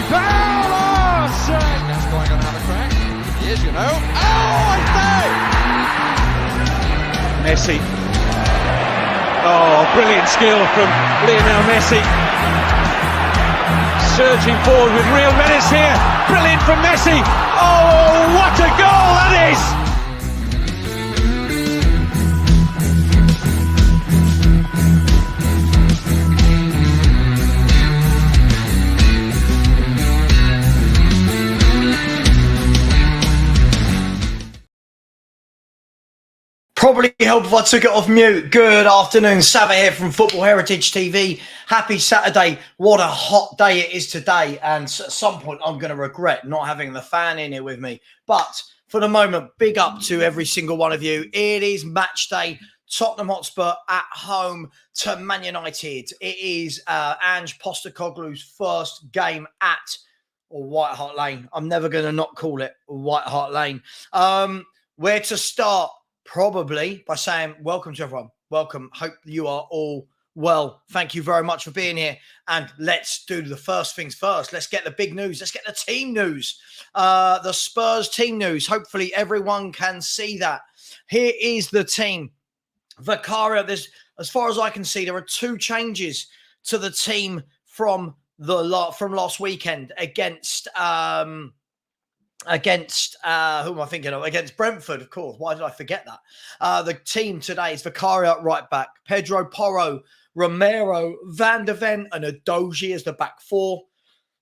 Foul! Oh, shame! That's going to have a crack. He is, you know. Oh, I say! Messi. Oh, brilliant skill from Lionel Messi. Surging forward with real menace here. Brilliant from Messi. Oh, what a goal that is! Probably help if I took it off mute. Good afternoon, Sava here from Football Heritage TV. Happy Saturday. What a hot day it is today. And at some point, I'm going to regret not having the fan in here with me. But for the moment, big up to every single one of you. It is match day. Tottenham Hotspur at home to Man United. It is Ange Postecoglou's first game at White Hart Lane. I'm never going to not call it White Hart Lane. Where to start? Probably by saying welcome to everyone. Welcome. Hope you are all well. Thank you very much for being here. And let's do the first things first. Let's get the big news. Let's get the team news. The Spurs team news. Hopefully everyone can see that. Here is the team. Vicario, as far as I can see, there are two changes to the team from last weekend against who am I thinking of? Against Brentford, of course. Why did I forget that? The team today is Vicario at right back, Pedro Porro, Romero, Van de Ven, and Adoji as the back four.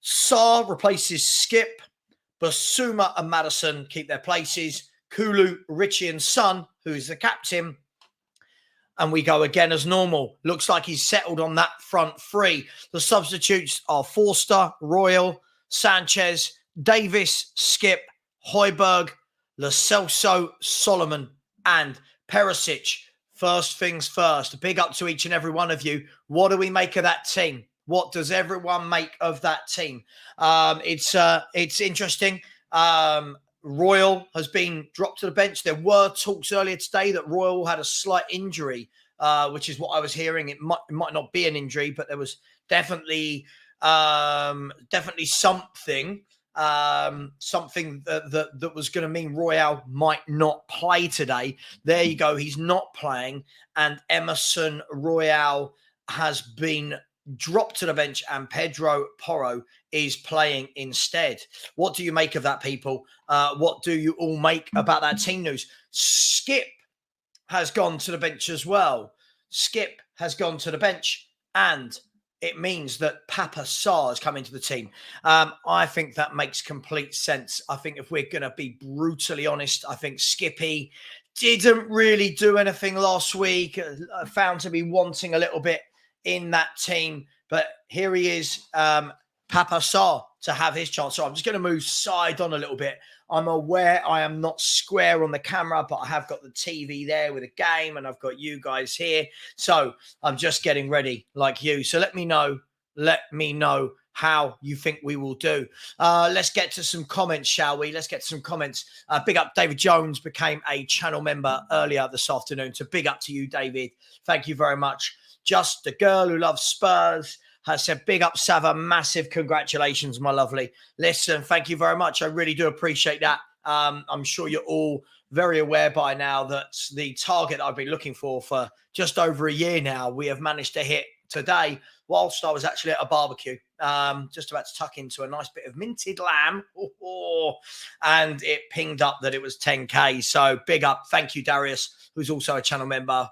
Sarr replaces Skip. Basuma and Maddison keep their places. Kulu, Richie, and Son, who is the captain. And we go again as normal. Looks like he's settled on that front three. The substitutes are Forster, Royal, Sanchez, Davis, Skip, Højbjerg, Lo Celso, Solomon, and Perisic. First things first. Big up to each and every one of you. What do we make of that team? What does everyone make of that team? It's interesting. Royal has been dropped to the bench. There were talks earlier today that Royal had a slight injury, which is what I was hearing. It might not be an injury, but there was definitely something. Something that was going to mean Royal might not play today. There you go. He's not playing. And Emerson Royal has been dropped to the bench and Pedro Porro is playing instead. What do you make of that, people? What do you all make about that team news? Skip has gone to the bench as well. Skip has gone to the bench and it means that Papa Sarr has come into the team. I think that makes complete sense. I think if we're going to be brutally honest, I think Skippy didn't really do anything last week. Found to be wanting a little bit in that team. But here he is, Papa Sarr, to have his chance. So I'm just going to move side on a little bit. I'm aware I am not square on the camera, but I have got the TV there with a game and I've got you guys here. So I'm just getting ready like you. So let me know how you think we will do. Let's get to some comments, shall we? Let's get to some comments. Big up, David Jones became a channel member earlier this afternoon. So big up to you, David. Thank you very much. Just a girl who loves Spurs has said, big up, Sava. Massive congratulations, my lovely. Listen, thank you very much. I really do appreciate that. I'm sure you're all very aware by now that the target I've been looking for just over a year now, we have managed to hit today whilst I was actually at a barbecue, just about to tuck into a nice bit of minted lamb. And it pinged up that it was 10K. So big up. Thank you, Darius, who's also a channel member.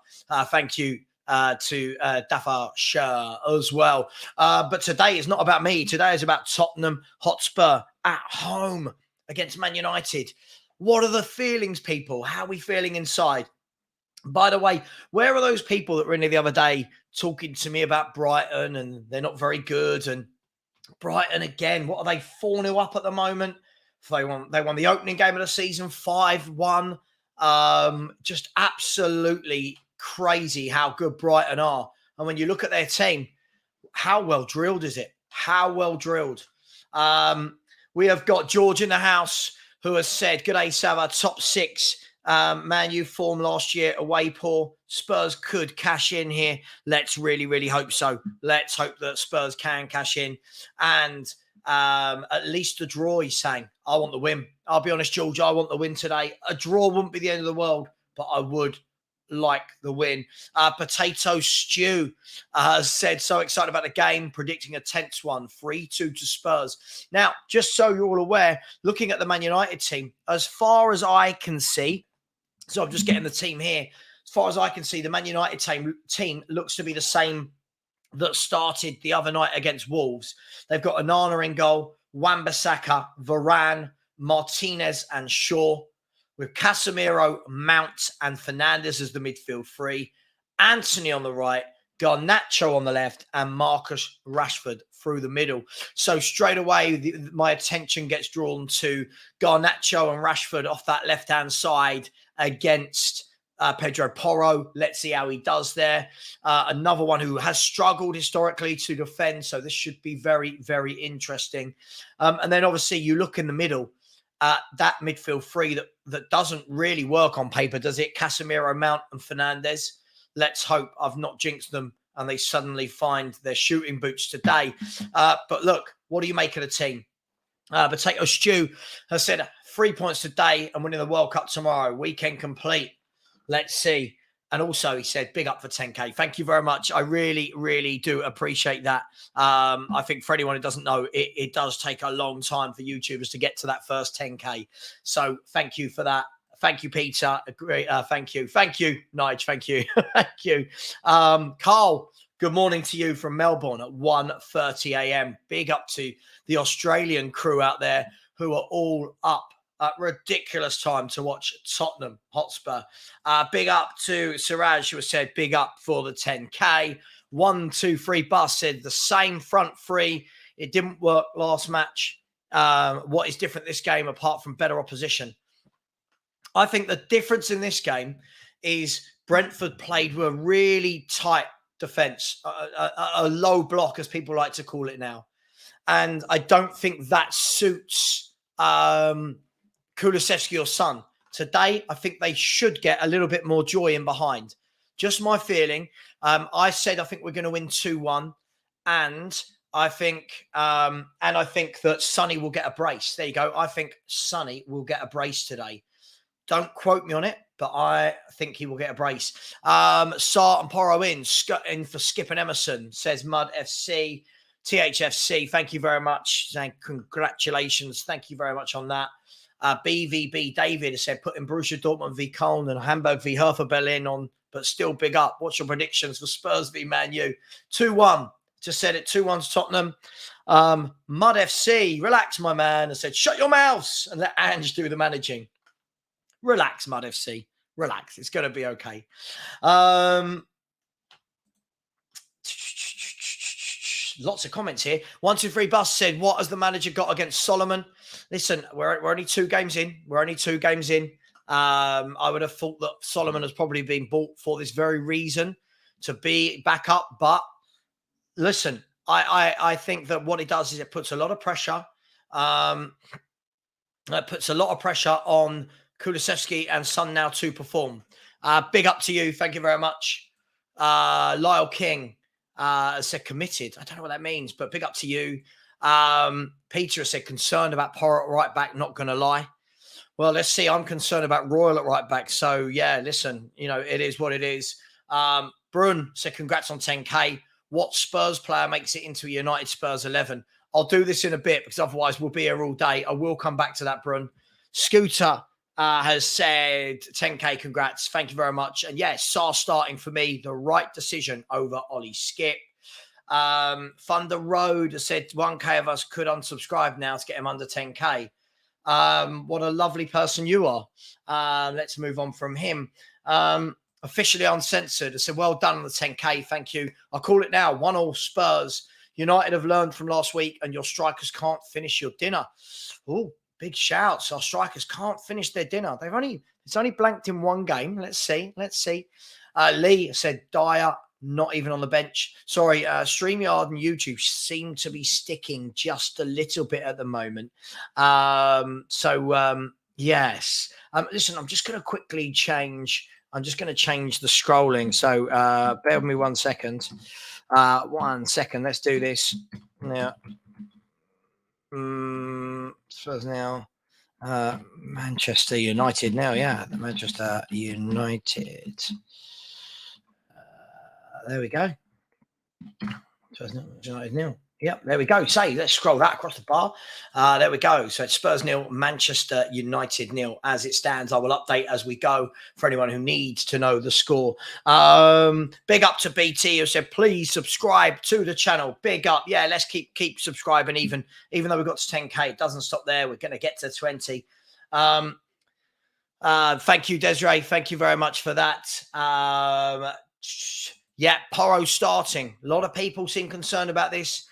Thank you to Dafa Shah as well. But today is not about me. Today is about Tottenham Hotspur at home against Man United. What are the feelings, people? How are we feeling inside? By the way, where are those people that were in here the other day talking to me about Brighton and they're not very good? And Brighton again, what are they, 4-0 up at the moment? They won the opening game of the season, 5-1. Just absolutely crazy how good Brighton are. And when you look at their team, how well drilled is it? How well drilled. We have got George in the house who has said, "G'day, Sava, top six. Man U form last year, away poor. Spurs could cash in here. Let's really, really hope so. Let's hope that Spurs can cash in." And At least a draw, he's saying. I want the win. I'll be honest, George, I want the win today. A draw wouldn't be the end of the world, but I would like the win. Potato Stew said, so excited about the game, predicting a tense one, 3-2 to Spurs. Now, just so you're all aware, looking at the Man United team, as far as I can see, so I'm just getting the team here, as far as I can see, the Man United team looks to be the same that started the other night against Wolves. They've got Onana in goal, Wan-Bissaka, Varane, Martinez and Shaw, with Casemiro, Mount and Fernandes as the midfield three, Anthony on the right, Garnacho on the left, and Marcus Rashford through the middle. So straight away, my attention gets drawn to Garnacho and Rashford off that left-hand side against Pedro Porro. Let's see how he does there. Another one who has struggled historically to defend, so this should be very, very interesting. And then obviously you look in the middle, that midfield three that doesn't really work on paper, does it? Casemiro, Mount and Fernandes. Let's hope I've not jinxed them and they suddenly find their shooting boots today. But look, what do you make of the team? Potato Stew has said 3 points today and winning the World Cup tomorrow. Weekend complete. Let's see. And also, he said, big up for 10K. Thank you very much. I really, really do appreciate that. I think for anyone who doesn't know, it does take a long time for YouTubers to get to that first 10K. So thank you for that. Thank you, Peter. Great. Thank you. Thank you, Nige. Thank you. Thank you. Carl, good morning to you from Melbourne at 1:30 a.m. Big up to the Australian crew out there who are all up at ridiculous time to watch Tottenham Hotspur. Big up to Siraj, who said big up for the 10K. 123 Bus said the same front three. It didn't work last match. What is different this game apart from better opposition? I think the difference in this game is Brentford played with a really tight defence, a low block, as people like to call it now. And I don't think that suits Kulusevski or Son. Today, I think they should get a little bit more joy in behind. Just my feeling. I said I think we're going to win 2-1, and I think that Sonny will get a brace. There you go. I think Sonny will get a brace today. Don't quote me on it, but I think he will get a brace. Sart and Porro in for Skip and Emerson, says Mud FC. THFC, thank you very much. Saying congratulations. Thank you very much on that. BVB David has said putting Borussia Dortmund v Köln and Hamburg v Hertha Berlin on, but still big up. What's your predictions for Spurs v Man U? 2-1. Just said it, 2-1 to Tottenham. Mud FC, relax, my man, has said shut your mouths and let Ange do the managing. Relax, Mud FC. Relax. It's going to be okay. Lots of comments here. 123 Bus said, what has the manager got against Solomon? Listen, we're only 2 games in. We're only 2 games in. I would have thought that Solomon has probably been bought for this very reason, to be back up. But listen, I think that what it does is it puts a lot of pressure. It puts a lot of pressure on Kulusevski and Son now to perform. Big up to you. Thank you very much. Lyle King said committed. I don't know what that means, but big up to you. Peter said concerned about Porro at right back, not going to lie. Well, let's see. I'm concerned about Royal at right back. So, yeah, listen, it is what it is. Brun said congrats on 10K. What Spurs player makes it into a United Spurs 11? I'll do this in a bit because otherwise we'll be here all day. I will come back to that, Brun. Scooter has said 10K, congrats. Thank you very much. And yes, Sar starting for me, the right decision over Ollie Skip. Thunder Road has said 1K of us could unsubscribe now to get him under 10K. What a lovely person you are. Let's move on from him. Officially Uncensored has said, well done on the 10K. Thank you. I'll call it now. 1-1 Spurs. United have learned from last week and your strikers can't finish your dinner. Oh, big shouts. Our strikers can't finish their dinner. It's only blanked in 1 game. Let's see. Lee said Dyer, not even on the bench. Sorry, StreamYard and YouTube seem to be sticking just a little bit at the moment. Yes. Listen, I'm just going to quickly change. I'm just going to change the scrolling. So bear with me 1 second. 1 second. Let's do this. Yeah. Spurs now. Manchester United now, yeah. Manchester United. There we go. Spurs United nil. Yep, there we go. Let's scroll that across the bar. There we go. So it's Spurs nil, Manchester United nil as it stands. I will update as we go for anyone who needs to know the score. Big up to BT who said, please subscribe to the channel. Big up. Yeah, let's keep subscribing even though we got to 10K. It doesn't stop there. We're going to get to 20. Thank you, Desiree. Thank you very much for that. Yeah, Porro starting. A lot of people seem concerned about this.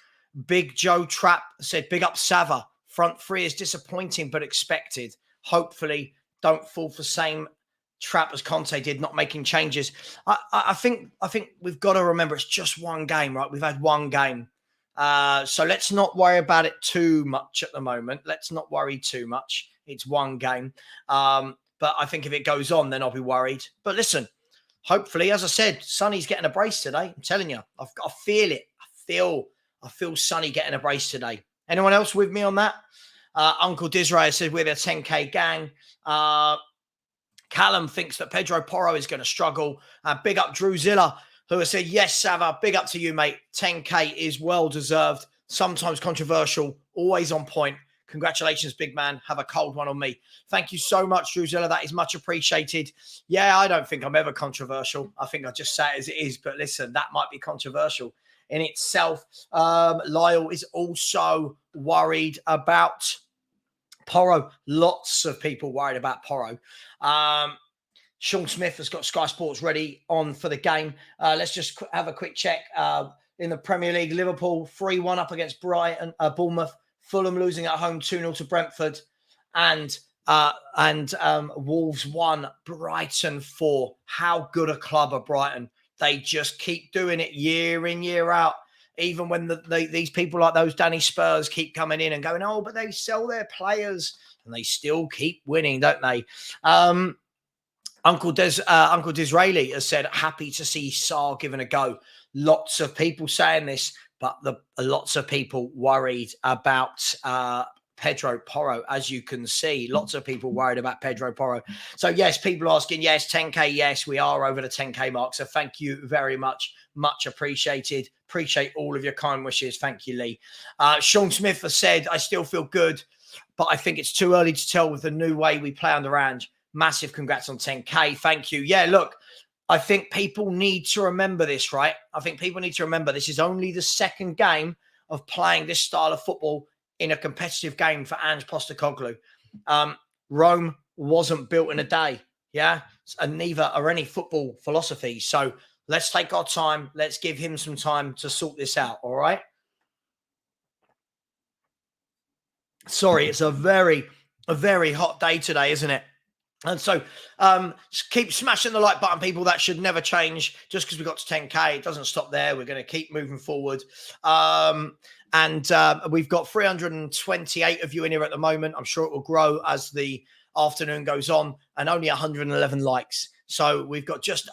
Big Joe Trap said, big up Sava. Front three is disappointing, but expected. Hopefully, don't fall for the same trap as Conte did, not making changes. I think we've got to remember it's just one game, right? We've had one game. So let's not worry about it too much at the moment. Let's not worry too much. It's one game. But I think if it goes on, then I'll be worried. But listen, hopefully, as I said, Sonny's getting a brace today. I'm telling you, I feel it. I feel Sonny getting a brace today. Anyone else with me on that? Uncle Disraeli said we're the 10K gang. Callum thinks that Pedro Porro is going to struggle. Big up Drew Zilla, who has said, yes, Sava, big up to you, mate. 10K is well-deserved, sometimes controversial, always on point. Congratulations, big man. Have a cold one on me. Thank you so much, Drew Zilla. That is much appreciated. Yeah, I don't think I'm ever controversial. I think I just say it as it is. But listen, that might be controversial in itself. Lyle is also worried about Porro. Lots of people worried about Porro. Sean Smith has got Sky Sports ready on for the game. Let's just have a quick check. In the Premier League, Liverpool 3-1 up against Bournemouth. Fulham losing at home 2-0 to Brentford. And Wolves 1, Brighton 4. How good a club are Brighton? They just keep doing it year in, year out. Even when these people like those Danny Spurs keep coming in and going, oh, but they sell their players. And they still keep winning, don't they? Uncle Disraeli has said, happy to see Sarr given a go. Lots of people saying this, but lots of people worried about Pedro Porro, as you can see. Lots of people worried about Pedro Porro. So, yes, people asking, yes, 10K, yes, we are over the 10K mark. So, thank you very much. Much appreciated. Appreciate all of your kind wishes. Thank you, Lee. Sean Smith has said, I still feel good, but I think it's too early to tell with the new way we play on the range. Massive congrats on 10K. Thank you. Yeah, look, I think people need to remember this, right? I think people need to remember this is only the second game of playing this style of football in a competitive game for Ange Postecoglou. Rome wasn't built in a day, yeah? And neither are any football philosophies. So let's take our time. Let's give him some time to sort this out, all right? Sorry, it's a very hot day today, isn't it? And so keep smashing the like button, people. That should never change. Just because we got to 10K, it doesn't stop there. We're going to keep moving forward. And we've got 328 of you in here at the moment. I'm sure it will grow as the afternoon goes on, and only 111 likes. So we've got just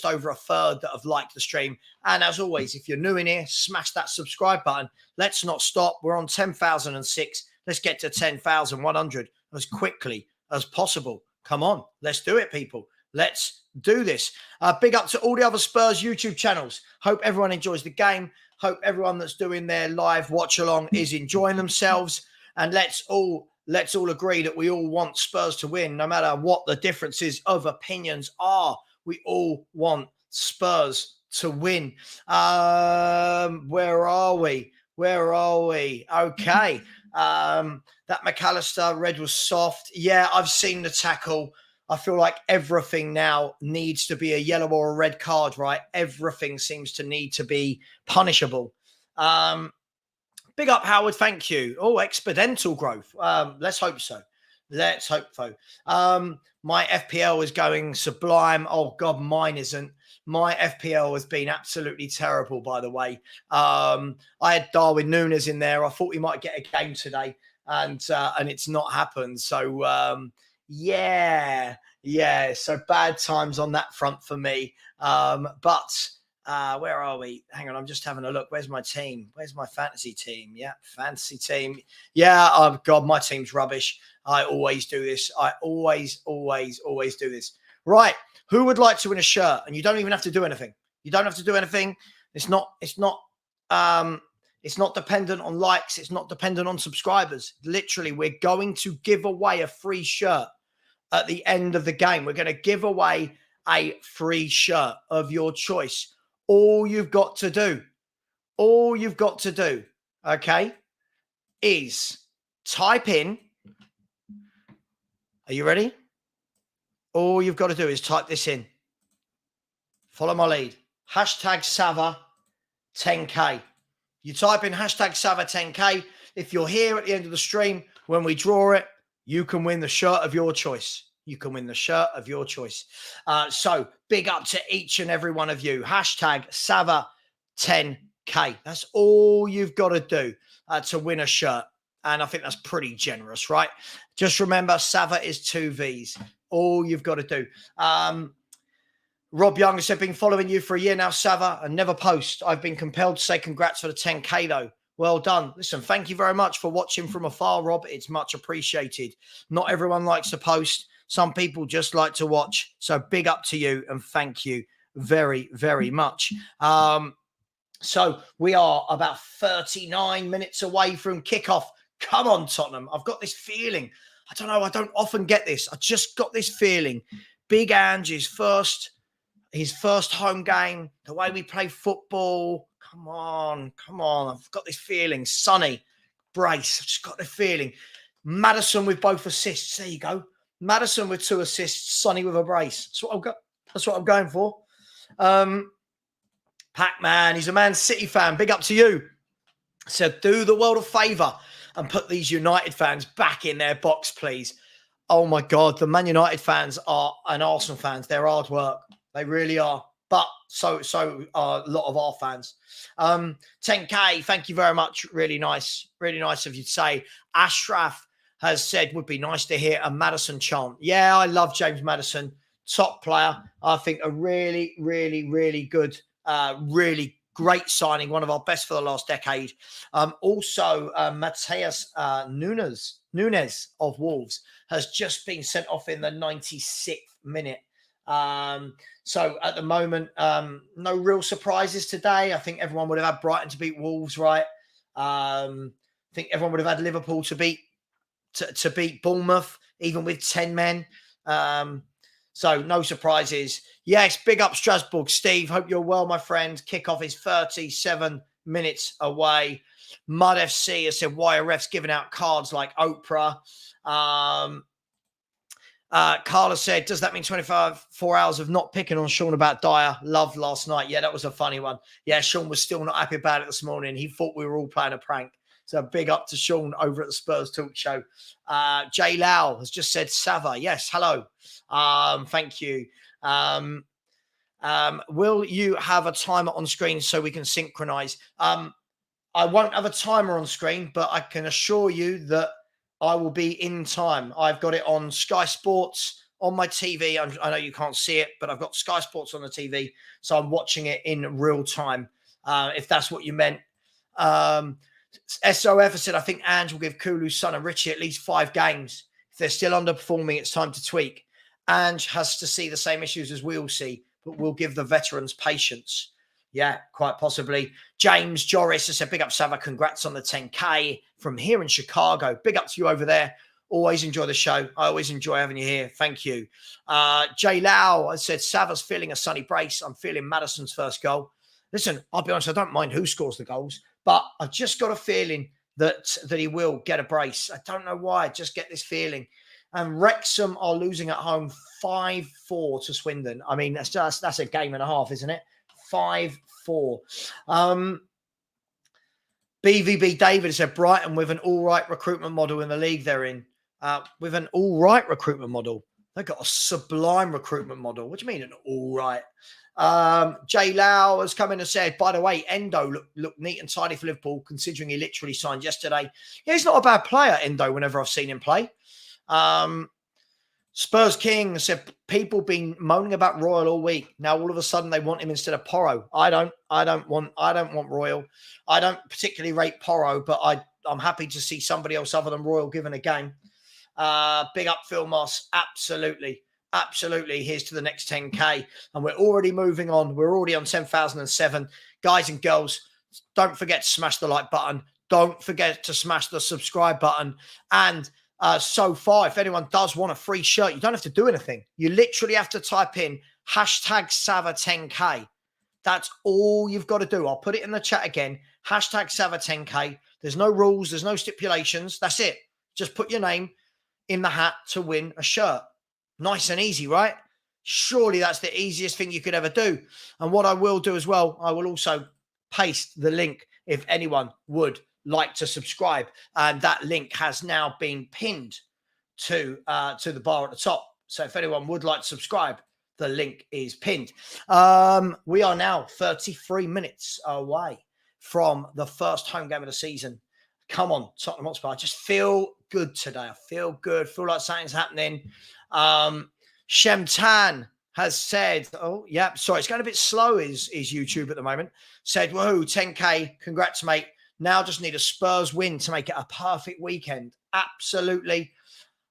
over a third that have liked the stream. And as always, if you're new in here, smash that subscribe button. Let's not stop. We're on 10,006. Let's get to 10,100 as quickly as possible. Come on, let's do it, people. Let's do this. Big up to all the other Spurs YouTube channels. Hope everyone enjoys the game. Hope everyone that's doing their live watch along is enjoying themselves. And let's all agree that we all want Spurs to win, no matter what the differences of opinions are. We all want Spurs to win. Where are we? Okay. That McAllister red was soft. Yeah, I've seen the tackle. I feel like everything now needs to be a yellow or a red card, right? Everything seems to need to be punishable. Big up, Howard. Thank you. Oh, exponential growth. Let's hope so. My FPL is going sublime. Oh, God, mine isn't. My FPL has been absolutely terrible, by the way. I had Darwin Núñez in there. I thought he might get a game today, and it's not happened. So, yeah. So bad times on that front for me. But Where are we? Hang on, I'm just having a look. Where's my team? Where's my fantasy team? Yeah, fantasy team. Yeah, oh God, my team's rubbish. I always do this. I always do this. Right. Who would like to win a shirt? And you don't even have to do anything. You don't have to do anything. It's not dependent on likes. It's not dependent on subscribers. Literally, we're going to give away a free shirt at the end of the game. We're going to give away a free shirt of your choice. All you've got to do, okay, is type in. Are you ready? All you've got to do is type this in. Follow my lead. Hashtag Sava 10K. You type in hashtag Sava 10K. If you're here at the end of the stream, when we draw it, you can win the shirt of your choice. You can win the shirt of your choice. So big up to each and every one of you. Hashtag Sava 10K. That's all you've got to do to win a shirt. And I think that's pretty generous, right? Just remember, Sava is 2 Vs. All you've got to do. Rob Young said, been following you for a year now, Sava, and never post. I've been compelled to say congrats for the 10K, though. Well done. Listen, thank you very much for watching from afar, Rob. It's much appreciated. Not everyone likes to post. Some people just like to watch. So big up to you and thank you very, very much. So we are about 39 minutes away from kickoff. Come on, Tottenham. I've got this feeling. I don't know. I don't often get this. I just got this feeling. Big Angie's his first home game, the way we play football. Come on. I've got this feeling. Sonny, brace. I've just got the feeling. Maddison with both assists. There you go. Maddison with 2 assists. Sonny with a brace. That's what I'm going for. Pac-Man, he's a Man City fan. Big up to you. Said, do the world a favour and put these United fans back in their box, please. Oh, my God. The Man United fans and Arsenal fans, they're hard work. They really are. But so are a lot of our fans. 10K, thank you very much. Really nice. Really nice of you to say. Ashraf has said, would be nice to hear a Maddison chant. Yeah, I love James Maddison. Top player. I think a really, really, really good, really great signing. One of our best for the last decade. Also, Mateus Nunes of Wolves has just been sent off in the 96th minute. So at the moment, no real surprises today. I think everyone would have had Brighton to beat Wolves, right? I think everyone would have had Liverpool to beat Bournemouth, even with 10 men. So no surprises. Yes, big up Strasbourg. Steve, hope you're well, my friend. Kickoff is 37 minutes away. Mud FC has said, why are refs giving out cards like Oprah? Carla said, does that mean 4 hours of not picking on Sean about Dyer? Love last night. Yeah, that was a funny one. Yeah, Sean was still not happy about it this morning. He thought we were all playing a prank. So big up to Sean over at the Spurs Talk Show. Jay Lau has just said Sava. Yes, hello. Thank you. Will you have a timer on screen so we can synchronize? I won't have a timer on screen, but I can assure you that I will be in time. I've got it on Sky Sports on my TV. I know you can't see it, but I've got Sky Sports on the TV. So I'm watching it in real time, if that's what you meant. SOF has said, I think Ange will give Kulu's son and Richie at least 5 games. If they're still underperforming, it's time to tweak. Ange has to see the same issues as we all see, but we'll give the veterans patience. Yeah, quite possibly. James Joris has said, big up, Sava. Congrats on the 10K from here in Chicago. Big up to you over there. Always enjoy the show. I always enjoy having you here. Thank you. Jay Lau has said, Sava's feeling a sunny brace. I'm feeling Maddison's first goal. Listen, I'll be honest, I don't mind who scores the goals, but I've just got a feeling that he will get a brace. I don't know why. I just get this feeling. And Wrexham are losing at home 5-4 to Swindon. I mean, that's a game and a half, isn't it? 5-4. BVB David said Brighton with an all right recruitment model in the league they're in. With an all right recruitment model. They've got a sublime recruitment model. What do you mean an all right? Jay Lau has come in and said, by the way, Endo looked neat and tidy for Liverpool, considering he literally signed yesterday. Yeah, he's not a bad player, Endo, whenever I've seen him play. Spurs King said people been moaning about Royal all week. Now all of a sudden they want him instead of Porro. I don't want Royal. I don't particularly rate Porro, but I'm happy to see somebody else other than Royal given a game. Big up Phil Moss. Absolutely. Absolutely. Here's to the next 10K. And we're already moving on. We're already on 10,007. Guys and girls, don't forget to smash the like button. Don't forget to smash the subscribe button. And so far, if anyone does want a free shirt, you don't have to do anything. You literally have to type in hashtag Sava10K. That's all you've got to do. I'll put it in the chat again. Hashtag Sava10K. There's no rules. There's no stipulations. That's it. Just put your name in the hat to win a shirt. Nice and easy, right? Surely that's the easiest thing you could ever do. And what I will do as well, I will also paste the link if anyone would like to subscribe, and that link has now been pinned to the bar at the top. So if anyone would like to subscribe, the link is pinned. We are now 33 minutes away from the first home game of the season. Come on, Tottenham Hotspur. I just feel good today. I feel good. Feel like something's happening. Shemtan has said, oh, yeah, sorry, it's going a bit slow, is YouTube at the moment. Said, woohoo, 10K. Congrats, mate. Now just need a Spurs win to make it a perfect weekend. Absolutely.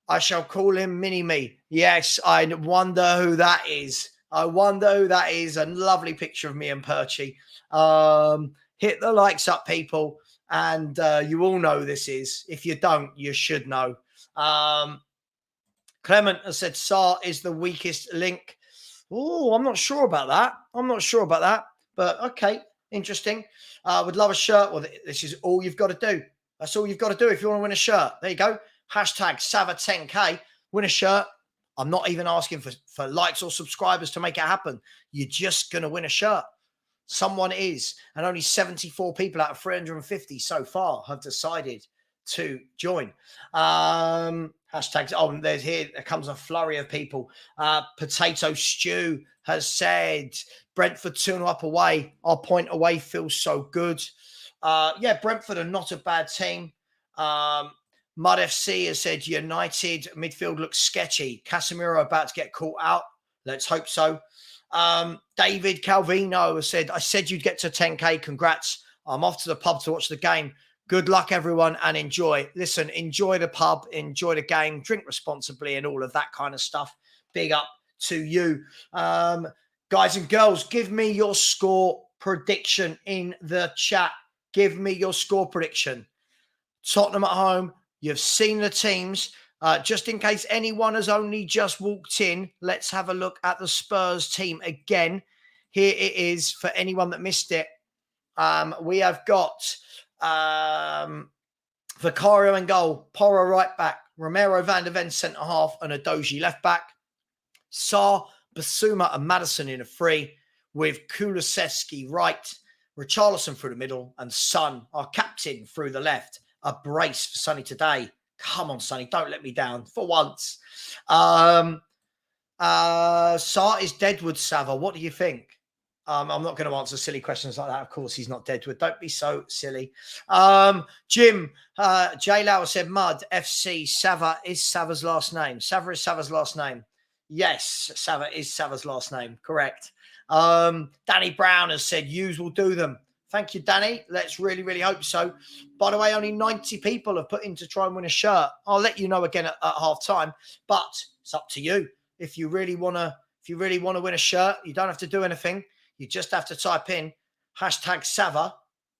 I shall call him Mini-Me. Yes, I wonder who that is. I wonder who that is. A lovely picture of me and Perchy. Hit the likes up, people. And you all know this is. If you don't, you should know. Clement has said Sar is the weakest link. Oh, I'm not sure about that. But okay, interesting. Would love a shirt. Well, this is all you've got to do. That's all you've got to do if you want to win a shirt. There you go. Hashtag Sava10K. Win a shirt. I'm not even asking for likes or subscribers to make it happen. You're just going to win a shirt. Someone is. And only 74 people out of 350 so far have decided to join. Hashtags. Oh, there comes a flurry of people. Potato Stew has said Brentford 2-0 up away. Our point away feels so good. Yeah, Brentford are not a bad team. Mud FC has said United midfield looks sketchy. Casemiro about to get caught out. Let's hope so. David Calvino has said, I said you'd get to 10K. Congrats. I'm off to the pub to watch the game. Good luck, everyone, and enjoy. Listen, enjoy the pub, enjoy the game, drink responsibly and all of that kind of stuff. Big up to you. Guys and girls, give me your score prediction in the chat. Give me your score prediction. Tottenham at home. You've seen the teams. Just in case anyone has only just walked in, let's have a look at the Spurs team again. Here it is for anyone that missed it. We have got Vicario in goal, Porro right back, Romero van der Ven centre half, and Adoji left back. Sarr, Basuma and Maddison in a free, with Kulusevski right, Richarlison through the middle, and Son, our captain, through the left. A brace for Sonny today. Come on, Sonny, don't let me down for once. Sarr is Deadwood, Sava. What do you think? I'm not going to answer silly questions like that. Of course, he's not Deadwood. Don't be so silly. Jim, J. Lauer said, Mud, FC, Sava is Sava's last name. Sava is Sava's last name. Yes, Sava is Sava's last name. Correct. Danny Brown has said, Hughes will do them. Thank you, Danny. Let's really, really hope so. By the way, only 90 people have put in to try and win a shirt. I'll let you know again at half time, but it's up to you. If you really want to win a shirt, you don't have to do anything. You just have to type in hashtag Sava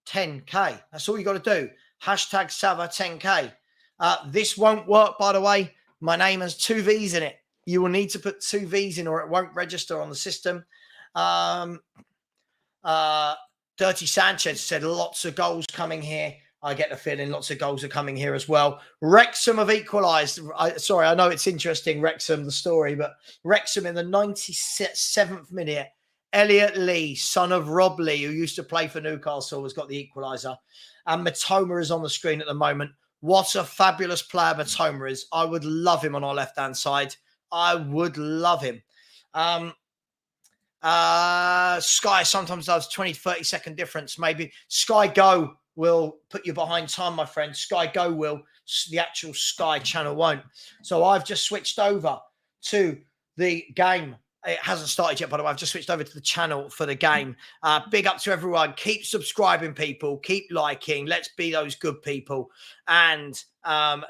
10K. That's all you got to do. Hashtag Sava 10K. This won't work, by the way. My name has 2 V's in it. You will need to put 2 V's in or it won't register on the system. Dirty Sanchez said lots of goals coming here. I get the feeling lots of goals are coming here as well. Wrexham have equalised. Sorry, I know it's interesting, Wrexham, the story, but Wrexham in the 97th minute, Elliot Lee, son of Rob Lee, who used to play for Newcastle, has got the equaliser. And Matoma is on the screen at the moment. What a fabulous player Matoma is. I would love him on our left-hand side. I would love him. Sky sometimes does 20, 30 second difference. Maybe Sky Go will put you behind time, my friend. Sky Go will. The actual Sky channel won't. So I've just switched over to the game. It hasn't started yet, by the way. I've just switched over to the channel for the game. Big up to everyone. Keep subscribing, people. Keep liking. Let's be those good people. And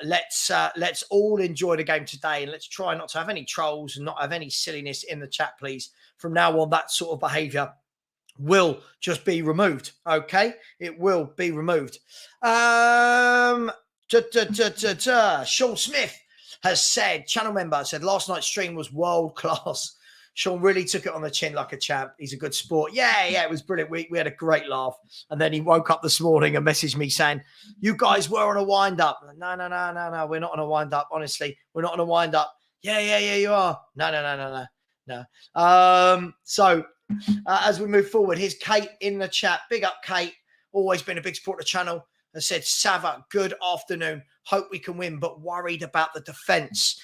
let's all enjoy the game today. And let's try not to have any trolls and not have any silliness in the chat, please. From now on, that sort of behaviour will just be removed. Okay? It will be removed. Sean Smith has said, channel member said, last night's stream was world class. Sean really took it on the chin like a champ. He's a good sport. Yeah, it was brilliant. We had a great laugh. And then he woke up this morning and messaged me saying, you guys were on a wind-up. No. We're not on a wind-up, honestly. We're not on a wind-up. Yeah, you are. No. So as we move forward, here's Kate in the chat. Big up, Kate. Always been a big supporter of the channel. Has said, Sava, good afternoon. Hope we can win, but worried about the defence.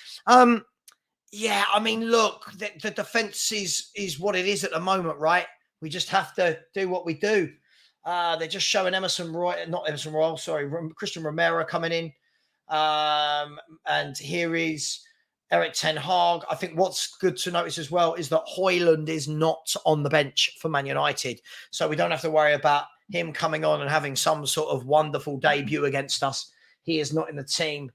Yeah, I mean, look, the defence is what it is at the moment, right? We just have to do what we do. They're just showing Christian Romero coming in. And here is Eric Ten Hag. I think what's good to notice as well is that Højlund is not on the bench for Man United. So we don't have to worry about him coming on and having some sort of wonderful debut against us. He is not in the team.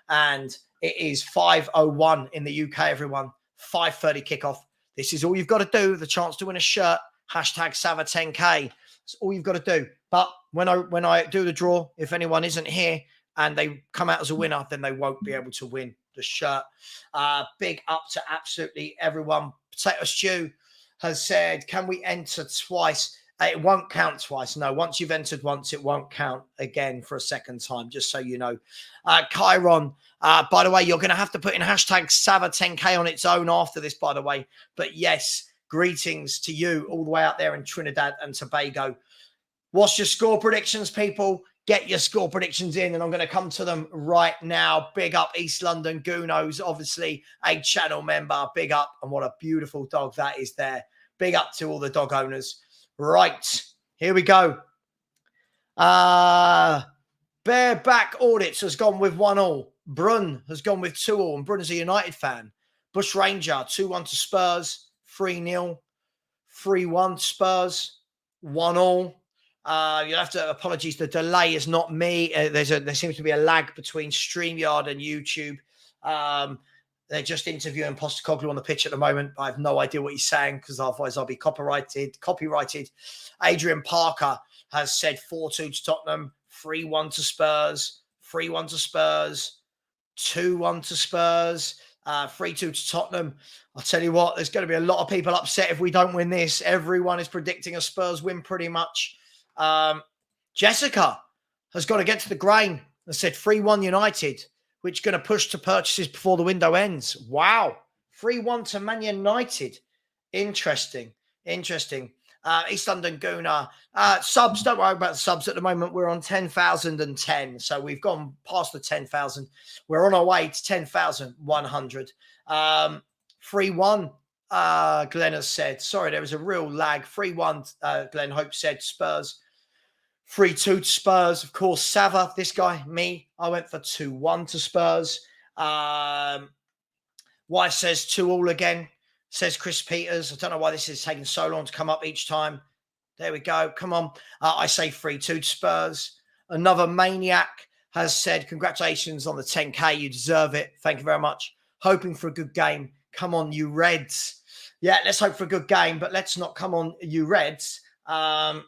And it is 5:01 in the UK, everyone. 5:30 kickoff. This is all you've got to do. The chance to win a shirt. #Sava10K. That's all you've got to do. But when I do the draw, if anyone isn't here and they come out as a winner, then they won't be able to win the shirt. Big up to absolutely everyone. Potato Stew has said, can we enter twice? It won't count twice. No, once you've entered once, it won't count again for a second time, just so you know. Chiron, by the way, you're going to have to put in #Sava10K on its own after this, by the way. But yes, greetings to you all the way out there in Trinidad and Tobago. What's your score predictions, people? Get your score predictions in, and I'm going to come to them right now. Big up East London Goonos, obviously a channel member. Big up, and what a beautiful dog that is there. Big up to all the dog owners. Right, here we go. Bareback Audits has gone with 1-1. Brun has gone with 2-2, and Brun is a United fan. Bush Ranger, 2-1 to Spurs, 3-0, 3-1 Spurs, 1-1. You'll have to apologies. The delay is not me. There seems to be a lag between StreamYard and YouTube. They're just interviewing Postecoglou on the pitch at the moment. I have no idea what he's saying because otherwise I'll be copyrighted. Adrian Parker has said 4-2 to Tottenham, 3-1 to Spurs, 3-1 to Spurs, 2-1 to Spurs, 3-2 to Tottenham. I'll tell you what, there's going to be a lot of people upset if we don't win this. Everyone is predicting a Spurs win pretty much. Jessica has got to get to the grain and said 3-1 United, which is going to push to purchases before the window ends. Wow. 3-1 to Man United. Interesting. East London Gooner. Subs, don't worry about the subs at the moment. We're on 10,010. So we've gone past the 10,000. We're on our way to 10,100. 3-1, Glenn has said. Sorry, there was a real lag. 3-1, Glenn Hope said. Spurs. 3-2 to Spurs. Of course, Sava, this guy, me, I went for 2-1 to Spurs. Why says 2-2 again, says Chris Peters. I don't know why this is taking so long to come up each time. There we go. Come on. I say 3-2 to Spurs. Another maniac has said, congratulations on the 10K. You deserve it. Thank you very much. Hoping for a good game. Come on, you Reds. Yeah, let's hope for a good game, but let's not come on, you Reds. I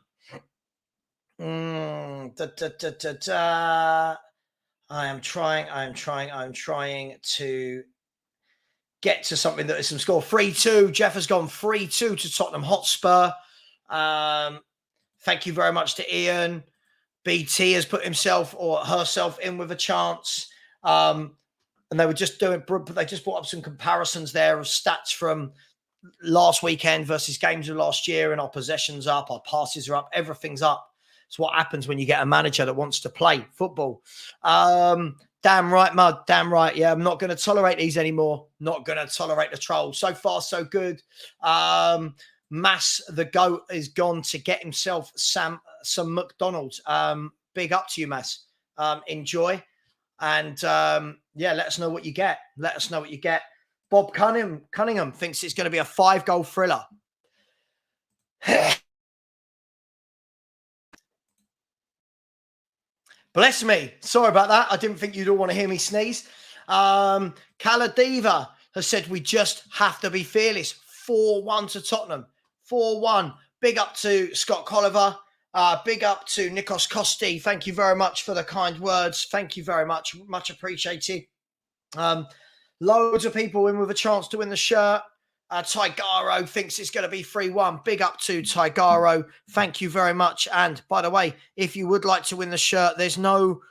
am trying to get to something that is some score. 3-2. Jeff has gone 3-2 to Tottenham Hotspur. Thank you very much to Ian. BT has put himself or herself in with a chance. And they were just they just brought up some comparisons there of stats from last weekend versus games of last year, and our possessions up, our passes are up, everything's up. It's what happens when you get a manager that wants to play football. Damn right, Mud. Damn right. Yeah, I'm not going to tolerate these anymore. Not going to tolerate the trolls. So far, so good. Mass, the GOAT, is gone to get himself some McDonald's. Big up to you, Mass. Enjoy. And, yeah, let us know what you get. Let us know what you get. Bob Cunningham thinks it's going to be a 5-goal thriller. Bless me. Sorry about that. I didn't think you'd all want to hear me sneeze. Kaladiva has said we just have to be fearless. 4-1 to Tottenham. 4-1. Big up to Scott Colliver. Big up to Nikos Kosti. Thank you very much for the kind words. Thank you very much. Much appreciated. Loads of people in with a chance to win the shirt. Tigaro thinks it's going to be 3-1. Big up to Tigaro. Thank you very much. And by the way, if you would like to win the shirt, there's no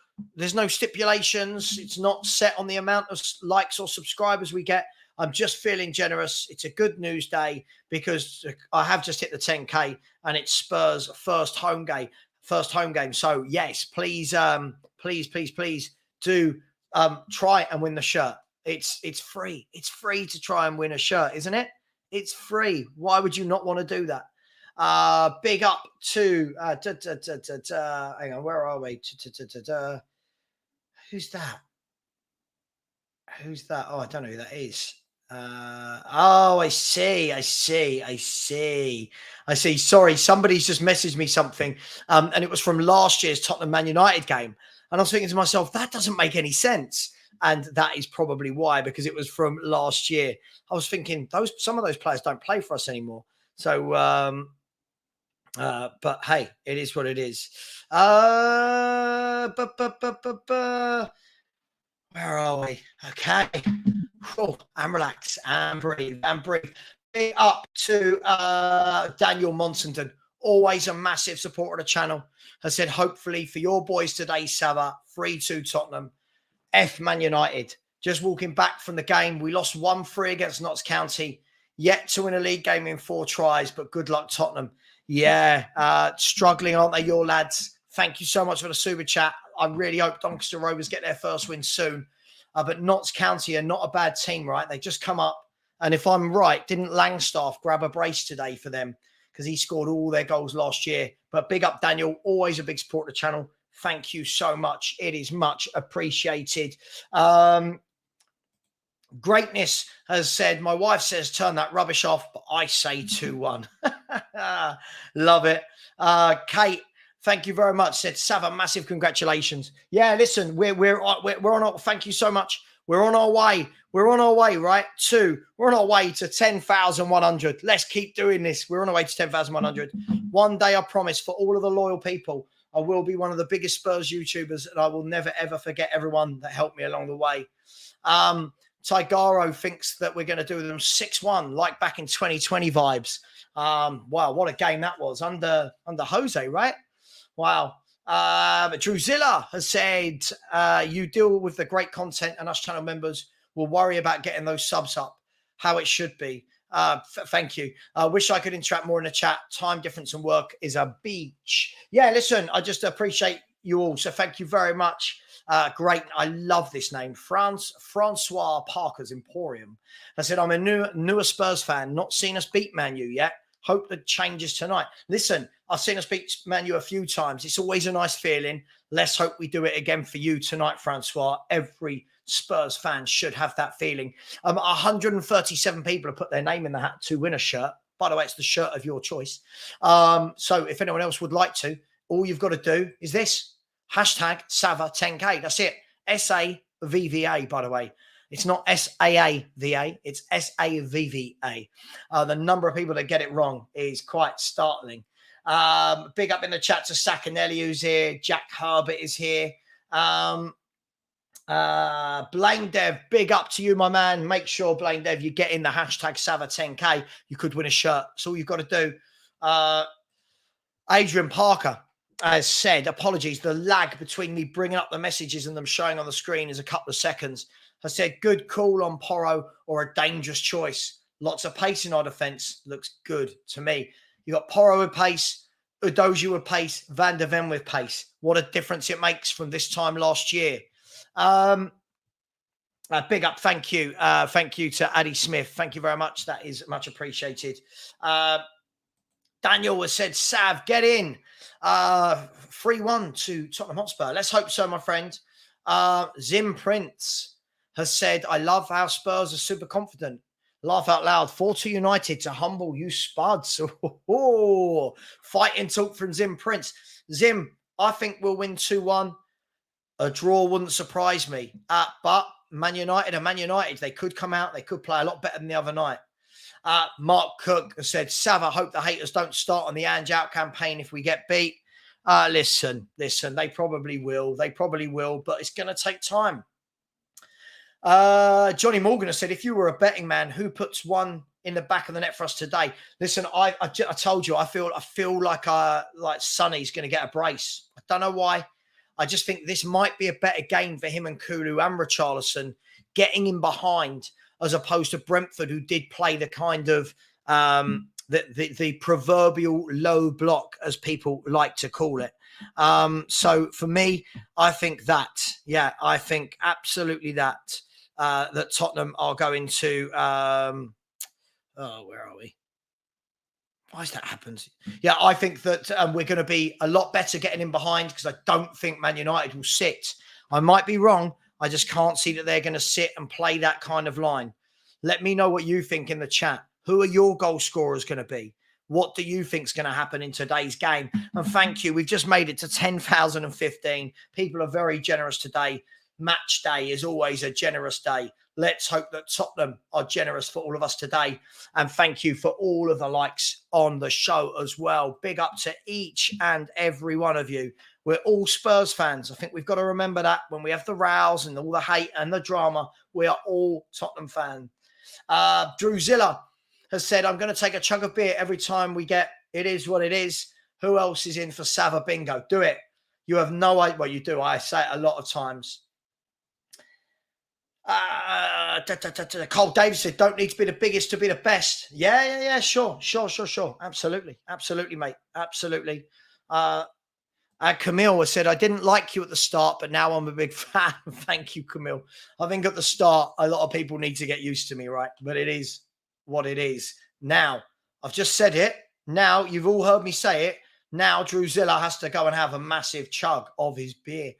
stipulations. It's not set on the amount of likes or subscribers we get. I'm just feeling generous. It's a good news day because I have just hit the 10K and it's Spurs' first home game. So yes, please do try and win the shirt. It's free. It's free to try and win a shirt, isn't it? It's free. Why would you not want to do that? Big up to hang on, where are we? Who's that? Who's that? Oh, I don't know who that is. I see. Sorry, somebody's just messaged me something, and it was from last year's Tottenham Man United game, and I was thinking to myself, that doesn't make any sense. And that is probably why, because it was from last year. I was thinking some of those players don't play for us anymore. So, but hey, it is what it is. Where are we? Okay. Cool. And relax and breathe and breathe. Big up to Daniel Monsonton. Always a massive supporter of the channel. I said, hopefully for your boys today, Sava, 3-2 Tottenham. F Man United. Just walking back from the game. We lost 1-3 against Notts County. Yet to win a league game in 4 tries, but good luck, Tottenham. Yeah, struggling, aren't they, your lads? Thank you so much for the super chat. I really hope Doncaster Rovers get their first win soon. But Notts County are not a bad team, right? They just come up. And if I'm right, didn't Langstaff grab a brace today for them? Because he scored all their goals last year. But big up, Daniel. Always a big support of the channel. Thank you so much. It is much appreciated. Greatness has said, my wife says, turn that rubbish off, but I say 2-1. Love it. Kate, thank you very much. Said, Sava, massive congratulations. Yeah, listen, we're on our, thank you so much. We're on our way. We're on our way, right? We're on our way to 10,100. Let's keep doing this. We're on our way to 10,100. One day, I promise, for all of the loyal people, I will be one of the biggest Spurs YouTubers, and I will never, ever forget everyone that helped me along the way. Tigaro thinks that we're going to do them 6-1, like back in 2020 vibes. Wow, what a game that was under Jose, right? Wow. Druzilla has said, you deal with the great content and us channel members will worry about getting those subs up, how it should be. Thank you. I wish I could interact more in the chat. Time difference and work is a beach. Yeah, listen, I just appreciate you all. So thank you very much. Great. I love this name. Francois Parker's Emporium. I said, I'm a newer Spurs fan, not seen us beat Man U yet. Hope that changes tonight. Listen, I've seen us beat Man U a few times. It's always a nice feeling. Let's hope we do it again for you tonight, Francois. Every Spurs fan should have that feeling. 137 people have put their name in the hat to win a shirt. By the way, it's the shirt of your choice. So if anyone else would like to, all you've got to do is this. Hashtag Sava10K. That's it. SAVVA, by the way. It's not SAAVA. It's SAVVA. The number of people that get it wrong is quite startling. Big up in the chat to Sacanelli, who's here. Jack Herbert is here. Blaine Dev, big up to you, my man. Make sure, Blaine Dev, you get in the hashtag Sava10K. You could win a shirt. That's all you've got to do. Adrian Parker has said, apologies, the lag between me bringing up the messages and them showing on the screen is a couple of seconds. Has said, good call on Porro or a dangerous choice. Lots of pace in our defence. Looks good to me. You got Porro with pace, Udogie with pace, Van der Ven with pace. What a difference it makes from this time last year. Big up. Thank you. Thank you to Addy Smith. Thank you very much. That is much appreciated. Daniel has said, Sav, get in. 3-1 to Tottenham Hotspur. Let's hope so, my friend. Zim Prince has said, I love how Spurs are super confident. Laugh out loud. 4-2 United to humble you spuds. Fighting talk from Zim Prince. Zim, I think we'll win 2-1. A draw wouldn't surprise me. But Man United are Man United. They could come out. They could play a lot better than the other night. Mark Cook has said, Sav, I hope the haters don't start on the Ange out campaign if we get beat. Listen, they probably will. But it's going to take time. Johnny Morgan has said, if you were a betting man, who puts one in the back of the net for us today? Listen, I told you, I feel like Sonny's going to get a brace. I don't know why. I just think this might be a better game for him and Kulu and Richarlison getting in behind, as opposed to Brentford, who did play the kind of the proverbial low block, as people like to call it. So for me, I think absolutely that Tottenham are going to. Where are we? Why has that happened? Yeah, I think that we're going to be a lot better getting in behind, because I don't think Man United will sit. I might be wrong. I just can't see that they're going to sit and play that kind of line. Let me know what you think in the chat. Who are your goal scorers going to be? What do you think is going to happen in today's game? And thank you. We've just made it to 10,015. People are very generous today. Match day is always a generous day. Let's hope that Tottenham are generous for all of us today. And thank you for all of the likes on the show as well. Big up to each and every one of you. We're all Spurs fans. I think we've got to remember that when we have the rows and all the hate and the drama, we are all Tottenham fans. Drew Zilla has said, I'm going to take a chug of beer every time we get It Is What It Is. Who else is in for Sava Bingo? Do it. You have no idea. Well, you do. I say it a lot of times. Cole Davis said, don't need to be the biggest to be the best. Yeah. Sure. Absolutely, mate. Absolutely. Camille has said, I didn't like you at the start, but now I'm a big fan. Thank you, Camille. I think at the start, a lot of people need to get used to me, right? But it is what it is. Now, I've just said it. Now, you've all heard me say it. Now, Drew Zilla has to go and have a massive chug of his beer.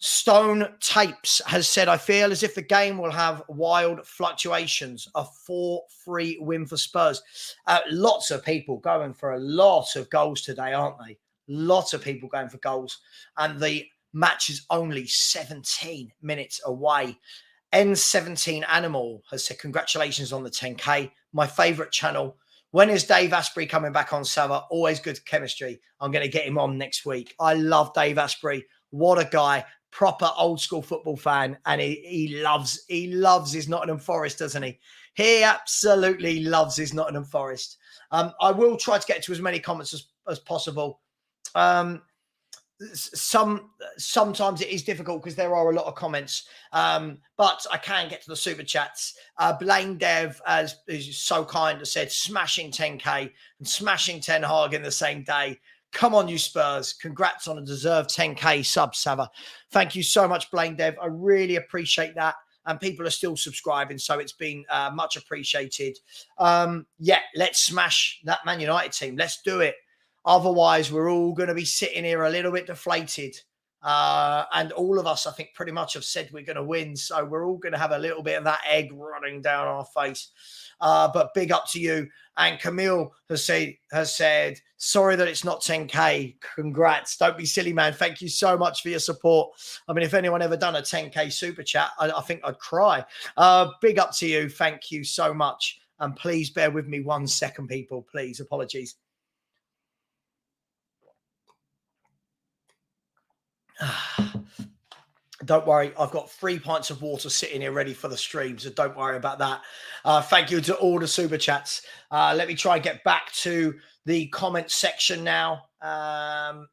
Stone Tapes has said, I feel as if the game will have wild fluctuations. A 4-3 win for Spurs. Lots of people going for a lot of goals today, aren't they? Lots of people going for goals. And the match is only 17 minutes away. N17 Animal has said, congratulations on the 10K. My favourite channel. When is Dave Asprey coming back on, Sava? Always good chemistry. I'm going to get him on next week. I love Dave Asprey. What a guy. Proper old school football fan. And he loves his Nottingham Forest, doesn't he? He absolutely loves his Nottingham Forest. I will try to get to as many comments as possible. Sometimes it is difficult because there are a lot of comments, but I can get to the super chats. Blaine Dev is so kind, has said smashing 10K and smashing Ten Hag in the same day. Come on, you Spurs. Congrats on a deserved 10K sub, Sava. Thank you so much, Blaine Dev. I really appreciate that. And people are still subscribing, so it's been much appreciated. Let's smash that Man United team. Let's do it. Otherwise, we're all going to be sitting here a little bit deflated. And all of us, I think, pretty much have said we're going to win. So we're all going to have a little bit of that egg running down our face. But big up to you. And Camille has said, sorry that it's not 10K. Congrats. Don't be silly, man. Thank you so much for your support. I mean, if anyone ever done a 10K super chat, I think I'd cry. Big up to you. Thank you so much. And please bear with me 1 second, people. Please. Apologies. Don't worry, I've got 3 pints of water sitting here ready for the stream, so don't worry about that. Thank you to all the super chats. Let me try and get back to the comment section now. Where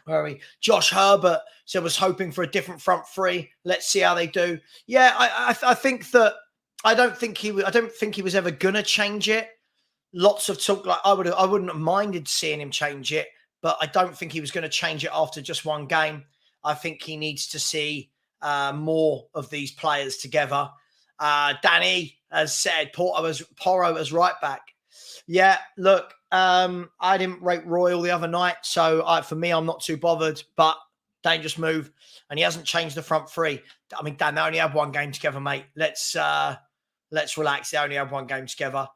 are we? Josh Herbert said was hoping for a different front three. Let's see how they do. Yeah, I think that I don't think he was ever gonna change it. Lots of talk, like I wouldn't have minded seeing him change it, but I don't think he was going to change it after just one game. I think he needs to see more of these players together. Danny has said Porro as right back. Yeah, look, I didn't rate Royal the other night, so for me, I'm not too bothered. But Dangerous move. And he hasn't changed the front three. I mean, Dan, they only have one game together, mate. Let's relax. They only have one game together.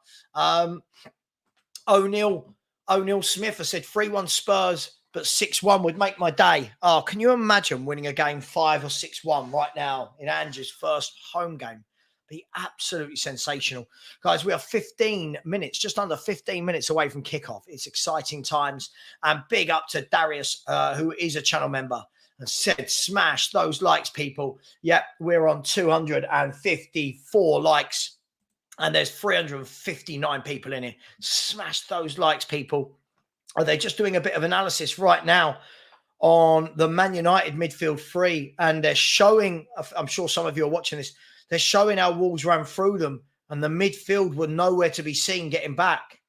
O'Neill Smith has said 3-1 Spurs, but 6-1 would make my day. Oh, can you imagine winning a game 5 or 6-1 right now in Angie's first home game? Be absolutely sensational. Guys, we are 15 minutes, just under 15 minutes away from kickoff. It's exciting times. And big up to Darius, who is a channel member, and said, smash those likes, people. Yep, we're on 254 likes. And there's 359 people in here. Smash those likes, people. Are they just doing a bit of analysis right now on the Man United midfield three? And they're showing, I'm sure some of you are watching this, they're showing how Wolves ran through them. And the midfield were nowhere to be seen getting back.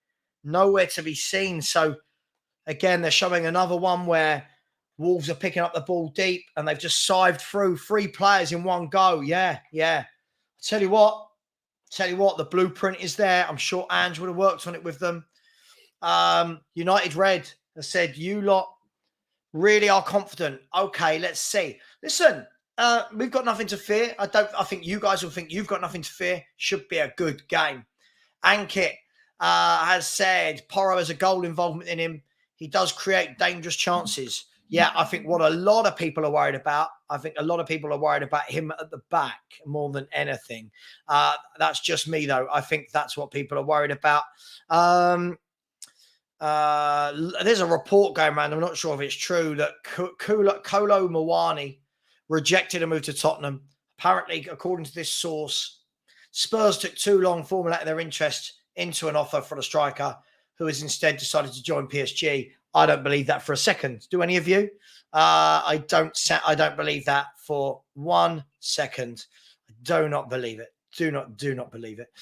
Nowhere to be seen. So, again, they're showing another one where Wolves are picking up the ball deep and they've just sived through 3 players in one go. Yeah. Tell you what, the blueprint is there. I'm sure Ange would have worked on it with them. United Red has said, you lot really are confident. Okay, let's see. Listen, we've got nothing to fear. I think you guys will think you've got nothing to fear. Should be a good game. Ankit has said Porro has a goal involvement in him. He does create dangerous chances. Yeah, I think what a lot of people are worried about, him at the back more than anything. That's just me, though. I think that's what people are worried about. There's a report going around, I'm not sure if it's true, that Kolo Muani rejected a move to Tottenham. Apparently, according to this source, Spurs took too long formulating their interest into an offer for the striker, who has instead decided to join PSG. I don't believe that for a second. Do any of you? I don't believe that for 1 second. I do not believe it. Do not believe it.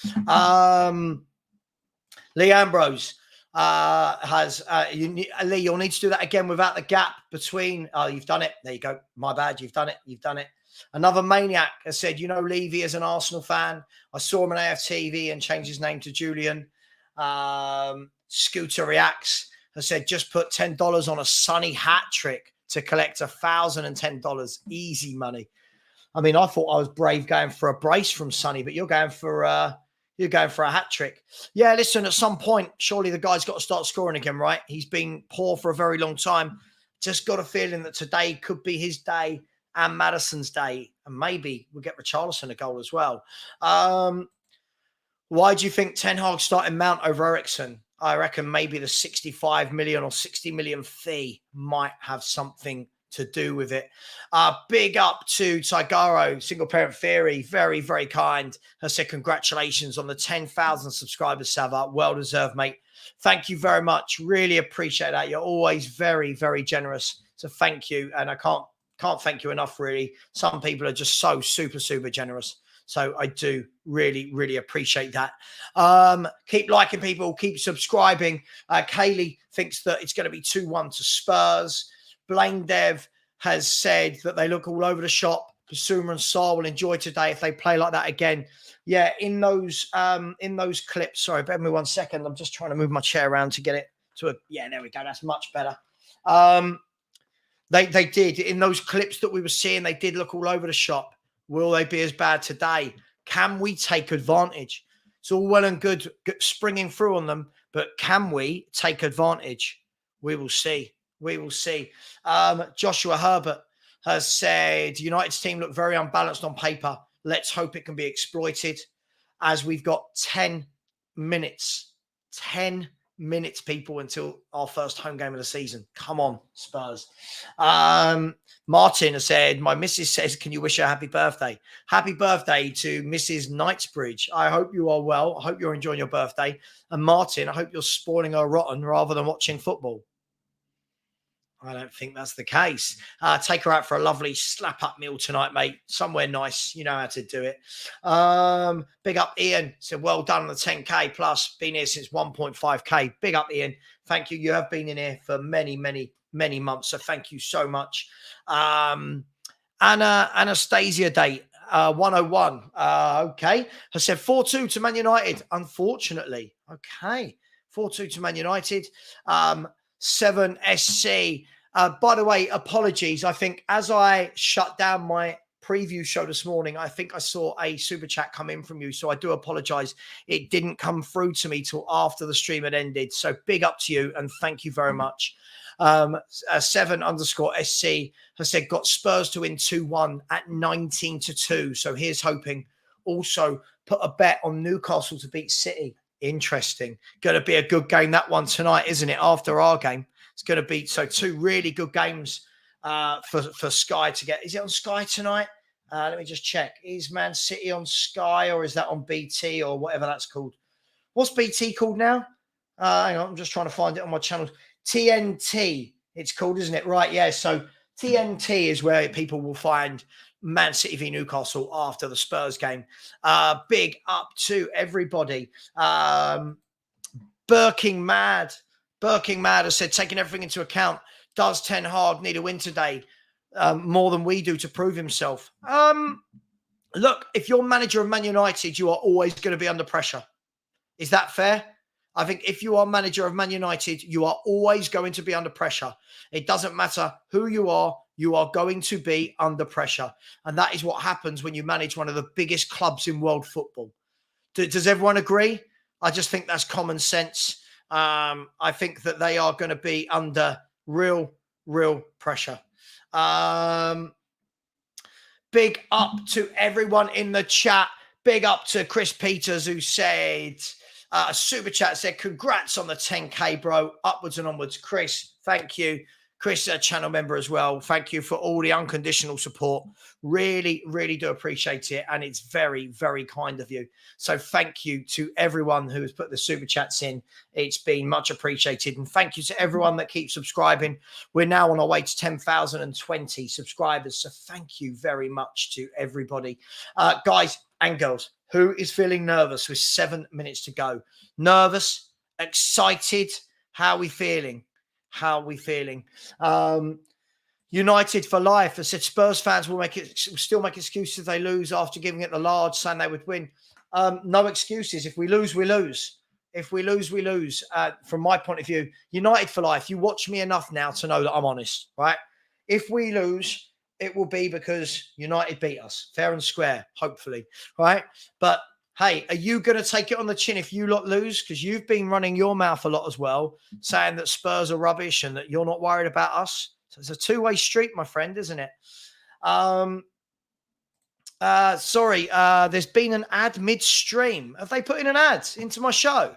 Lee Ambrose has Lee, you'll need to do that again without the gap between. Oh, you've done it. There you go. My bad. You've done it. Another maniac has said, Levy is an Arsenal fan. I saw him on AFTV and changed his name to Julian. Scooter Reacts has said, just put $10 on a Sonny hat trick to collect $1,010. Easy money. I mean, I thought I was brave going for a brace from Sonny, but you're going for a hat trick. Yeah, listen, at some point, surely the guy's got to start scoring again, right? He's been poor for a very long time. Just got a feeling that today could be his day and Maddison's day. And maybe we'll get Richarlison a goal as well. Why do you think Ten Hag starting Mount over Eriksen? I reckon maybe the 65 million or 60 million fee might have something to do with it. Big up to Tigaro, Single Parent Theory, very, very kind. Has said congratulations on the 10,000 subscribers, Sava. Well deserved, mate. Thank you very much. Really appreciate that. You're always very, very generous. So thank you. And I can't thank you enough, really. Some people are just so super, super generous. So I do really, really appreciate that. Keep liking, people. Keep subscribing. Kaylee thinks that it's going to be 2-1 to Spurs. Blaine Dev has said that they look all over the shop. Basuma and Sarr will enjoy today if they play like that again. Yeah, in those clips. Sorry, bear with me 1 second. I'm just trying to move my chair around to get it to a. Yeah, there we go. That's much better. They did in those clips that we were seeing. They did look all over the shop. Will they be as bad today? Can we take advantage? It's all well and good springing through on them, but can we take advantage? We will see. We will see. Joshua Herbert has said, United's team look very unbalanced on paper. Let's hope it can be exploited, as we've got 10 minutes. 10 minutes, people, until our first home game of the season. Come on, Spurs. Martin has said, my missus says, can you wish her a happy birthday? Happy birthday to Mrs. Knightsbridge. I hope you are well. I hope you're enjoying your birthday. And Martin, I hope you're spoiling her rotten rather than watching football. I don't think that's the case. Take her out for a lovely slap-up meal tonight, mate. Somewhere nice. You know how to do it. Big up Ian. Said, well done on the 10K plus. Been here since 1.5K. Big up, Ian. Thank you. You have been in here for many, many, many months. So thank you so much. Anastasia Day, 101. Okay. Has said 4-2 to Man United, unfortunately. Okay. 4-2 to Man United. 7SC By the way, apologies. I think as I shut down my preview show this morning, I think I saw a super chat come in from you. So I do apologize. It didn't come through to me till after the stream had ended. So big up to you and thank you very much. 7_SC has said, got Spurs to win 2-1 at 19-2. So here's hoping. Also put a bet on Newcastle to beat City. Interesting. Going to be a good game, that one tonight, isn't it? After our game, it's going to be two really good games for Sky to get. Is it on Sky tonight? Let me just check. Is Man City on Sky or is that on BT or whatever that's called? What's BT called now? Hang on, I'm just trying to find it on my channel. TNT, it's called, isn't it? Right, yeah. So TNT is where people will find Man City v Newcastle after the Spurs game. Big up to everybody. Birking Mad has said, taking everything into account, does Ten Hag need a win today? More than we do to prove himself. Look, if you're manager of Man United, you are always going to be under pressure. Is that fair? I think if you are manager of Man United, you are always going to be under pressure. It doesn't matter who you are going to be under pressure. And that is what happens when you manage one of the biggest clubs in world football. Does everyone agree? I just think that's common sense. I think that they are going to be under real pressure. Big up to everyone in the chat. Big up to Chris Peters, who said, super chat said, congrats on the 10K, bro. Upwards and onwards. Chris, thank you. Chris, a channel member as well. Thank you for all the unconditional support. Really do appreciate it. And it's very kind of you. So thank you to everyone who has put the super chats in. It's been much appreciated. And thank you to everyone that keeps subscribing. We're now on our way to 10,020 subscribers. So thank you very much to everybody. Guys and girls, who is feeling nervous with 7 minutes to go? Nervous, excited. How are we feeling? United for life has said Spurs fans will still make excuses if they lose after giving it the large, saying they would win. No excuses. If we lose, we lose. If we lose, we lose. From my point of view, United for life. You watch me enough now to know that I'm honest, right? If we lose, it will be because United beat us, fair and square, hopefully, right? But hey, are you going to take it on the chin if you lot lose? Because you've been running your mouth a lot as well, saying that Spurs are rubbish and that you're not worried about us. So it's a two-way street, my friend, isn't it? Sorry, there's been an ad midstream. Have they put in an ad into my show?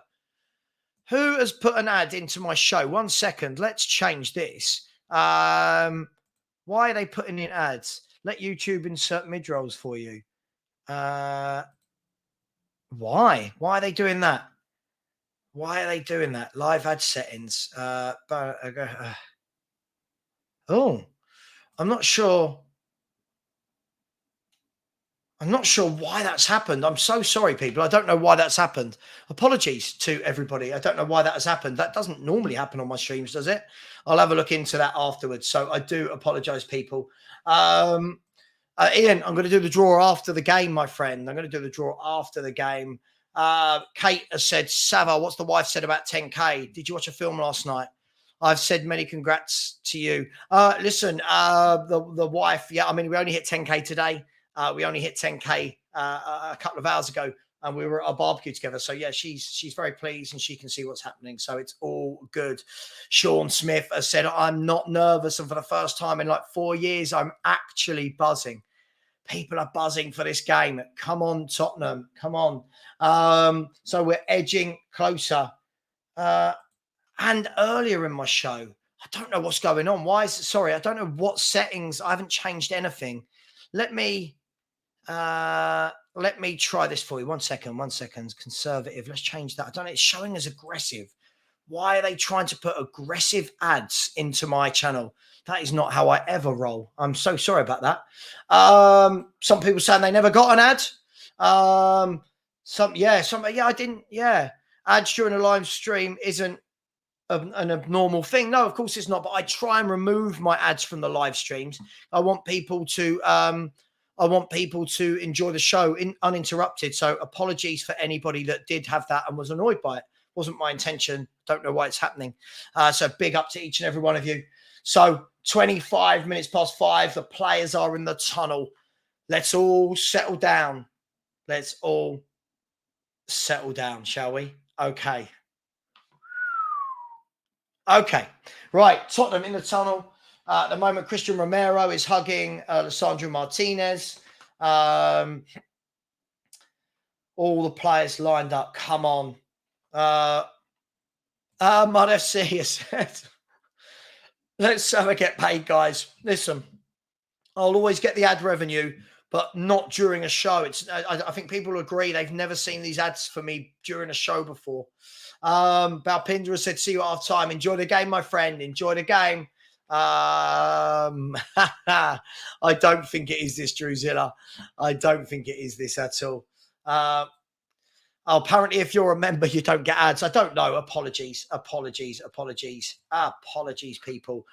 Who has put an ad into my show? 1 second. Let's change this. Why are they putting in ads? Let YouTube insert mid-rolls for you. Why? Why are they doing that? Live ad settings. Oh, I'm not sure. I'm not sure why that's happened. I'm so sorry, people. I don't know why that's happened. Apologies to everybody. I don't know why that has happened. That doesn't normally happen on my streams, does it? I'll have a look into that afterwards. So I do apologize, people. Ian, I'm going to do the draw after the game, my friend. I'm going to do the draw after the game. Kate has said, Sava, what's the wife said about 10K? Did you watch a film last night? I've said many congrats to you. Listen, the wife, yeah, I mean, we only hit 10K today. We only hit 10K a couple of hours ago, and we were at a barbecue together. So, yeah, she's very pleased, and she can see what's happening. So it's all good. Sean Smith has said, I'm not nervous, and for the first time in like 4 years, I'm actually buzzing. People are buzzing for this game. Come on, Tottenham. Come on. So we're edging closer. And earlier in my show, I don't know what's going on. I don't know what settings. I haven't changed anything. Let me try this for you. 1 second. Conservative. Let's change that. I don't know. It's showing as aggressive. Why are they trying to put aggressive ads into my channel? That is not how I ever roll. I'm so sorry about that. Some people saying they never got an ad. I didn't. Yeah. Ads during a live stream isn't an abnormal thing. No, of course it's not. But I try and remove my ads from the live streams. I want people to enjoy the show uninterrupted. So apologies for anybody that did have that and was annoyed by it. Wasn't my intention. Don't know why it's happening. So big up to each and every one of you. So 25 minutes past 5. The players are in the tunnel. Let's all settle down. Let's all settle down, shall we? Okay. Okay. Right. Tottenham in the tunnel. At the moment, Christian Romero is hugging Lissandro Martinez. All the players lined up. Come on. Mud FC has said, let's get paid, guys. Listen, I'll always get the ad revenue, but not during a show. I think people agree they've never seen these ads for me during a show before. Balpindra said, see you at half time. Enjoy the game, my friend. Enjoy the game. I don't think it is this, Druzilla. I don't think it is this at all. Apparently, if you're a member, you don't get ads. I don't know. Apologies, people.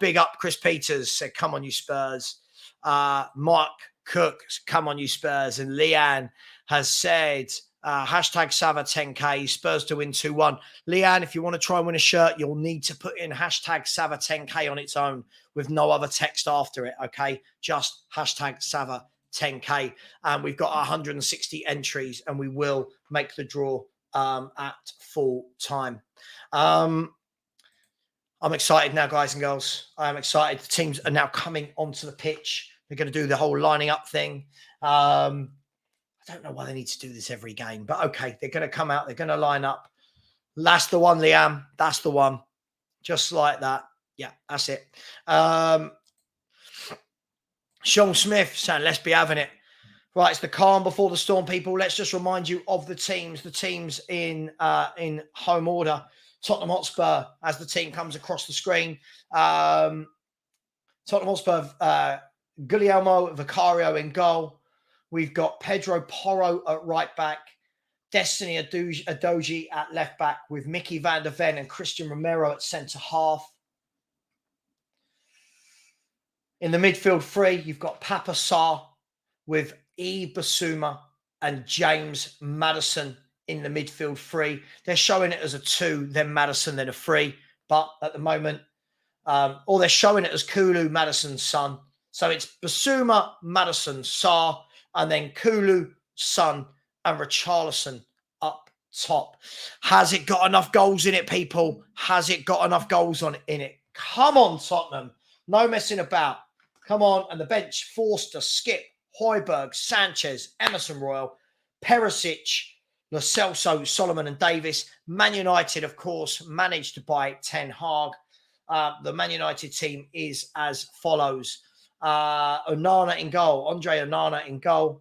Big up Chris Peters said, come on, you Spurs. Mark Cook, come on, you Spurs. And Leanne has said, hashtag Sava 10K, Spurs to win 2-1. Leanne, if you want to try and win a shirt, you'll need to put in hashtag Sava 10K on its own with no other text after it, okay? Just hashtag Sava 10K. And we've got 160 entries and we will make the draw at full time. I'm excited now, guys and girls. I am excited. The teams are now coming onto the pitch. They're going to do the whole lining up thing. I don't know why they need to do this every game, but okay, they're going to come out. They're going to line up. That's the one, Liam. That's the one. Just like that. Yeah, that's it. Sean Smith saying, let's be having it. Right, it's the calm before the storm, people. Let's just remind you of the teams. The teams in home order. Tottenham Hotspur, as the team comes across the screen. Tottenham Hotspur, Guglielmo Vicario in goal. We've got Pedro Porro at right back. Destiny Adoji at left back with Mickey van der Ven and Christian Romero at centre half. In the midfield three, you've got Papa Sarr with E. Basuma and James Maddison in the midfield three. They're showing it as a 2, then Maddison, then a 3. But at the moment, or they're showing it as Kulu, Maddison's son. So it's Basuma, Maddison, Sarr, and then Kulu, Son, and Richarlison up top. Has it got enough goals in it, people? Has it got enough goals in it? Come on, Tottenham. No messing about. Come on. And the bench, Forster, Skip, Højbjerg, Sanchez, Emerson Royal, Perisic, Lo Celso, Solomon and Davis. Man United, of course, managed by Ten Hag. The Man United team is as follows. Onana in goal. Andre Onana in goal.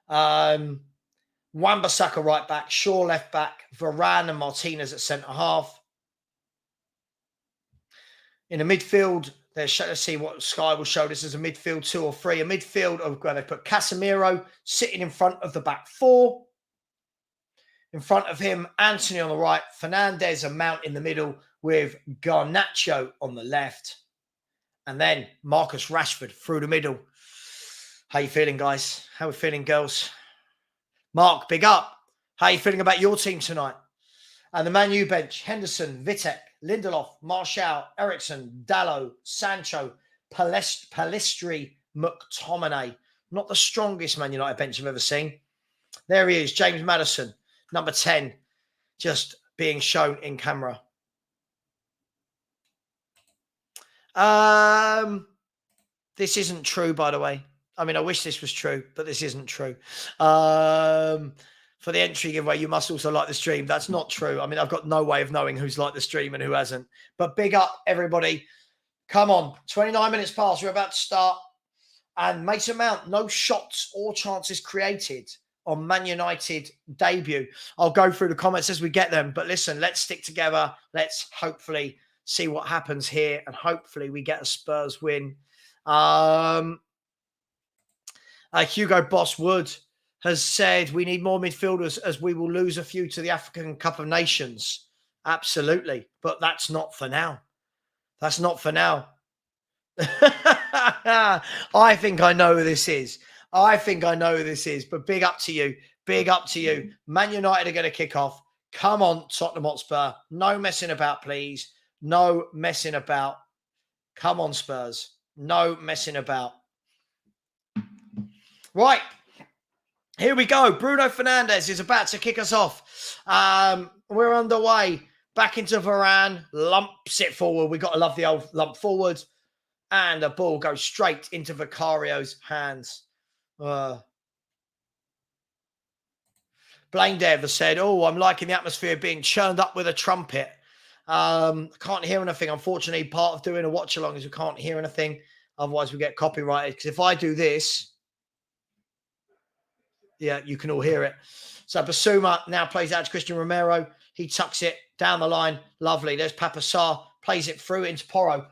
Wan-Bissaka right back. Shaw left back. Varane and Martinez at centre half. In the midfield, let's see what Sky will show. This is a midfield 2 or 3. A midfield of where they put Casemiro sitting in front of the back 4. In front of him, Anthony on the right. Fernandes and Mount in the middle with Garnacho on the left. And then Marcus Rashford through the middle. How you feeling, guys? How we feeling, girls? Mark, big up. How you feeling about your team tonight? And the Man U bench, Henderson, Vitek, Lindelof, Martial, Ericsson, Dallo, Sancho, Palistri, McTominay. Not the strongest Man United bench I've ever seen. There he is, James Maddison, number 10, just being shown in camera. This isn't true, by the way. I mean, I wish this was true, but this isn't true. For the entry giveaway, you must also like the stream. That's not true. I mean, I've got no way of knowing who's liked the stream and who hasn't. But big up, everybody. Come on. 29 minutes past. We're about to start. And Mason Mount, no shots or chances created on Man United debut. I'll go through the comments as we get them. But listen, let's stick together. Let's hopefully see what happens here. And hopefully we get a Spurs win. Hugo Boss-Wood has said we need more midfielders as we will lose a few to the African Cup of Nations. Absolutely. But that's not for now. That's not for now. I think I know who this is. But big up to you. Big up to you. Man United are going to kick off. Come on, Tottenham Hotspur. No messing about, please. No messing about. Come on, Spurs. No messing about. Right. Here we go. Bruno Fernandes is about to kick us off. We're underway. Back into Varane. Lumps it forward. We got to love the old lump forward. And the ball goes straight into Vicario's hands. Blaine Dev has said, oh, I'm liking the atmosphere being churned up with a trumpet. Can't hear anything. Unfortunately, part of doing a watch along is we can't hear anything. Otherwise, we get copyrighted. Because if I do this, yeah, you can all hear it. So Basuma now plays out to Christian Romero. He tucks it down the line. Lovely. There's Papa Sarr. Plays it through into Porro.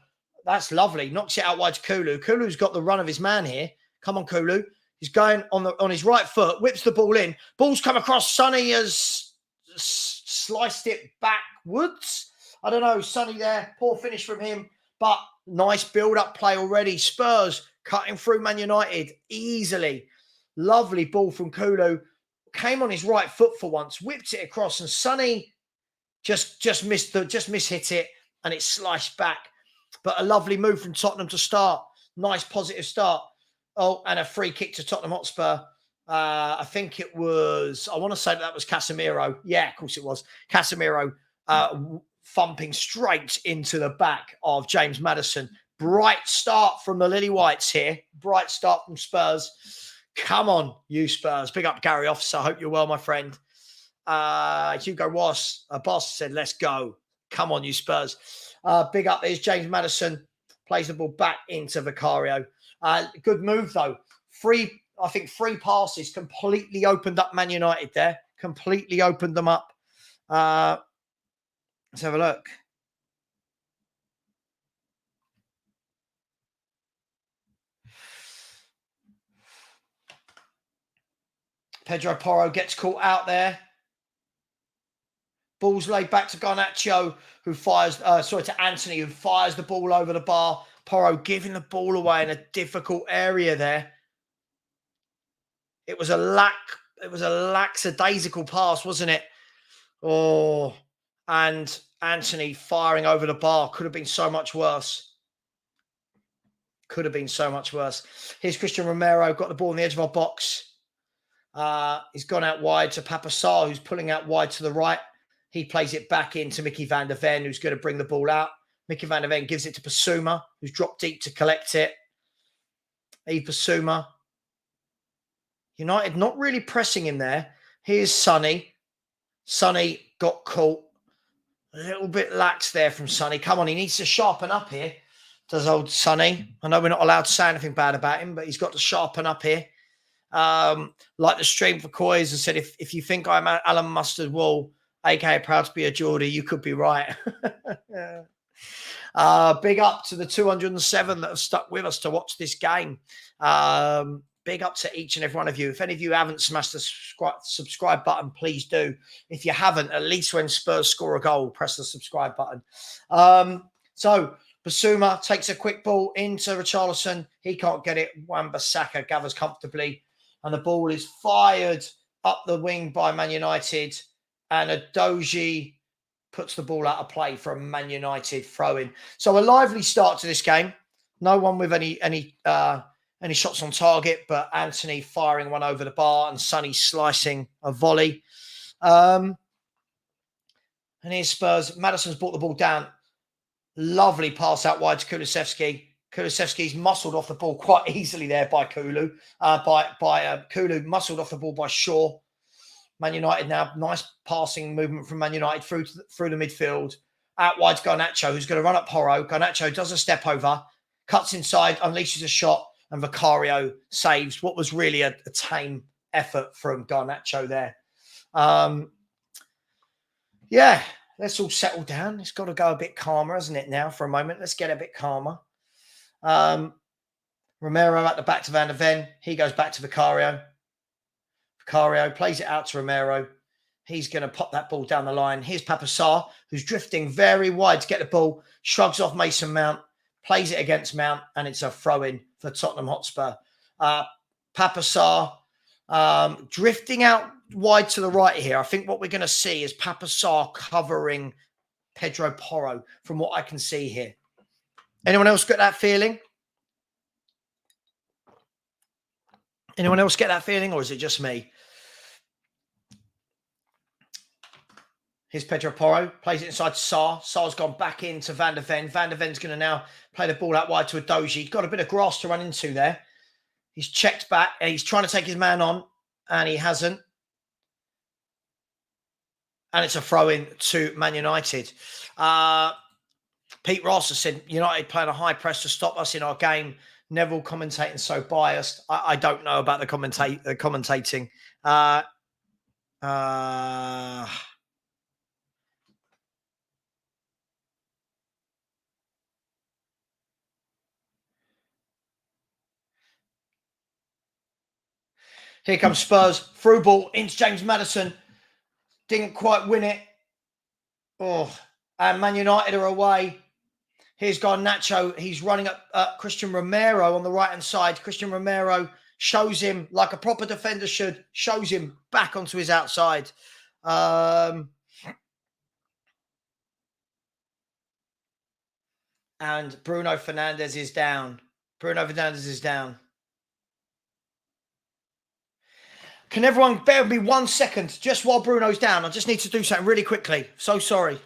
That's lovely. Knocks it out wide to Kulu. Kulu's got the run of his man here. Come on, Kulu. He's going on his right foot. Whips the ball in. Ball's come across. Sonny has sliced it backwards. I don't know. Sonny there. Poor finish from him. But nice build-up play already. Spurs cutting through Man United easily. Lovely ball from Kulu. Came on his right foot for once. Whipped it across. And Sonny just mishit it. And it sliced back. But a lovely move from Tottenham to start. Nice positive start. Oh, and a free kick to Tottenham Hotspur. I think it was, I want to say that was Casemiro. Yeah, of course it was. Casemiro thumping straight into the back of James Maddison. Bright start from the Lily Whites here. Bright start from Spurs. Come on, you Spurs. Big up Gary Officer. Hope you're well, my friend. Hugo Boss said, let's go. Come on, you Spurs. Big up. There's James Maddison. Plays the ball back into Vicario. Good move, though. I think three passes completely opened up Man United there. Completely opened them up. Let's have a look. Pedro Porro gets caught out there. Ball's laid back to Garnacho, who fires, to Anthony, who fires the ball over the bar. Porro giving the ball away in a difficult area there. It was a lackadaisical pass, wasn't it? Oh, and Anthony firing over the bar. Could have been so much worse. Could have been so much worse. Here's Christian Romero, got the ball on the edge of our box. He's gone out wide to Papa Sarr, who's pulling out wide to the right. He plays it back into Mickey van der Ven, who's going to bring the ball out. Mickey van der Ven gives it to Basuma, who's dropped deep to collect it. Basuma. United not really pressing in there. Here's Sonny. Sonny got caught. A little bit lax there from Sonny. Come on, he needs to sharpen up here. Does old Sonny. I know we're not allowed to say anything bad about him, but he's got to sharpen up here. Like the stream for Coys has said, if you think I'm Alan Mustard Wall, aka proud to be a Geordie, you could be right. Big up to the 207 that have stuck with us to watch this game. Big up to each and every one of you. If any of you haven't smashed the subscribe button, please do. If you haven't, at least when Spurs score a goal, press the subscribe button. So Basuma takes a quick ball into Richarlison. He can't get it. Wan-Bissaka gathers comfortably. And the ball is fired up the wing by Man United. And Adoji puts the ball out of play for a Man United throw-in. So a lively start to this game. No one with any shots on target, but Anthony firing one over the bar and Sonny slicing a volley. And here's Spurs. Maddison's brought the ball down. Lovely pass out wide to Kulusevski. Kulusevski's muscled off the ball quite easily there by Kulu. Kulu muscled off the ball by Shaw. Man United now, nice passing movement from Man United through the midfield. Out wide to Garnacho, who's going to run up Porro. Garnacho does a step over, cuts inside, unleashes a shot, and Vicario saves what was really a tame effort from Garnacho there. Yeah, let's all settle down. It's got to go a bit calmer, hasn't it, now for a moment? Let's get a bit calmer. Romero at the back to Van der Ven. He goes back to Vicario. Vicario plays it out to Romero. He's going to pop that ball down the line. Here's Papa Sarr, who's drifting very wide to get the ball. Shrugs off Mason Mount. Plays it against Mount. And it's a throw-in for Tottenham Hotspur. Papa Sarr drifting out wide to the right here. I think what we're going to see is Papa Sarr covering Pedro Porro from what I can see here. Anyone else get that feeling? Anyone else get that feeling, or is it just me? Here's Pedro Porro, plays it inside Sarr. Sarr's gone back into Van der Ven. Van der Ven's going to now play the ball out wide to Adoji. He's got a bit of grass to run into there. He's checked back, and he's trying to take his man on, and he hasn't. And it's a throw-in to Man United. Pete Ross has said, United playing a high press to stop us in our game. Neville commentating so biased. I don't know about the commentating. Here comes Spurs. Through ball into James Maddison. Didn't quite win it. Oh, and Man United are away. Here's Garnacho. He's running up Christian Romero on the right-hand side. Christian Romero shows him, like a proper defender should, shows him back onto his outside. And Bruno Fernandes is down. Bruno Fernandes is down. Can everyone bear with me 1 second, just while Bruno's down? I just need to do something really quickly. So sorry.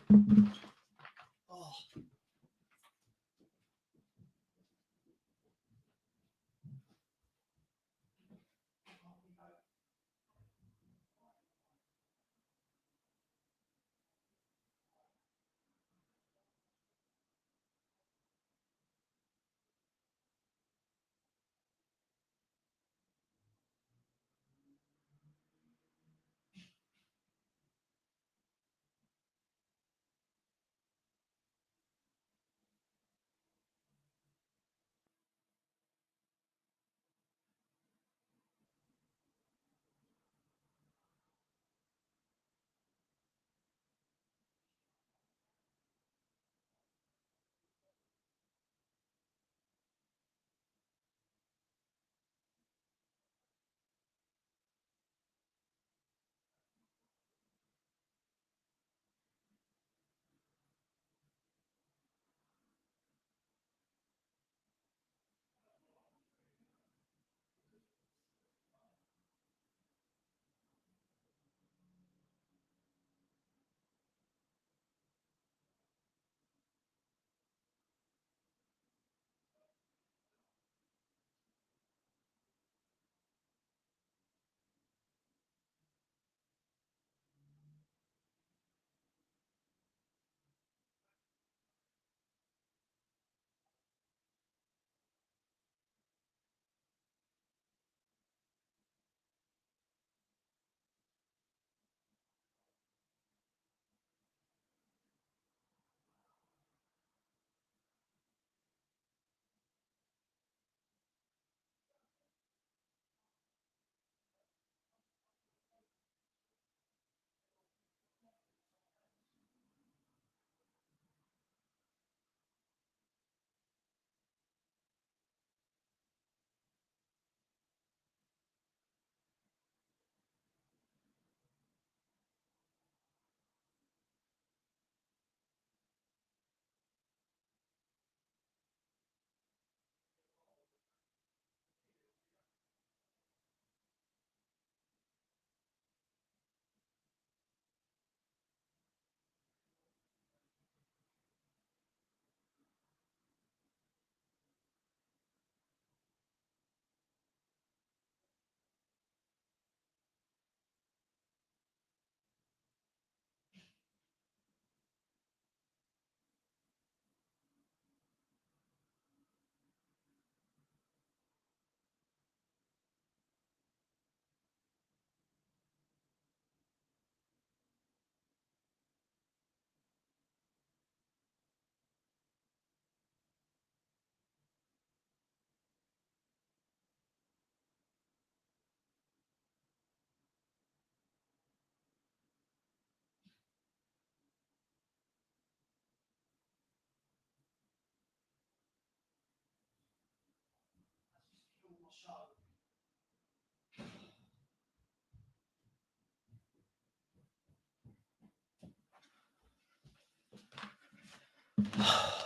Oh.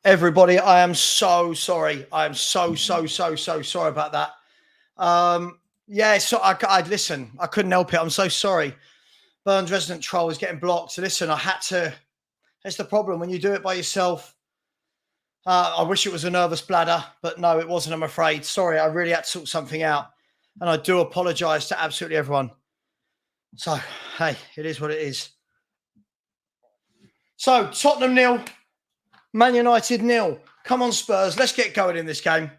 Everybody, I am so sorry. I am so sorry about that. Yeah, so I listen, I couldn't help it. I'm so sorry. Burns resident troll is getting blocked. So listen, I had to. That's the problem when you do it by yourself. I wish it was a nervous bladder, but no, it wasn't, I'm afraid. Sorry, I really had to sort something out. And I do apologise to absolutely everyone. So, hey, it is what it is. So, Tottenham 0, Man United 0. Come on, Spurs. Let's get going in this game.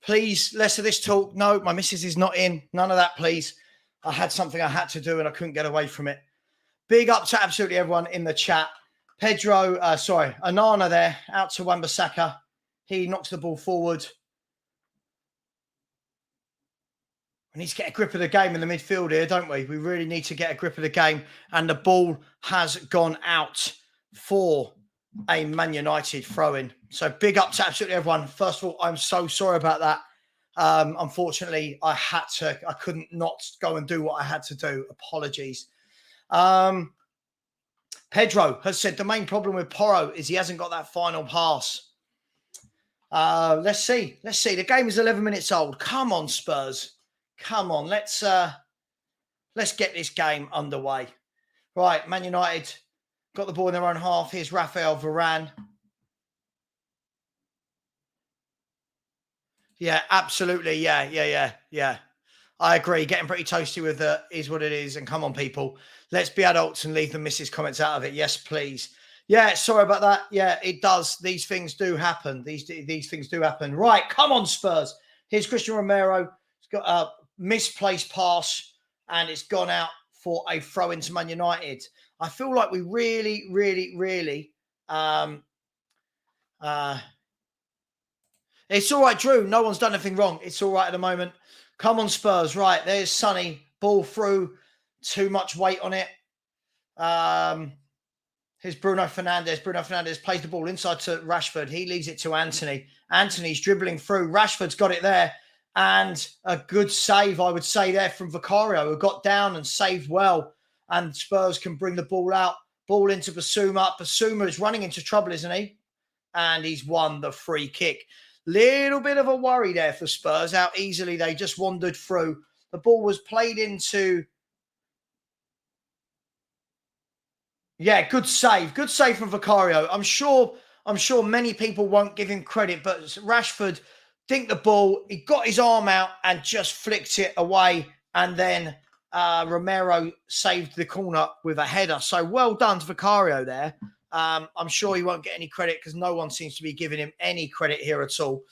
Please, less of this talk. No, my missus is not in. None of that, please. I had something I had to do and I couldn't get away from it. Big up to absolutely everyone in the chat. Anana there, out to Wan-Bissaka. He knocks the ball forward. We need to get a grip of the game in the midfield here, don't we? We really need to get a grip of the game. And the ball has gone out for a Man United throw-in. So big up to absolutely everyone. First of all, I'm so sorry about that. Unfortunately, I couldn't not go and do what I had to do. Apologies. Pedro has said the main problem with Porro is he hasn't got that final pass. Let's see. The game is 11 minutes old. Come on, Spurs. Come on. Let's get this game underway. Right, Man United got the ball in their own half. Here's Rafael Varane. Yeah, absolutely. Yeah. I agree. Getting pretty toasty with it is what it is. And come on, people. Let's be adults and leave the missus comments out of it. Yes, please. Yeah, sorry about that. Yeah, it does. These things do happen. These things do happen. Right, come on, Spurs. Here's Christian Romero. He's got a misplaced pass and it's gone out for a throw into Man United. I feel like we really it's all right, Drew. No one's done anything wrong. It's all right at the moment. Come on, Spurs. Right, there's Sonny. Ball through. Too much weight on it. Here's Bruno Fernandes. Bruno Fernandes plays the ball inside to Rashford. He leaves it to Anthony. Anthony's dribbling through. Rashford's got it there. And a good save, I would say, there from Vicario, who got down and saved well. And Spurs can bring the ball out. Ball into Basuma. Basuma is running into trouble, isn't he? And he's won the free kick. Little bit of a worry there for Spurs, how easily they just wandered through. The ball was played into... Yeah, good save. Good save from Vicario. I'm sure many people won't give him credit, but Rashford dinked the ball. He got his arm out and just flicked it away. And then Romero saved the corner with a header. So well done to Vicario there. I'm sure he won't get any credit because no one seems to be giving him any credit here at all.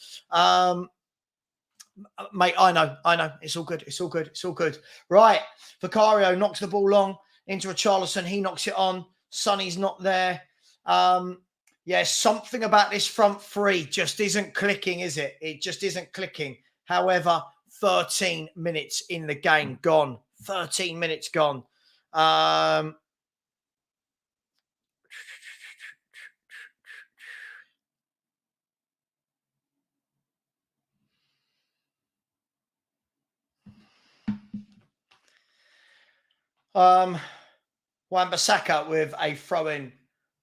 Mate, I know. It's all good. Right. Vicario knocks the ball long into Richarlison. He knocks it on. Sonny's not there. Yeah, something about this front three just isn't clicking, is it? It just isn't clicking. However, 13 minutes in the game gone. 13 minutes gone. Wan-Bissaka with a throw-in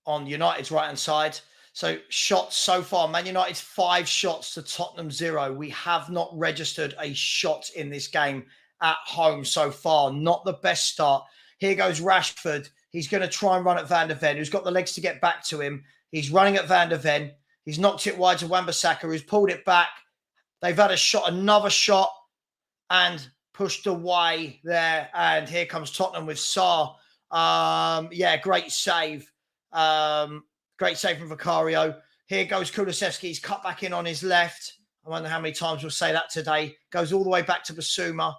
on United's right-hand side. So shots so far, Man United 5 shots to Tottenham 0. We have not registered a shot in this game at home so far. Not the best start. Here goes Rashford. He's going to try and run at Van der Ven, who's got the legs to get back to him. He's running at Van der Ven. He's knocked it wide to Wan-Bissaka, who's pulled it back. They've had a shot, another shot, and pushed away there. And here comes Tottenham with Sarr. Yeah, great save. Great save from Vicario. Here goes Kulusevski. He's cut back in on his left. I wonder how many times we'll say that today. Goes all the way back to Basuma.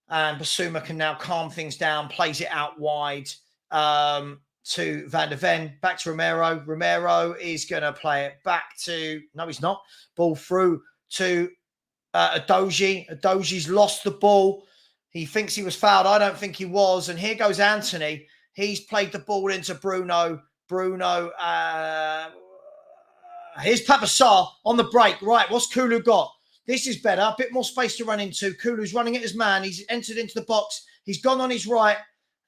And Basuma can now calm things down, plays it out wide to Van der Ven. Back to Romero. Romero is going to play it back to... No, he's not. Ball through to Adoji. Adoji's lost the ball. He thinks he was fouled. I don't think he was. And here goes Anthony. He's played the ball into Bruno. Here's Papa Sarr on the break. Right, what's Kulu got? This is better. A bit more space to run into. Kulu's running at his man. He's entered into the box. He's gone on his right.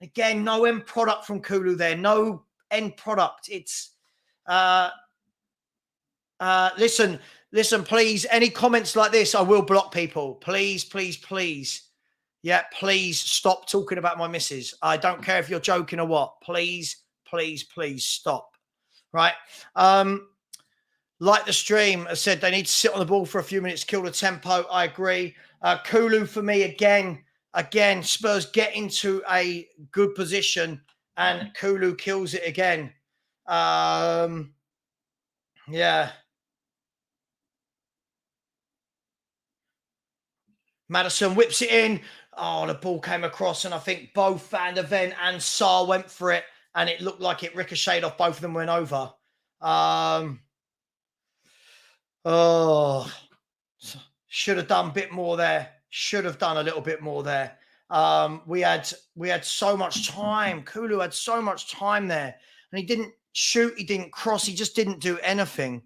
Again, no end product from Kulu there. No end product. It's Listen, please. Any comments like this, I will block people. Please, please, please. Yeah, please stop talking about my missus. I don't care if you're joking or what. Please, please, please stop. Right. Like the stream, I said they need to sit on the ball for a few minutes, kill the tempo. I agree. Kulu for me again. Spurs get into a good position and Kulu kills it again. Yeah. Maddison whips it in. Oh, the ball came across, and I think both Van der Ven and Sarr went for it, and it looked like it ricocheted off both of them, went over. Should have done a bit more there. Should have done a little bit more there. We had so much time. Kulu had so much time there, and he didn't shoot. He didn't cross. He just didn't do anything.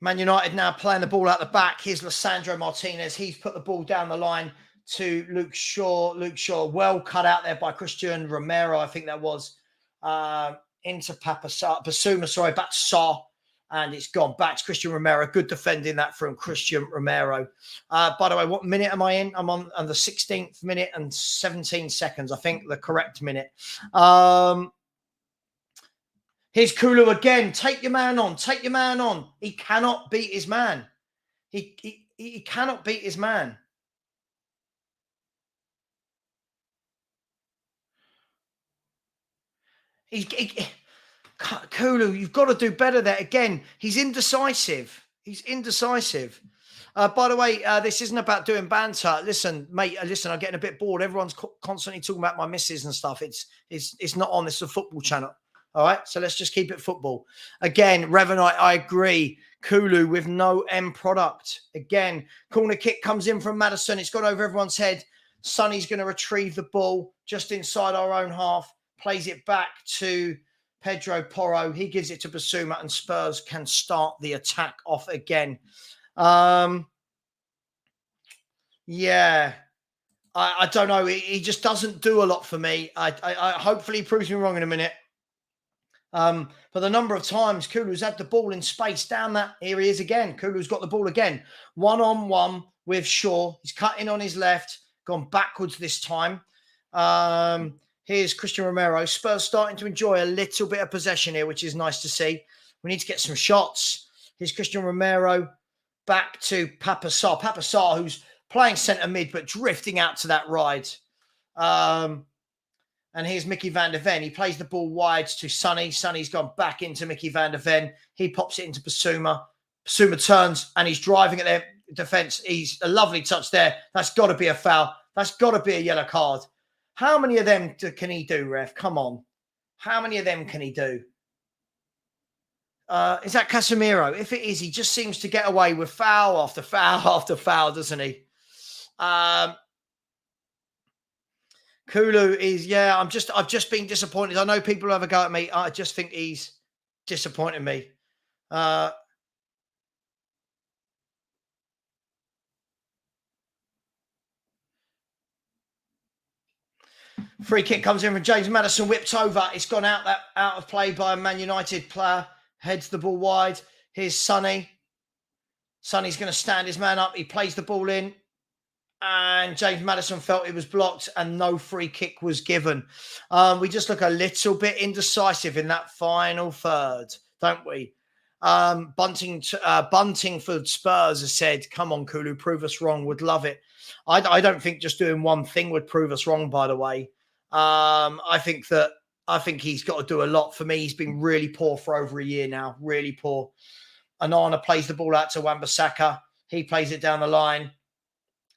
Man United now playing the ball out the back. Here's Lisandro Martinez. He's put the ball down the line to Luke Shaw. Luke Shaw, well cut out there by Christian Romero, I think that was. Into Basuma, back to Sarr. And it's gone back to Christian Romero. Good defending that from Christian Romero. By the way, what minute am I in? I'm on the 16th minute and 17 seconds. I think the correct minute. Here's Kulu again. Take your man on. Take your man on. He cannot beat his man. He cannot beat his man. Kulu, you've got to do better there. Again, he's indecisive. He's indecisive. By the way, this isn't about doing banter. Listen, mate, listen, I'm getting a bit bored. Everyone's constantly talking about my missus and stuff. It's not on. This is a football channel. All right, so let's just keep it football. Again, Revanite, I agree. Kulu with no end product. Again, corner kick comes in from Maddison. It's gone over everyone's head. Sonny's going to retrieve the ball just inside our own half. Plays it back to Pedro Porro. He gives it to Basuma, and Spurs can start the attack off again. Yeah. I don't know. He just doesn't do a lot for me. I hopefully he proves me wrong in a minute. But the number of times Kulu's had the ball in space down that, here he is again. Kulu's got the ball again. 1-on-1 with Shaw. He's cutting on his left, gone backwards this time. Here's Christian Romero. Spurs starting to enjoy a little bit of possession here, which is nice to see. We need to get some shots. Here's Christian Romero back to Papa Sarr. Papa Sarr, who's playing centre mid, but drifting out to that right. And here's Mickey Van der Ven. He plays the ball wide to Sonny. Sonny's gone back into Mickey Van der Ven. He pops it into Basuma. Basuma turns and he's driving at their defence. He's a lovely touch there. That's got to be a foul. That's got to be a yellow card. How many of them can he do, ref? Come on. How many of them can he do? Is that Casemiro? If it is, he just seems to get away with foul after foul after foul, doesn't he? Kulu is, yeah, I've just been disappointed. I know people have a go at me. I just think he's disappointing me. Free kick comes in from James Maddison, whipped over. It's gone out of play by a Man United player. Heads the ball wide. Here's Sonny. Sonny's going to stand his man up. He plays the ball in. And James Maddison felt it was blocked and no free kick was given. We just look a little bit indecisive in that final third, don't we? Bunting for Spurs has said, come on, Kulu, prove us wrong. Would love it. I don't think just doing one thing would prove us wrong, by the way. I think he's got to do a lot. For me, he's been really poor for over a year now. Really poor. Anana plays the ball out to Wan-Bissaka. He plays it down the line.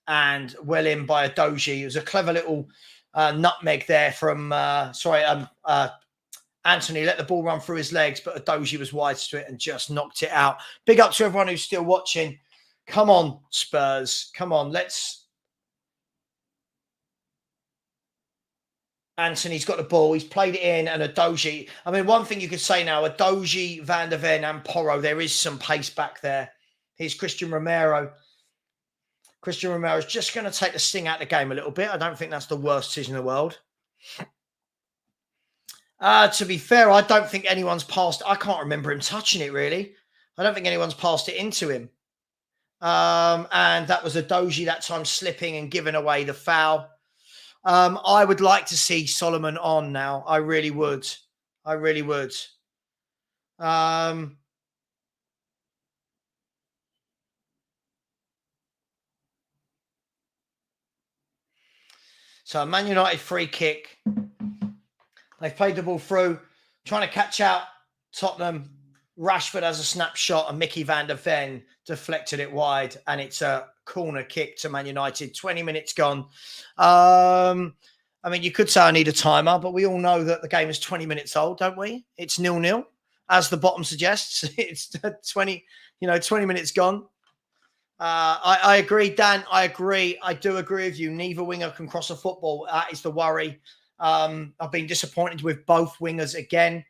And well in by a Doji. It was a clever little nutmeg there from, Anthony. Let the ball run through his legs, but a Doji was wide to it and just knocked it out. Big up to everyone who's still watching. Come on, Spurs. Come on, Anthony's got the ball. He's played it in, and a Doji. I mean, one thing you could say now, a Doji, Van der Ven, and Porro, there is some pace back there. Here's Christian Romero. Christian Romero is just going to take the sting out of the game a little bit. I don't think that's the worst decision in the world. To be fair, I don't think anyone's passed. I can't remember him touching it, really. I don't think anyone's passed it into him. And that was a Doji that time slipping and giving away the foul. I would like to see Solomon on now. I really would. I really would. So Man United free kick. They've played the ball through, trying to catch out Tottenham. Rashford has a snapshot and Mickey van der Ven deflected it wide, and it's a corner kick to Man United. 20 minutes gone. I mean, you could say I need a timer, but we all know that the game is 20 minutes old, don't we? It's 0-0, as the bottom suggests. It's 20 minutes gone. I agree, Dan. I agree. I do agree with you. Neither winger can cross a football. That is the worry. I've been disappointed with both wingers again.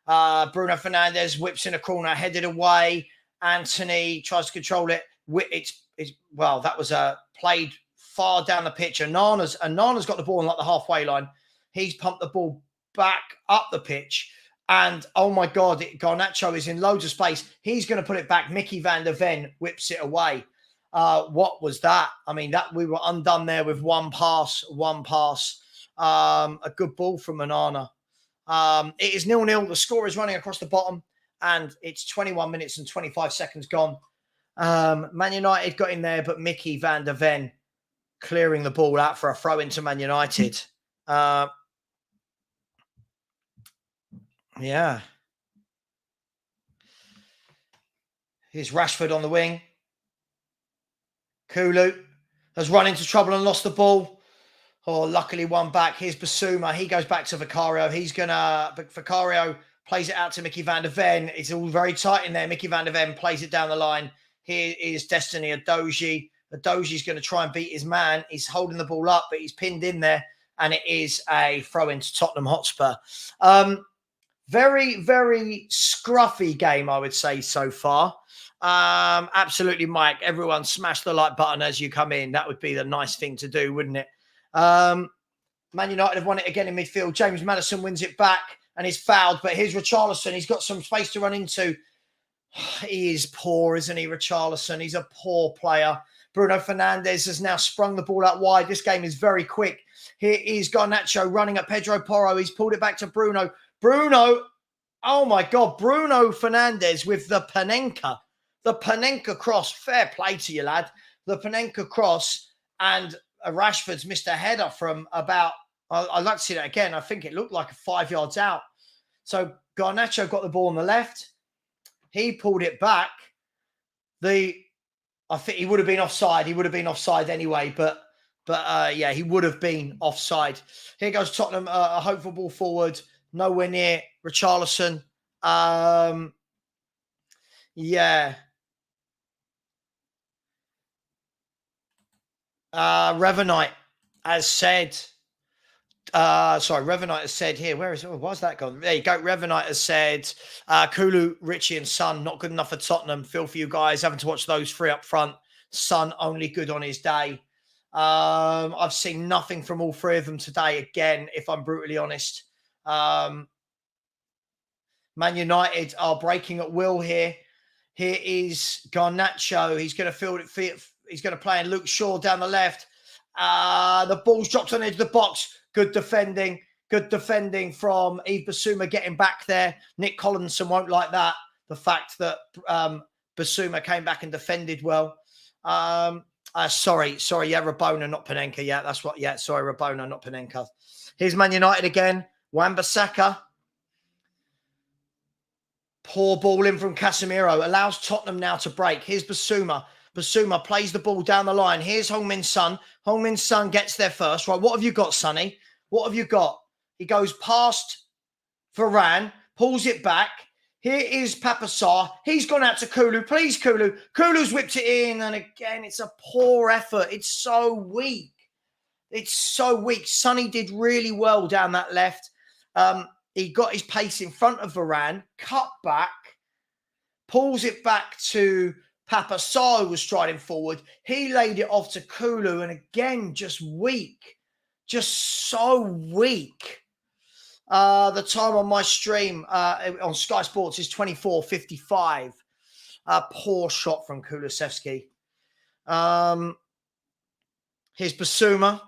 Bruno Fernandes whips in a corner, headed away. Anthony tries to control it. That was played far down the pitch. Anana's got the ball on like the halfway line. He's pumped the ball back up the pitch. And oh my God, Garnacho is in loads of space. He's going to put it back. Mickey van der Ven whips it away. What was that? I mean, that we were undone there with one pass. A good ball from Onana. It is 0-0. The score is running across the bottom, and it's 21 minutes and 25 seconds gone. Man United got in there, but Mickey van der Ven clearing the ball out for a throw into Man United. Yeah. Here's Rashford on the wing. Kulu has run into trouble and lost the ball. Oh, luckily one back. Here's Basuma. He goes back to Vicario. Vicario plays it out to Mickey van der Ven. It's all very tight in there. Mickey van der Ven plays it down the line. Here is Destiny Adoji. Adoji's going to try and beat his man. He's holding the ball up, but he's pinned in there. And it is a throw into Tottenham Hotspur. Very, very scruffy game, I would say, so far. Absolutely, Mike. Everyone smash the like button as you come in. That would be the nice thing to do, wouldn't it? Man United have won it again in midfield. James Maddison wins it back and is fouled. But here's Richarlison. He's got some space to run into. He is poor, isn't he, Richarlison? He's a poor player. Bruno Fernandes has now sprung the ball out wide. This game is very quick. Here is Garnacho running at Pedro Porro. He's pulled it back to Bruno. Oh my God, Bruno Fernandes with the Panenka. The Panenka cross. Fair play to you, lad. The Panenka cross, and Rashford's missed a header from about, I'd like to see that again. I think it looked like 5 yards out. So Garnacho got the ball on the left. He pulled it back. I think he would have been offside. He would have been offside anyway, but yeah, he would have been offside. Here goes Tottenham, a hopeful ball forward. Nowhere near Richarlison. Yeah. Revenite has said, Revenite has said here, why's that gone? There you go. Revenite has said, Kulu, Richie and Son, not good enough for Tottenham. Feel for you guys having to watch those three up front. Son only good on his day. I've seen nothing from all three of them today again, if I'm brutally honest. Man United are breaking at will here. Here is Garnacho. He's going to field it. He's going to play in Luke Shaw down the left. The ball's dropped on the edge of the box. Good defending. Good defending from Yves Bissouma getting back there. Nick Collinson won't like that. The fact that Bissouma came back and defended well. Sorry. Yeah, Rabona, not Panenka. Yeah, that's what. Yeah, sorry, Rabona, not Panenka. Here's Man United again. Wan-Bissaka. Poor ball in from Casemiro. Allows Tottenham now to break. Here's Bissouma. Bissouma plays the ball down the line. Here's Heung-min Son. Heung-min Son gets there first. Right, what have you got, Sonny? What have you got? He goes past Varane, pulls it back. Here is Papa Sarr. He's gone out to Kulu. Please, Kulu. Kulu's whipped it in. And again, it's a poor effort. It's so weak. It's so weak. Sonny did really well down that left. He got his pace in front of Varane, cut back, pulls it back to Papa Sarr, who was striding forward. He laid it off to Kulu, and again, just weak. Just so weak. The time on my stream on Sky Sports is 24:55. Poor shot from Kulusevski. Here's Basuma.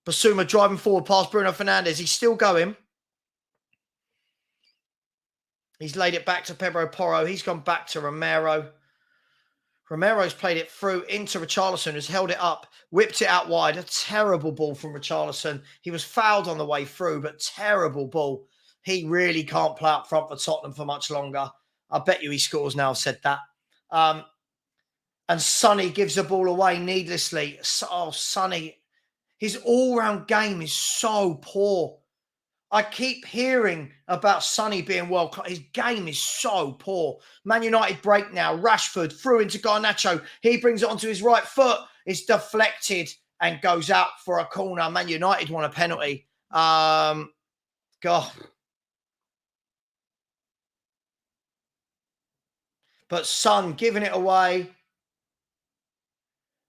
Basuma driving forward past Bruno Fernandes. He's still going. He's laid it back to Pedro Porro. He's gone back to Romero. Romero's played it through into Richarlison, who's held it up, whipped it out wide. A terrible ball from Richarlison. He was fouled on the way through, but terrible ball. He really can't play up front for Tottenham for much longer. I bet you he scores now, I've said that. And Sonny gives the ball away needlessly. Oh, Sonny. His all-round game is so poor. I keep hearing about Sonny being world class. His game is so poor. Man United break now. Rashford through into Garnacho. He brings it onto his right foot. It's deflected and goes out for a corner. Man United want a penalty. God. But Son giving it away.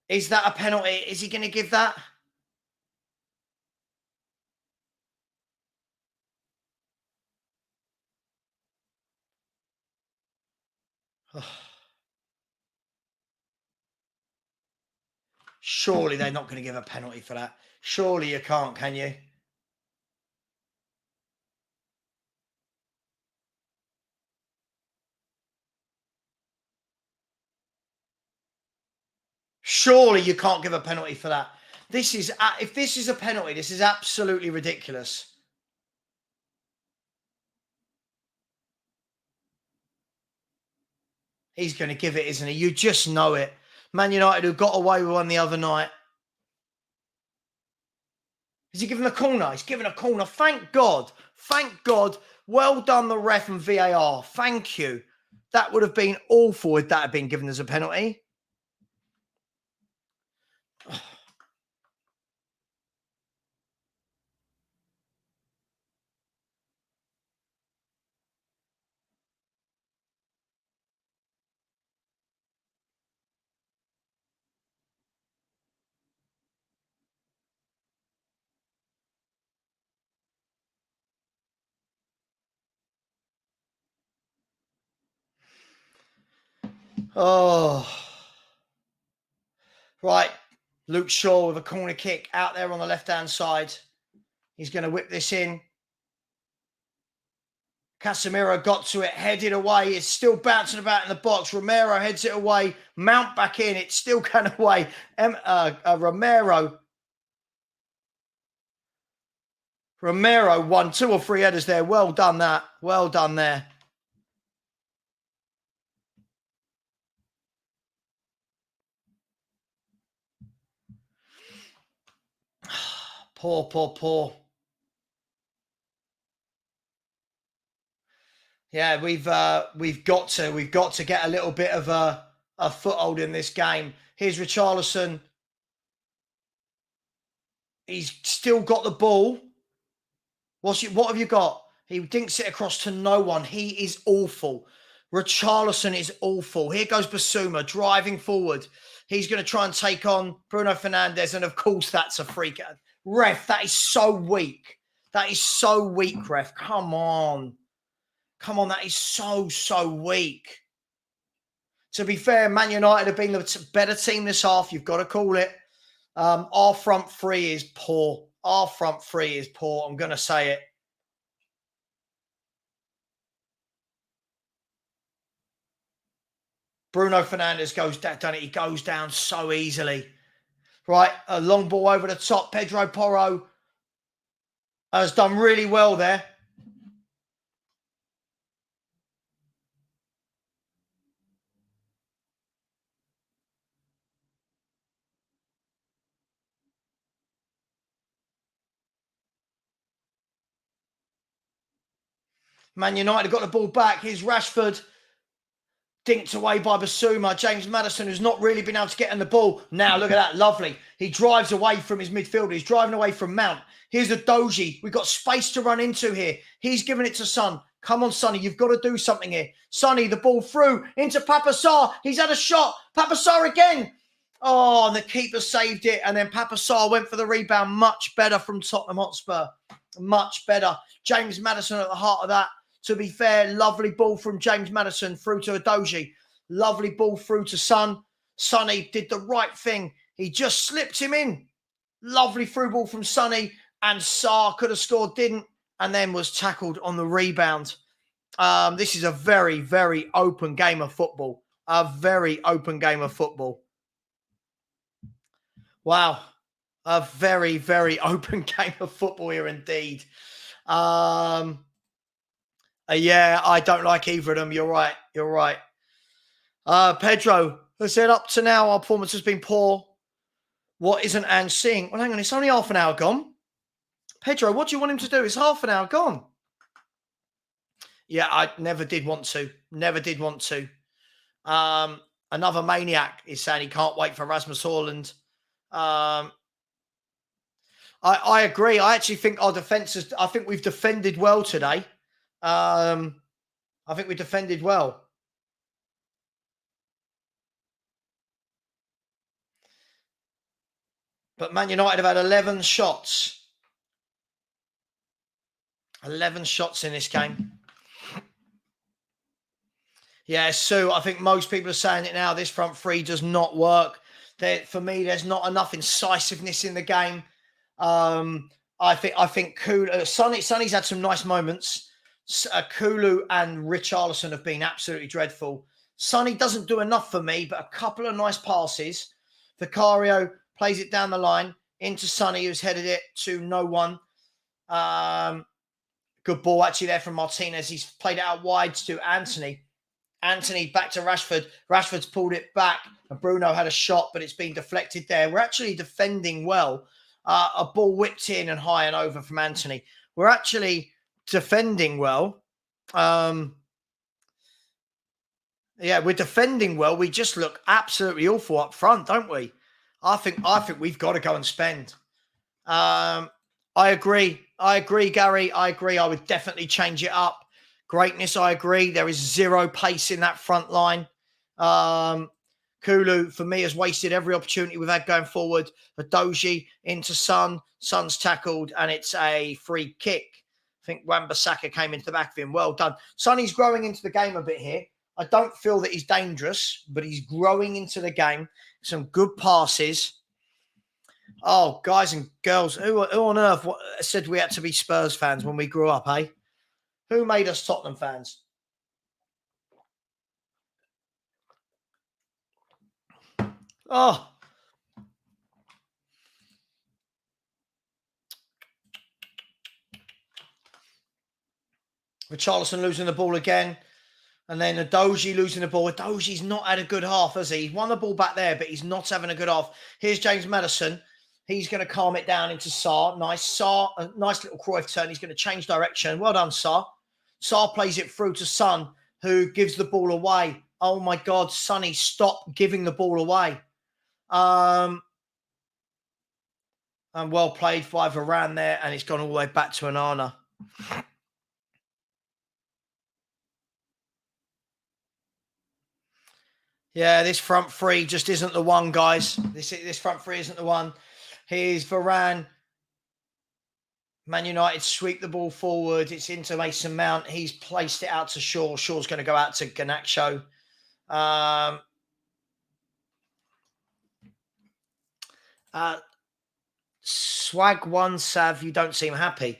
Is that a penalty? Is he going to give that? Surely they're not going to give a penalty for that. Surely you can't, can you? Surely you can't give a penalty for that. This is, if this is a penalty, this is absolutely ridiculous. He's going to give it, isn't he? You just know it. Man United, who got away with one the other night. Is he giving a corner? He's giving a corner. Thank God. Thank God. Well done, the ref and VAR. Thank you. That would have been awful if that had been given as a penalty. Oh. Right. Luke Shaw with a corner kick out there on the left-hand side. He's going to whip this in. Casemiro got to it, headed away. It's still bouncing about in the box. Romero heads it away. Mount back in. It's still going away. Romero won 2 or 3 headers there. Well done that. Well done there. Poor. Yeah, we've got to get a little bit of a foothold in this game. Here's Richarlison. He's still got the ball. What have you got? He dinks it across to no one. He is awful. Richarlison is awful. Here goes Basuma driving forward. He's going to try and take on Bruno Fernandes, and of course that's a freak. Ref, that is so weak. That is so weak, ref. Come on. Come on, that is so weak. To be fair, Man United have been the better team this half. You've got to call it. Our front three is poor. Our front three is poor. I'm going to say it. Bruno Fernandes goes down, done it. He goes down so easily. Right, a long ball over the top. Pedro Porro has done really well there. Man United got the ball back. Here's Rashford. Dinked away by Basuma. James Maddison, who's not really been able to get on the ball. Now, look at that. Lovely. He drives away from his midfielder. He's driving away from Mount. Here's a Doji. We've got space to run into here. He's giving it to Son. Come on, Sonny. You've got to do something here. Sonny, the ball through into Papa Sarr. He's had a shot. Papa Sarr again. Oh, and the keeper saved it. And then Papa Sarr went for the rebound. Much better from Tottenham Hotspur. Much better. James Maddison at the heart of that. To be fair, lovely ball from James Maddison through to Udogie. Lovely ball through to Son. Sonny did the right thing. He just slipped him in. Lovely through ball from Sonny. And Sarr could have scored, didn't. And then was tackled on the rebound. This is a very, very open game of football. A very open game of football. Wow. A very, very open game of football here indeed. Yeah, I don't like either of them. You're right. You're right. Pedro has said up to now our performance has been poor. What isn't Ange seeing? Well, hang on. It's only half an hour gone. Pedro, what do you want him to do? It's half an hour gone. Yeah, I never did want to. Never did want to. Another maniac is saying he can't wait for Rasmus Haaland. I agree. I actually think our defence is... I think we've defended well today. I think we defended well. But Man United have had 11 shots. 11 shots in this game. Yeah, Sue, I think most people are saying it now. This front three does not work. For me, there's not enough incisiveness in the game. I think Kulu, Sonny's had some nice moments. Kulu and Richarlison have been absolutely dreadful. Sonny doesn't do enough for me, but a couple of nice passes. Vicario plays it down the line into Sonny, who's headed it to no one. Good ball actually there from Martinez. He's played it out wide to Anthony. Anthony back to Rashford. Rashford's pulled it back. And Bruno had a shot, but it's been deflected there. We're actually defending well. A ball whipped in and high and over from Anthony. We're actually defending well. Yeah, we're defending well. We just look absolutely awful up front, don't we? I think we've got to go and spend. I agree, Gary. I agree. I would definitely change it up. Greatness, I agree. There is zero pace in that front line. Kulu, for me, has wasted every opportunity we've had going forward. Udogie into Son. Son's tackled, and it's a free kick. I think Wan-Bissaka came into the back of him. Well done. Sonny's growing into the game a bit here. I don't feel that he's dangerous, but he's growing into the game. Some good passes. Oh, guys and girls, who on earth said we had to be Spurs fans when we grew up, eh? Who made us Tottenham fans? Oh. Richarlison losing the ball again. And then Udogie losing the ball. Udogie's not had a good half, has he? He's won the ball back there, but he's not having a good half. Here's James Maddison. He's going to calm it down into Sarr. Nice Sarr. A nice little Cruyff turn. He's going to change direction. Well done, Sarr. Sarr plays it through to Son, who gives the ball away. Oh, my God, Sonny, stop giving the ball away. And well played by Varane there, and it's gone all the way back to Onana. Yeah, this front three just isn't the one, guys. This front three isn't the one. Here's Varane. Man United sweep the ball forward. It's into Mason Mount. He's placed it out to Shaw. Shaw's going to go out to Garnacho. Swag one, Sav, you don't seem happy.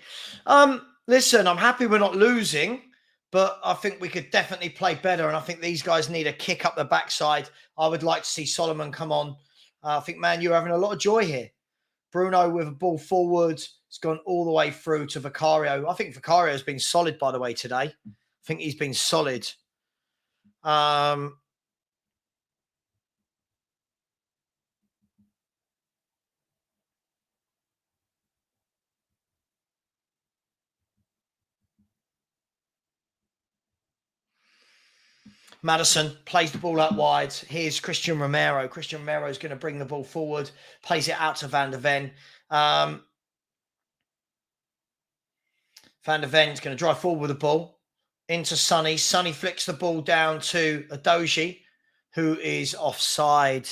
Listen, I'm happy we're not losing, but I think we could definitely play better, and I think these guys need a kick up the backside. I would like to see Solomon come on. I think, man, you're having a lot of joy here. Bruno with a ball forward. It's gone all the way through to Vicario. I think Vicario has been solid, by the way, today. I think he's been solid. Maddison plays the ball out wide. Here's Christian Romero. Christian Romero is going to bring the ball forward, plays it out to Van der Ven. Van der Ven is going to drive forward with the ball into Sonny. Sonny flicks the ball down to Udogie, who is offside.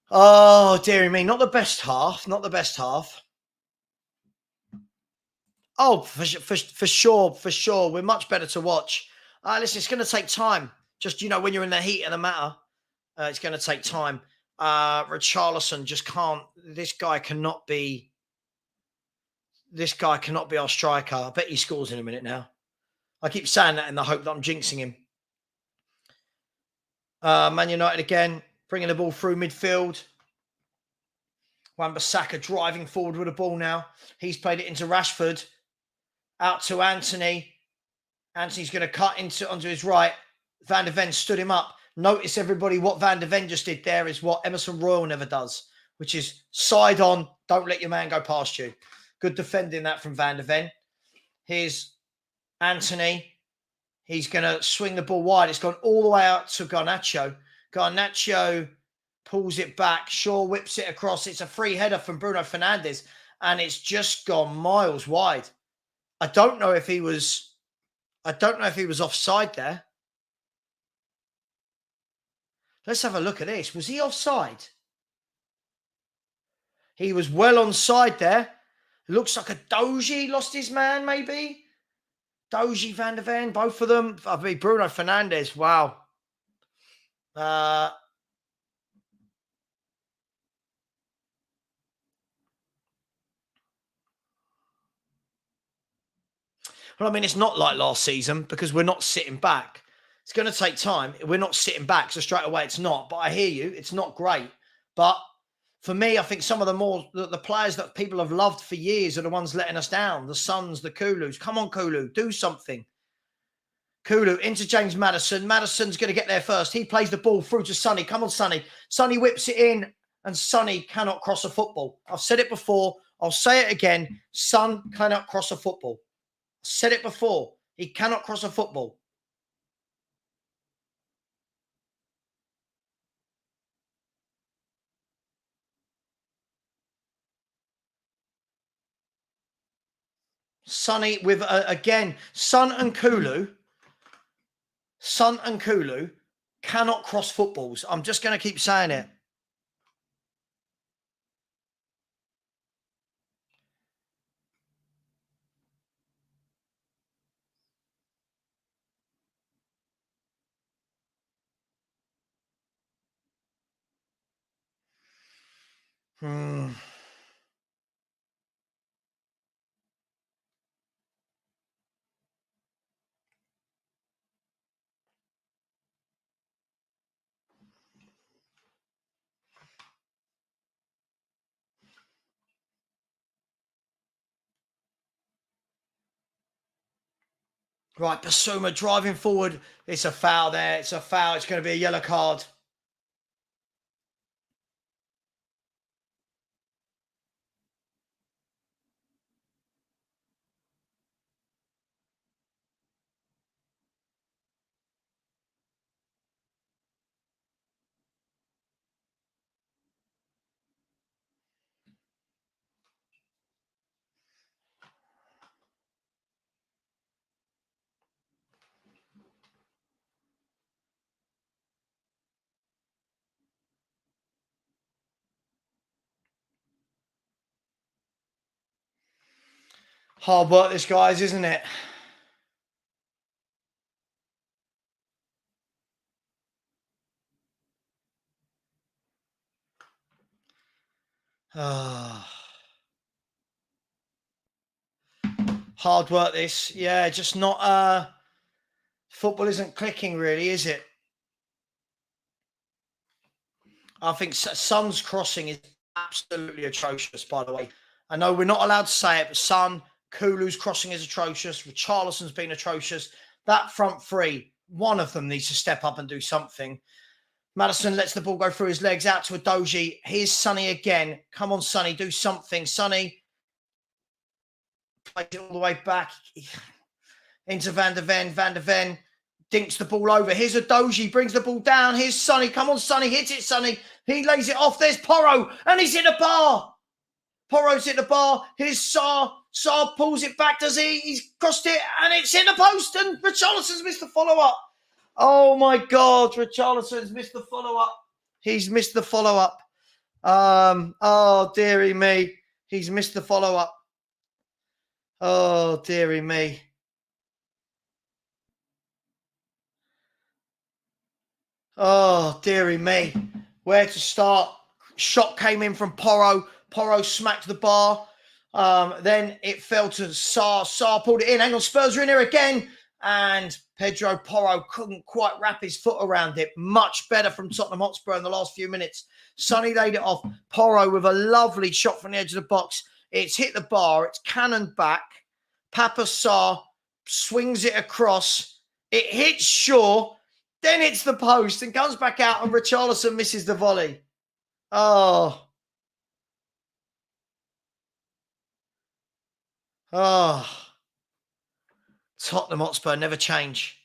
Oh, dearie me. Not the best half. Not the best half. Oh, for sure. We're much better to watch. Listen, it's going to take time. Just, when you're in the heat of the matter, it's going to take time. Richarlison just can't. This guy cannot be our striker. I bet he scores in a minute now. I keep saying that in the hope that I'm jinxing him. Man United again, bringing the ball through midfield. Wan-Bissaka driving forward with the ball now. He's played it into Rashford. Out to Anthony. Anthony's going to cut onto his right. Van de Ven stood him up. Notice, everybody, what Van de Ven just did there is what Emerson Royal never does, which is side on. Don't let your man go past you. Good defending that from Van de Ven. Here's Anthony. He's going to swing the ball wide. It's gone all the way out to Garnacho. Garnacho pulls it back. Shaw whips it across. It's a free header from Bruno Fernandes, and it's just gone miles wide. I don't know if he was offside there. Let's have a look at this. Was he offside? He was well onside there. Looks like a Doji lost his man, maybe. Doji, Van de Ven, both of them. I mean, Bruno Fernandes, wow. Well, I mean, it's not like last season because we're not sitting back. It's going to take time. We're not sitting back, so straight away it's not. But I hear you. It's not great. But for me, I think some of the players that people have loved for years are the ones letting us down. The Suns, the Kulus. Come on, Kulu, do something. Kulu into James Maddison. Maddison's going to get there first. He plays the ball through to Sonny. Come on, Sonny. Sonny whips it in, and Sonny cannot cross a football. I've said it before. I'll say it again. Son cannot cross a football. I said it before. He cannot cross a football. Sonny with, again, Son and Kulu cannot cross footballs. I'm just going to keep saying it. Right, Basuma driving forward. It's a foul there. It's a foul. It's going to be a yellow card. Hard work, this, guys, isn't it? Hard work, this. Yeah, just not... football isn't clicking, really, is it? I think Son's crossing is absolutely atrocious, by the way. I know we're not allowed to say it, but Son, Kulu's crossing is atrocious. Richarlison's been atrocious. That front three, one of them needs to step up and do something. Maddison lets the ball go through his legs out to a Doji. Here's Sonny again. Come on, Sonny, do something. Sonny plays it all the way back into Van de Ven. Van de Ven dinks the ball over. Here's a Doji, brings the ball down. Here's Sonny. Come on, Sonny, hit it, Sonny. He lays it off. There's Porro, and he's hit the bar. Porro's hit the bar. Here's Sarr. Sarr pulls it back, does he? He's crossed it, and it's in the post, and Richarlison's missed the follow-up. Oh, my God. Richarlison's missed the follow-up. He's missed the follow-up. Oh, dearie me. He's missed the follow-up. Oh, dearie me. Oh, dearie me. Where to start? Shot came in from Porro. Porro smacked the bar. Then it fell to Sarr. Sarr pulled it in. Hang on, Spurs are in here again. And Pedro Porro couldn't quite wrap his foot around it. Much better from Tottenham Hotspur in the last few minutes. Sonny laid it off. Porro with a lovely shot from the edge of the box. It's hit the bar. It's cannoned back. Papa Sarr swings it across. It hits Shaw. Then it's the post and comes back out, and Richarlison misses the volley. Oh. Oh. Tottenham Hotspur never change.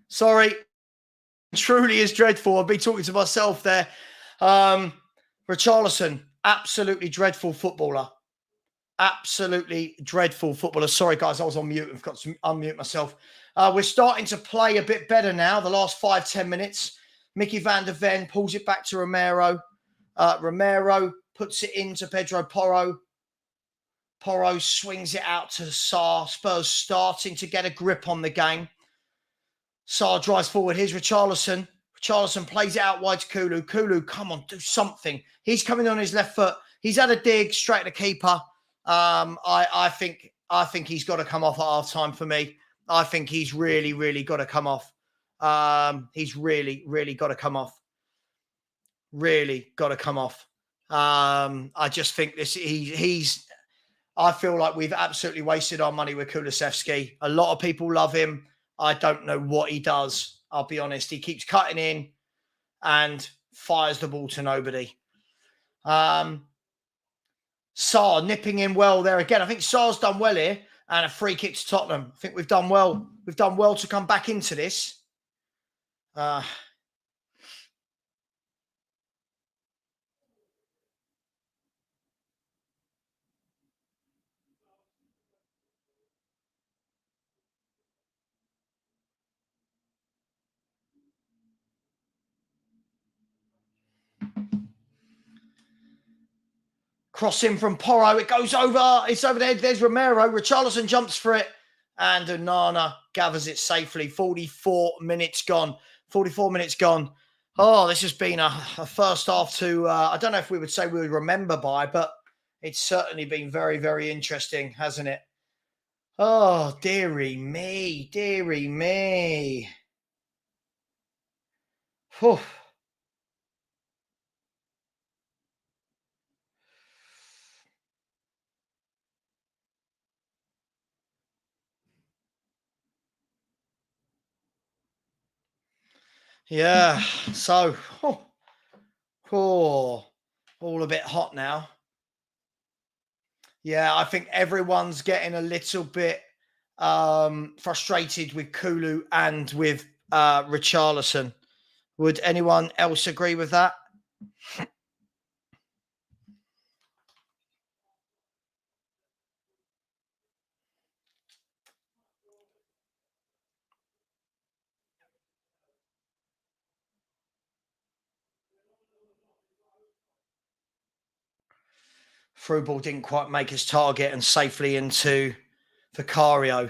Sorry. Truly is dreadful. I'll be talking to myself there. Richarlison, absolutely dreadful footballer. Absolutely dreadful footballer. Sorry, guys, I was on mute. I've got to unmute myself. We're starting to play a bit better now, the last 5-10 minutes. Mickey van der Ven pulls it back to Romero. Romero puts it into Pedro Porro. Porro swings it out to Sarr. Spurs starting to get a grip on the game. Sarr drives forward. Here's Richarlison. Richarlison plays it out wide to Kulu. Kulu, come on, do something. He's coming on his left foot. He's had a dig straight at the keeper. I think he's got to come off at half time for me. I think he's really, really got to come off. He's really, really got to come off. Really got to come off. I just think I feel like we've absolutely wasted our money with Kulusevski. A lot of people love him. I don't know what he does. I'll be honest. He keeps cutting in and fires the ball to nobody. Sarr nipping in well there again. I think Sarr's done well here, and a free kick to Tottenham. I think we've done well. We've done well to come back into this. Crossing from Porro. It goes over. It's over there. There's Romero. Richarlison jumps for it. And Onana gathers it safely. 44 minutes gone. 44 minutes gone. Oh, this has been a first half to, I don't know if we would say we would remember by, but it's certainly been very, very interesting, hasn't it? Oh, dearie me. Dearie me. Whew. Yeah, so all a bit hot now. Yeah, I think everyone's getting a little bit frustrated with Kulu and with Richarlison. Would anyone else agree with that? Through ball didn't quite make his target and safely into Vicario.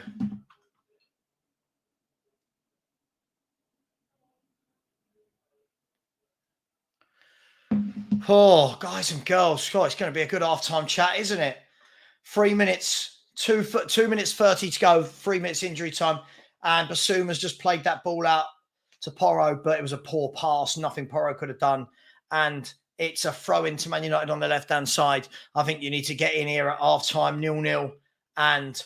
Oh, guys and girls, God, it's going to be a good halftime chat, isn't it? 3 minutes, 2 minutes 30 to go, 3 minutes injury time. And Basuma's just played that ball out to Porro, but it was a poor pass. Nothing Porro could have done. And it's a throw into Man United on the left-hand side. I think you need to get in here at half-time, 0-0, and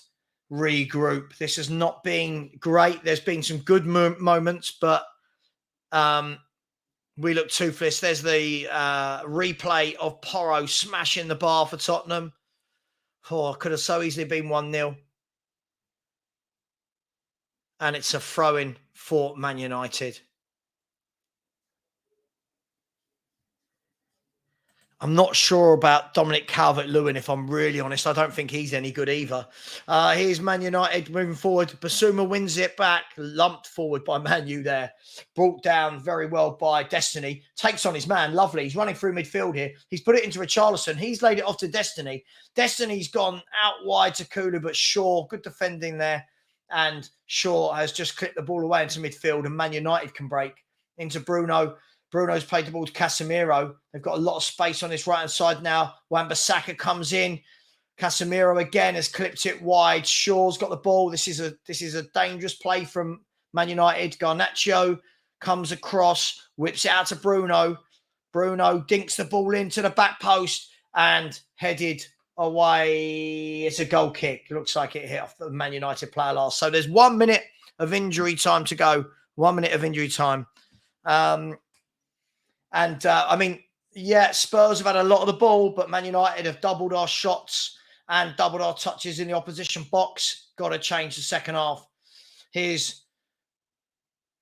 regroup. This has not been great. There's been some good moments, but we look toothless. There's the replay of Porro smashing the bar for Tottenham. Oh, could have so easily been 1-0. And it's a throw-in for Man United. I'm not sure about Dominic Calvert-Lewin, if I'm really honest. I don't think he's any good either. Here's Man United moving forward. Basuma wins it back, lumped forward by Man U there. Brought down very well by Destiny. Takes on his man, lovely. He's running through midfield here. He's put it into Richarlison. He's laid it off to Destiny. Destiny's gone out wide to Kulu, but Shaw, good defending there. And Shaw has just clipped the ball away into midfield, and Man United can break into Bruno. Bruno's played the ball to Casemiro. They've got a lot of space on this right-hand side now. Wan-Bissaka comes in. Casemiro again has clipped it wide. Shaw's got the ball. This is a dangerous play from Man United. Garnacho comes across, whips it out to Bruno. Bruno dinks the ball into the back post and headed away. It's a goal kick. It looks like it hit off the Man United player last. So there's 1 minute of injury time to go. 1 minute of injury time. I mean, yeah, Spurs have had a lot of the ball, but Man United have doubled our shots and doubled our touches in the opposition box. Got to change the second half. Here's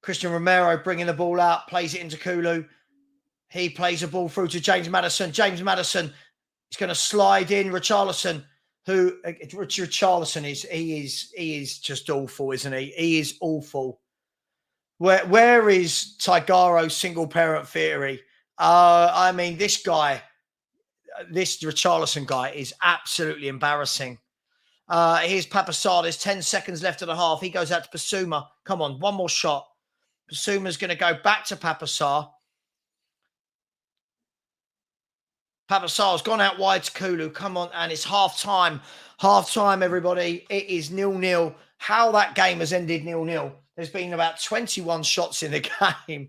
Christian Romero bringing the ball out, plays it into Kulu. He plays the ball through to James Maddison. James Maddison is going to slide in. Richarlison, Richarlison is just awful, isn't he? He is awful. Where is Tigaro's single parent theory? I mean, this Richarlison guy is absolutely embarrassing. Here's Papasar. There's 10 seconds left of the half. He goes out to Basuma. Come on, one more shot. Basuma's going to go back to Papasar. Papasar's gone out wide to Kulu. Come on, and it's half-time. Half-time, everybody. It is 0-0. How that game has ended 0-0. There's been about 21 shots in the game.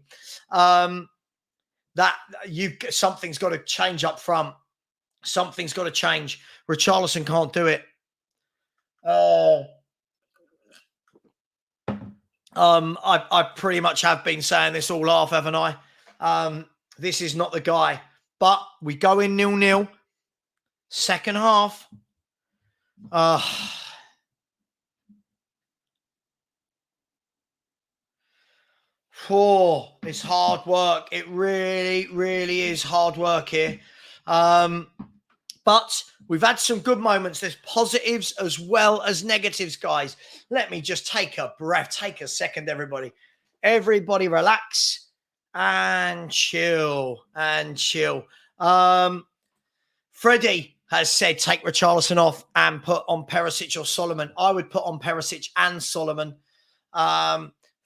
Something's got to change up front. Something's got to change. Richarlison can't do it. I pretty much have been saying this all half, haven't I? This is not the guy. But we go in 0-0. Second half. It's hard work. It really, really is hard work here. But we've had some good moments. There's positives as well as negatives, guys. Let me just take a breath. Take a second, everybody. Everybody relax and chill. Freddie has said take Richarlison off and put on Perisic or Solomon. I would put on Perisic and Solomon.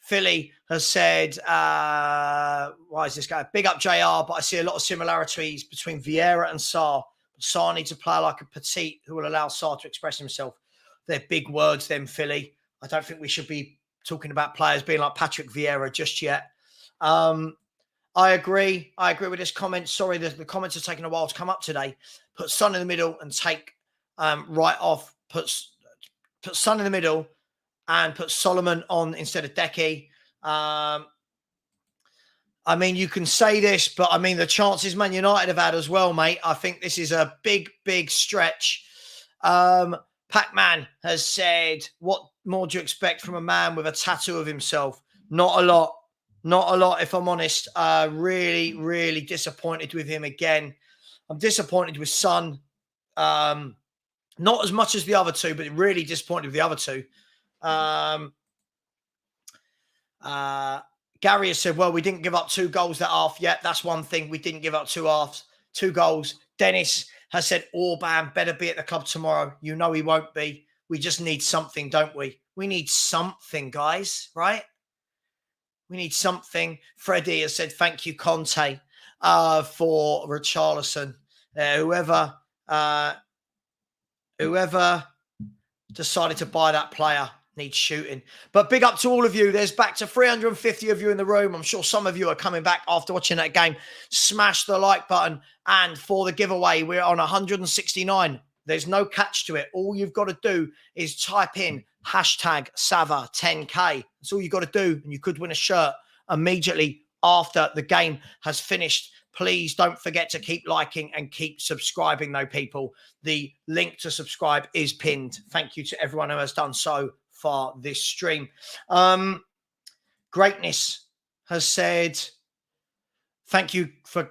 Philly has said, why is this guy? Big up JR, but I see a lot of similarities between Vieira and Sarr. Sarr needs a player like a Petit who will allow Sarr to express himself. They're big words, then, Philly. I don't think we should be talking about players being like Patrick Vieira just yet. I agree. I agree with this comment. Sorry, the comments are taking a while to come up today. Put Son in the middle and take right off. Put Son in the middle and put Solomon on instead of Decky. I mean, you can say this, but I mean, the chances Man United have had as well, mate. I think this is a big, big stretch. Pac-Man has said, what more do you expect from a man with a tattoo of himself? Not a lot. Not a lot, if I'm honest. Really, really disappointed with him again. I'm disappointed with Son. Not as much as the other two, but really disappointed with the other two. Gary has said, well, we didn't give up 2 goals that half yet. That's one thing. We didn't give up 2 halves, 2 goals. Dennis has said, Orban better be at the club tomorrow. You know he won't be. We just need something, don't we? We need something, guys, right? We need something. Freddie has said, thank you, Conte, for Richarlison. Whoever decided to buy that player needs shooting. But big up to all of you. There's back to 350 of you in the room. I'm sure some of you are coming back after watching that game. Smash the like button. And for the giveaway, we're on 169. There's no catch to it. All you've got to do is type in hashtag Sava10K. That's all you've got to do. And you could win a shirt immediately after the game has finished. Please don't forget to keep liking and keep subscribing, though, people. The link to subscribe is pinned. Thank you to everyone who has done so far this stream. Greatness has said, thank you for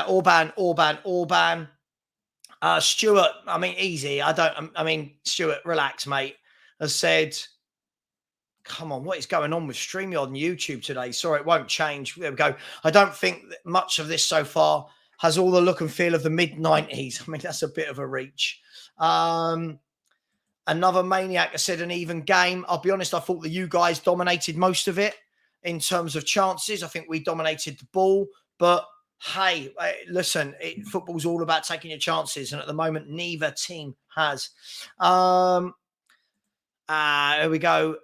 Orban. Stuart, I mean, easy. Stuart, relax, mate, has said, come on, what is going on with StreamYard and YouTube today? Sorry, it won't change. There we go. I don't think that much of this so far has all the look and feel of the mid-90s. I mean, that's a bit of a reach. Another maniac has said an even game. I'll be honest, I thought that you guys dominated most of it in terms of chances. I think we dominated the ball. But, hey, listen, football's all about taking your chances. And at the moment, neither team has. Here we go.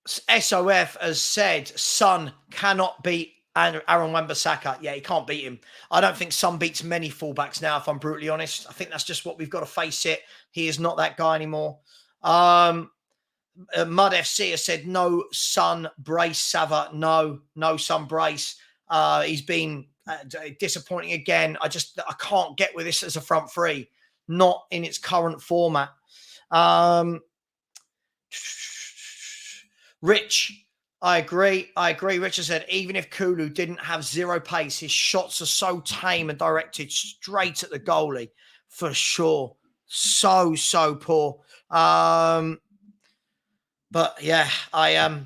SOF has said Son cannot beat Aaron Wan-Bissaka. Yeah, he can't beat him. I don't think Son beats many fullbacks now, if I'm brutally honest. I think that's just what we've got to face it. He is not that guy anymore. Mud FC has said no Son brace, Sava. No Son brace. He's been disappointing again. I can't get with this as a front three. Not in its current format. Rich, I agree. Richard said, even if Kulu didn't have 0 pace, his shots are so tame and directed straight at the goalie, for sure. So poor. But yeah, I'm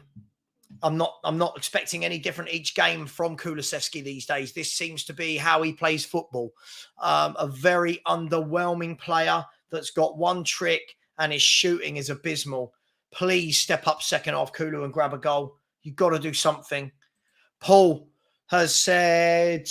not expecting any different each game from Kulusevski these days. This seems to be how he plays football. A very underwhelming player that's got one trick and his shooting is abysmal. Please step up second half, Kulu, and grab a goal. You've got to do something. Paul has said,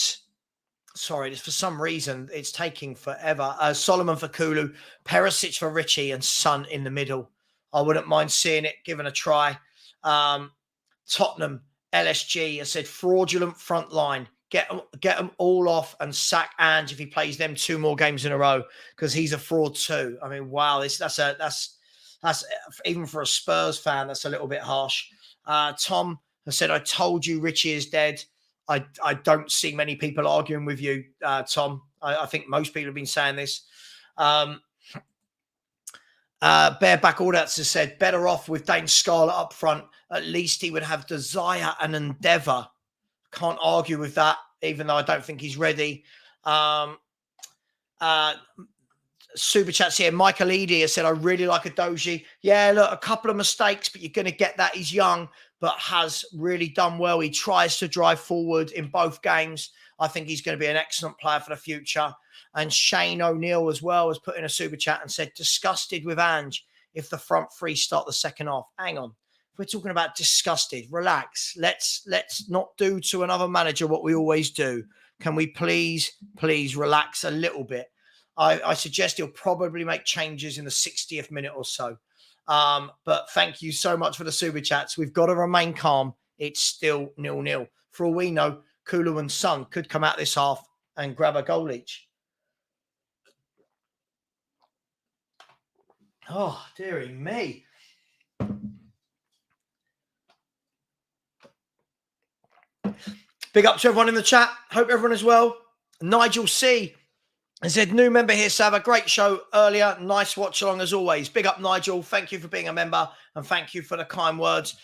sorry, for some reason, it's taking forever. Solomon for Kulu, Perisic for Richie, and Son in the middle. I wouldn't mind seeing it, given a try. Tottenham, LSG has said, fraudulent front line. Get them all off and sack Ange if he plays them 2 more games in a row, because he's a fraud too. I mean, wow, that's even for a Spurs fan, that's a little bit harsh. Tom has said, I told you Richie is dead. I don't see many people arguing with you, Tom. I think most people have been saying this. Bareback Audats has said, better off with Dane Scarlett up front. At least he would have desire and endeavour. Can't argue with that, even though I don't think he's ready. Super chats here. Michael Eady has said, I really like a Doji. Yeah, look, a couple of mistakes, but you're going to get that. He's young, but has really done well. He tries to drive forward in both games. I think he's going to be an excellent player for the future. And Shane O'Neill as well has put in a super chat and said, disgusted with Ange if the front three start the second half. Hang on. If we're talking about disgusted, relax. Let's not do to another manager what we always do. Can we please relax a little bit? I suggest he'll probably make changes in the 60th minute or so. But thank you so much for the super chats. We've got to remain calm. It's still 0-0. For all we know, Kulu and Son could come out this half and grab a goal each. Oh, dearie me. Big up to everyone in the chat. Hope everyone is well. Nigel C I said, new member here, Sava. Great show earlier. Nice watch along as always. Big up, Nigel. Thank you for being a member and thank you for the kind words.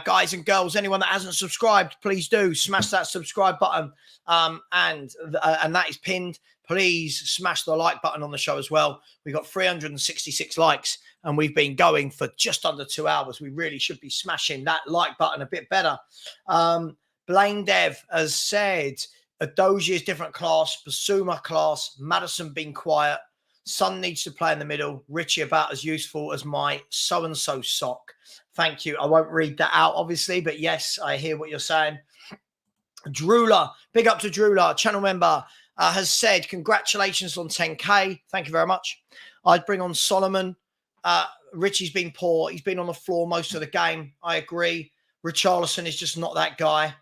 Guys and girls, anyone that hasn't subscribed, please do smash that subscribe button. And that is pinned. Please smash the like button on the show as well. We got 366 likes and we've been going for just under 2 hours. We really should be smashing that like button a bit better. Blaine Dev has said, Adoji is different class, Basuma class, Madison being quiet, Son needs to play in the middle, Richie about as useful as my so-and-so sock. Thank you. I won't read that out, obviously, but yes, I hear what you're saying. Drooler, big up to Drooler, channel member, has said, congratulations on 10K. Thank you very much. I'd bring on Solomon. Richie's been poor. He's been on the floor most of the game. I agree. Richarlison is just not that guy.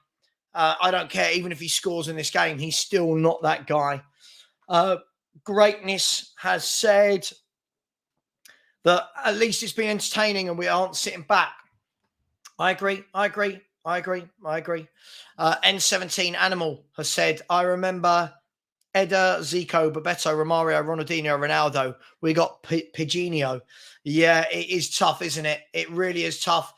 I don't care. Even if he scores in this game, he's still not that guy. Greatness has said that at least it's been entertaining and we aren't sitting back. I agree. N17 Animal has said, I remember Eder, Zico, Bebeto, Romario, Ronaldinho, Ronaldo. We got Piginho. Yeah, it is tough, isn't it? It really is tough.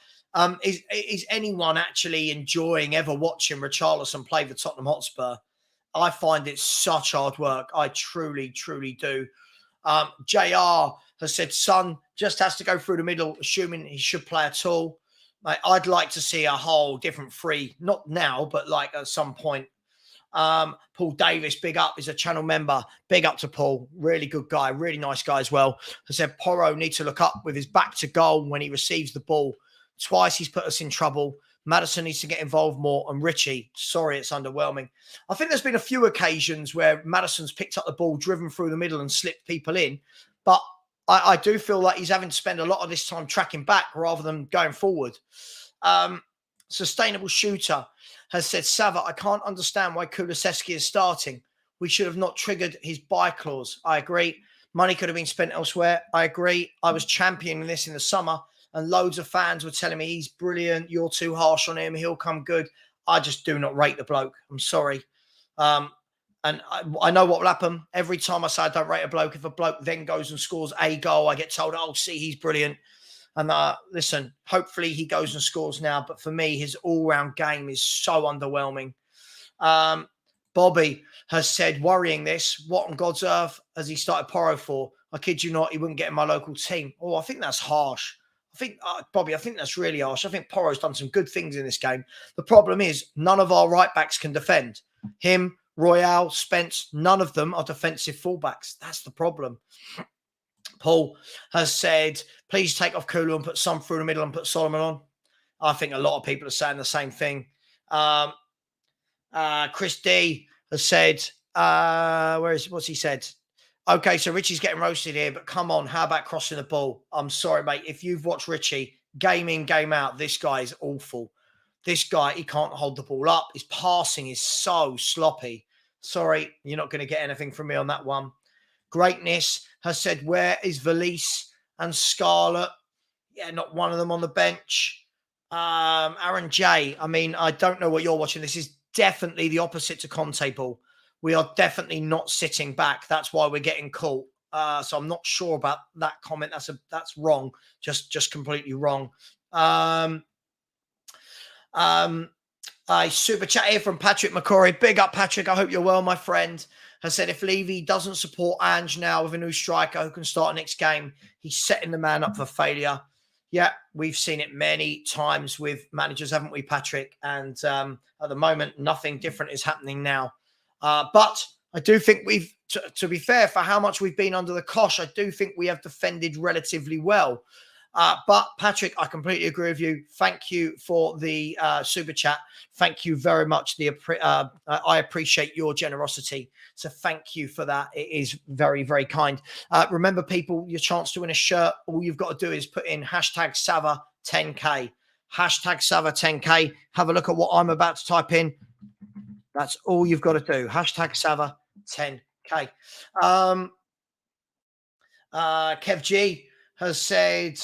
Is anyone actually enjoying ever watching Richarlison play for Tottenham Hotspur? I find it such hard work. I truly, truly do. JR has said, Son just has to go through the middle, assuming he should play at all. I'd like to see a whole different free, not now, but like at some point. Paul Davis, big up, is a channel member. Big up to Paul. Really good guy. Really nice guy as well. Has said, Porro needs to look up with his back to goal when he receives the ball. Twice he's put us in trouble. Madison needs to get involved more. And Richie, sorry, it's underwhelming. I think there's been a few occasions where Madison's picked up the ball, driven through the middle and slipped people in. But I do feel like he's having to spend a lot of this time tracking back rather than going forward. Sustainable Shooter has said, Sava, I can't understand why Kulusevski is starting. We should have not triggered his buy clause. I agree. Money could have been spent elsewhere. I agree. I was championing this in the summer. And loads of fans were telling me he's brilliant. You're too harsh on him. He'll come good. I just do not rate the bloke. I'm sorry. And I know what will happen. Every time I say I don't rate a bloke, if a bloke then goes and scores a goal, I get told, oh, see, he's brilliant. And listen, hopefully he goes and scores now. But for me, his all-round game is so underwhelming. Bobby has said, worrying this, what on God's earth has he started Porro for? I kid you not, he wouldn't get in my local team. Oh, I think that's harsh. Bobby, I think that's really harsh. I think Porro's done some good things in this game. The problem is none of our right backs can defend. Him, Royale, Spence, none of them are defensive fullbacks. That's the problem. Paul has said, please take off Kulu and put some through the middle and put Solomon on. I think a lot of people are saying the same thing. Chris D has said, what's he said? Okay, so Richie's getting roasted here, but come on, how about crossing the ball? I'm sorry, mate. If you've watched Richie, game in, game out, this guy is awful. This guy, he can't hold the ball up. His passing is so sloppy. Sorry, you're not going to get anything from me on that one. Greatness has said, where is Valise and Scarlett? Yeah, not one of them on the bench. Aaron J, I mean, I don't know what you're watching. This is definitely the opposite to Conte ball. We are definitely not sitting back. That's why we're getting caught. So I'm not sure about that comment. That's wrong. Just completely wrong. A super chat here from Patrick McCory. Big up, Patrick. I hope you're well, my friend. Has said, if Levy doesn't support Ange now with a new striker who can start next game, he's setting the man up for failure. Yeah, we've seen it many times with managers, haven't we, Patrick? And at the moment, nothing different is happening now. But I do think to be fair, for how much we've been under the cosh, I do think we have defended relatively well. But Patrick, I completely agree with you. Thank you for the super chat. Thank you very much. I appreciate your generosity. So thank you for that. It is very, very kind. Remember, people, your chance to win a shirt, all you've got to do is put in hashtag Sava 10K. Hashtag Sava 10K. Have a look at what I'm about to type in. That's all you've got to do. Hashtag Sava 10K. Kev G has said,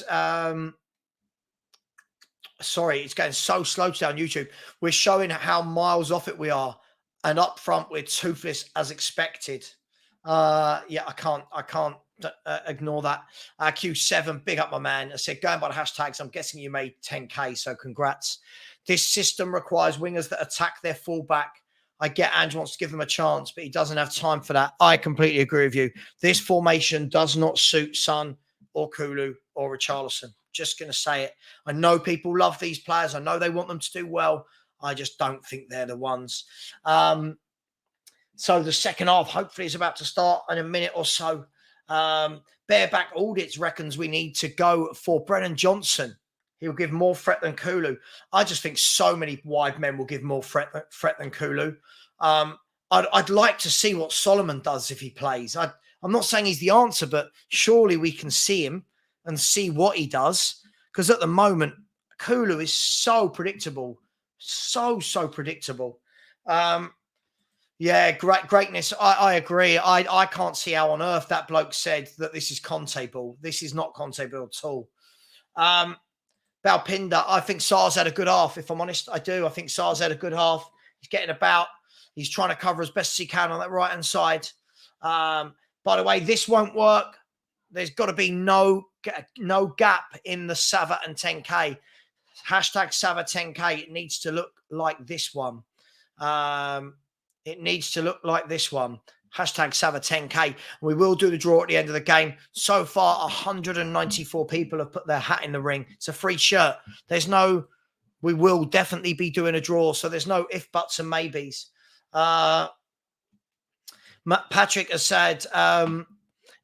sorry, it's going so slow today on YouTube. We're showing how miles off it we are. And up front, we're toothless as expected. Yeah, I can't ignore that. Q7, big up my man. I said, going by the hashtags, I'm guessing you made 10K, so congrats. This system requires wingers that attack their fullback. I get Ange wants to give them a chance, but he doesn't have time for that. I completely agree with you. This formation does not suit Son or Kulu or Richarlison. Just going to say it. I know people love these players. I know they want them to do well. I just don't think they're the ones. So the second half hopefully is about to start in a minute or so. Bareback Audits reckons we need to go for Brennan Johnson. He'll give more threat than Kulu. I just think so many wide men will give more threat than Kulu. I'd like to see what Solomon does if he plays. I'm not saying he's the answer, but surely we can see him and see what he does. Because at the moment, Kulu is so predictable. So predictable. Yeah, greatness. I agree. I can't see how on earth that bloke said that this is Conte ball. This is not Conte ball at all. Balpinda, I think Sarr's had a good half. If I'm honest, I do. I think Sarr's had a good half. He's getting about. He's trying to cover as best as he can on that right-hand side. By the way, this won't work. There's got to be no gap in the Sava and 10K. Hashtag Sava 10K. It needs to look like this one. It needs to look like this one. Hashtag Sava 10K. We will do the draw at the end of the game. So far, 194 people have put their hat in the ring. It's a free shirt. We will definitely be doing a draw. So there's no if, buts, and maybes. Patrick has said,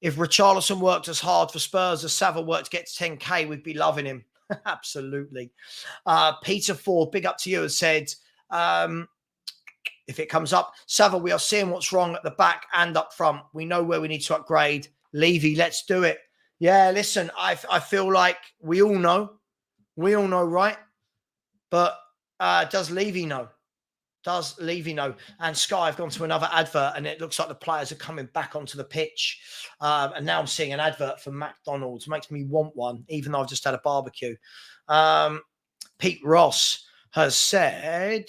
if Richarlison worked as hard for Spurs as Sava worked to get to 10K, we'd be loving him. Absolutely. Peter Ford, big up to you, has said, if it comes up, Sava, we are seeing what's wrong at the back and up front. We know where we need to upgrade. Levy, let's do it. Yeah, listen, I feel like we all know, right? But does Levy know? Does Levy know? And Sky, I've gone to another advert and it looks like the players are coming back onto the pitch. And now I'm seeing an advert for McDonald's. Makes me want one, even though I've just had a barbecue. Pete Ross has said,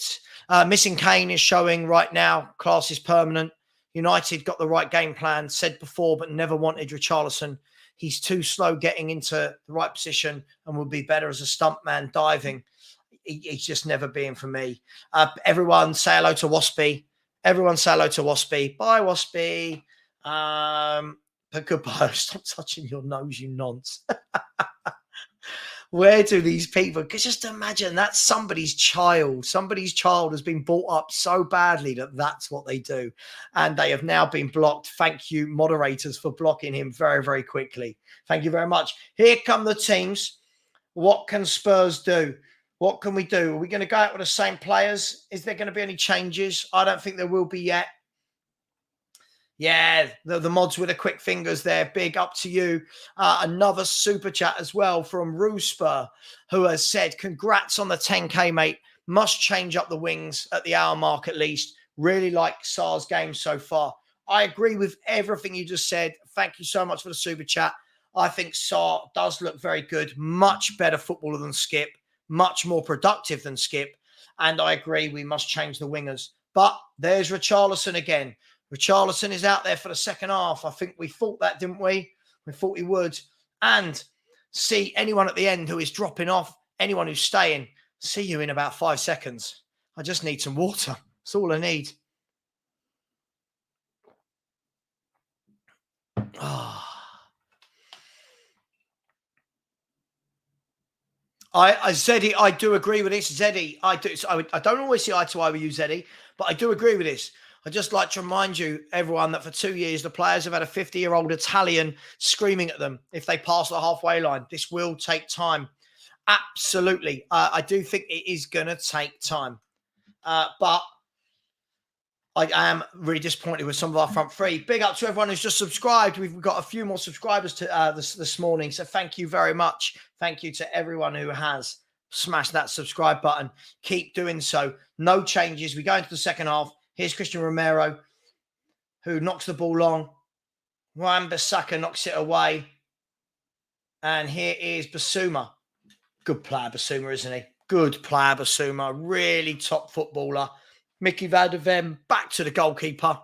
missing Kane is showing right now. Class is permanent. United got the right game plan, said before, but never wanted Richarlison. He's too slow getting into the right position and will be better as a stuntman diving. He's just never been for me. Everyone say hello to Waspy. Everyone say hello to Waspy. Bye, Waspy. But goodbye. Stop touching your nose, you nonce. Where do these people? Because just imagine that's somebody's child. Somebody's child has been brought up so badly that that's what they do. And they have now been blocked. Thank you, moderators, for blocking him very, very quickly. Thank you very much. Here come the teams. What can Spurs do? What can we do? Are we going to go out with the same players? Is there going to be any changes? I don't think there will be yet. Yeah, the mods with the quick fingers there. Big up to you. Another super chat as well from Roosper, who has said, congrats on the 10K, mate. Must change up the wings at the hour mark at least. Really like Sarr's game so far. I agree with everything you just said. Thank you so much for the super chat. I think Sarr does look very good. Much better footballer than Skip. Much more productive than Skip. And I agree we must change the wingers. But there's Richarlison again. Richarlison is out there for the second half. I think we thought that, didn't we? We thought he would. And see anyone at the end who is dropping off, anyone who's staying, see you in about 5 seconds. I just need some water. That's all I need. Zeddy, I do agree with this. Zeddy, I do. So I don't always see eye to eye with you, Zeddy, but I do agree with this. I'd just like to remind you, everyone, that for 2 years, the players have had a 50-year-old Italian screaming at them if they pass the halfway line. This will take time. Absolutely. I do think it is going to take time. But I am really disappointed with some of our front three. Big up to everyone who's just subscribed. We've got a few more subscribers to this morning. So thank you very much. Thank you to everyone who has smashed that subscribe button. Keep doing so. No changes. We go into the second half. Here's Christian Romero, who knocks the ball long. Wan-Bissaka knocks it away. And here is Basuma. Good player, Basuma, isn't he? Good player, Basuma. Really top footballer. Mickey van der Ven back to the goalkeeper.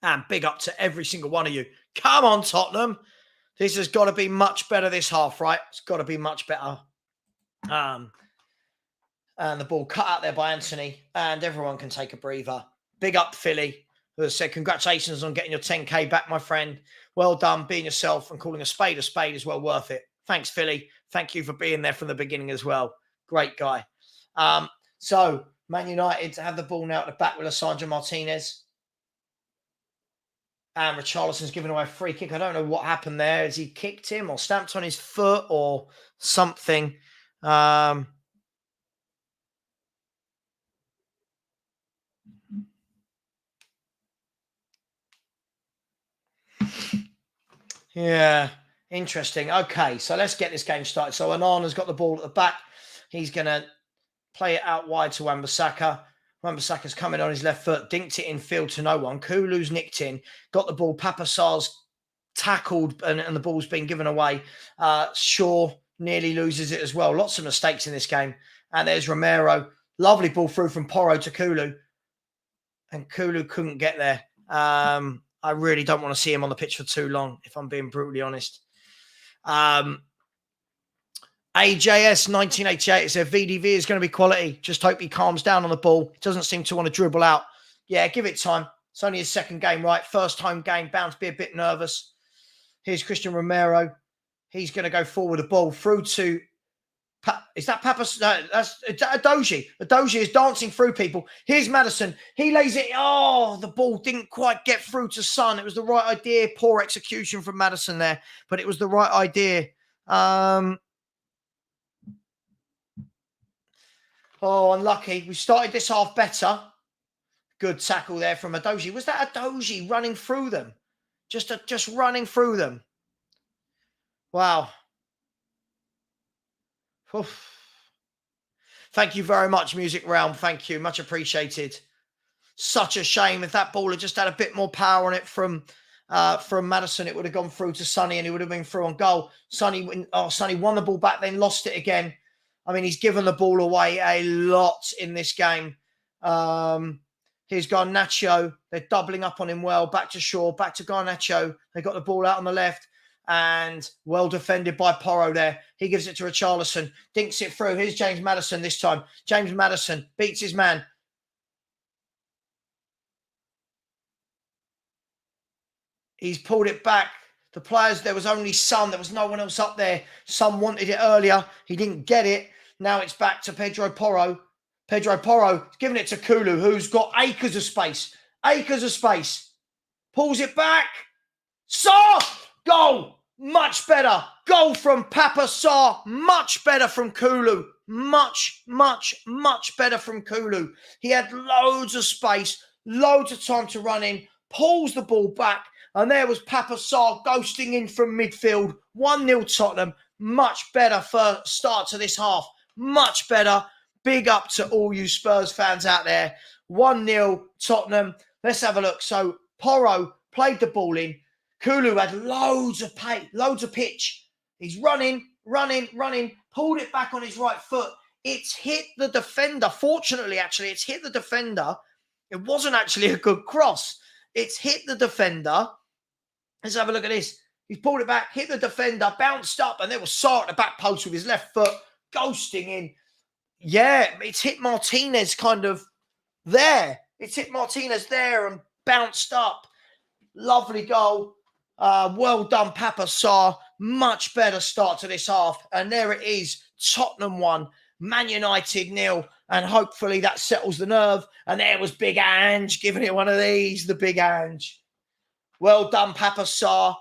And big up to every single one of you. Come on, Tottenham. This has got to be much better this half, right? It's got to be much better. And the ball cut out there by Anthony, and everyone can take a breather. Big up Philly, who has said, congratulations on getting your 10K back, my friend. Well done being yourself, and calling a spade is well worth it. Thanks, Philly. Thank you for being there from the beginning as well. Great guy. So, Man United have the ball now at the back with Lissandro Martinez. And Richarlison's given away a free kick. I don't know what happened there. Has he kicked him or stamped on his foot or something? Yeah, interesting. Okay, so let's get this game started. So Onana's got the ball at the back. He's going to play it out wide to Wan-Bissaka. Wan-Bissaka's coming on his left foot, dinked it in field to no one. Kulu's nicked in, got the ball. Papa Sarr's tackled and the ball's been given away. Shaw nearly loses it as well. Lots of mistakes in this game. And there's Romero. Lovely ball through from Porro to Kulu. And Kulu couldn't get there. I really don't want to see him on the pitch for too long, if I'm being brutally honest. AJS 1988 said VDV is going to be quality. Just hope he calms down on the ball. He doesn't seem to want to dribble out. Yeah, give it time. It's only his second game, right? First home game, bound to be a bit nervous. Here's Christian Romero. He's going to go forward the ball through to... Is that Papa? No, that's Adoji. Adoji is dancing through people. Here's Maddison. He lays it. Oh, the ball didn't quite get through to Son. It was the right idea. Poor execution from Maddison there, but it was the right idea. Unlucky. We started this half better. Good tackle there from Adoji. Was that Adoji running through them? Just running through them. Wow. Oof. Thank you very much, Music Realm. Thank you. Much appreciated. Such a shame. If that ball had just had a bit more power on it from Maddison, it would have gone through to Sonny and he would have been through on goal. Sonny won the ball back, then lost it again. I mean, he's given the ball away a lot in this game. Here's Garnacho. They're doubling up on him well. Back to Shaw, back to Garnacho. They got the ball out on the left. And well defended by Porro there. He gives it to Richarlison. Dinks it through. Here's James Maddison this time. James Maddison beats his man. He's pulled it back. The players, there was only Son. There was no one else up there. Son wanted it earlier. He didn't get it. Now it's back to Pedro Porro. Pedro Porro giving it to Kulu, who's got acres of space. Acres of space. Pulls it back. Sarr! Goal! Much better. Goal from Papa Sarr. Much better from Kulu. Much better from Kulu. He had loads of space, loads of time to run in, pulls the ball back, and there was Papa Sarr ghosting in from midfield. 1-0 Tottenham. Much better first start to this half. Much better. Big up to all you Spurs fans out there. 1-0 Tottenham. Let's have a look. So Porro played the ball in. Kulu had loads of pitch. He's running, pulled it back on his right foot. It's hit the defender. Fortunately, actually, it's hit the defender. It wasn't actually a good cross. It's hit the defender. Let's have a look at this. He's pulled it back, hit the defender, bounced up, and there was Sarr at the back post with his left foot, ghosting in. Yeah, it's hit Martinez kind of there. It's hit Martinez there and bounced up. Lovely goal. Well done, Papa Sarr. Much better start to this half. And there it is. Tottenham 1, Man United 0. And hopefully that settles the nerve. And there was Big Ange giving it one of these. The Big Ange. Well done, Papa Sarr.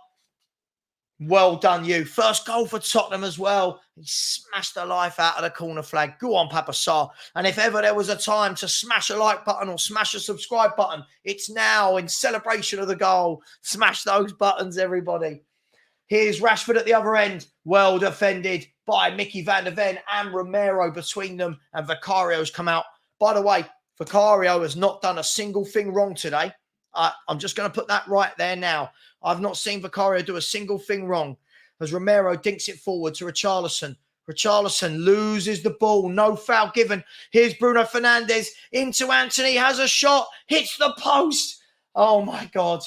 Well done, you. First goal for Tottenham as well. He smashed the life out of the corner flag. Go on, Papa Sarr. And if ever there was a time to smash a like button or smash a subscribe button, it's now in celebration of the goal. Smash those buttons, everybody. Here's Rashford at the other end. Well defended by Mickey van der Ven and Romero between them. And Vicario's come out. By the way, Vicario has not done a single thing wrong today. I'm just going to put that right there now. I've not seen Vicario do a single thing wrong. As Romero dinks it forward to Richarlison. Richarlison loses the ball. No foul given. Here's Bruno Fernandes into Anthony. Has a shot. Hits the post. Oh my God.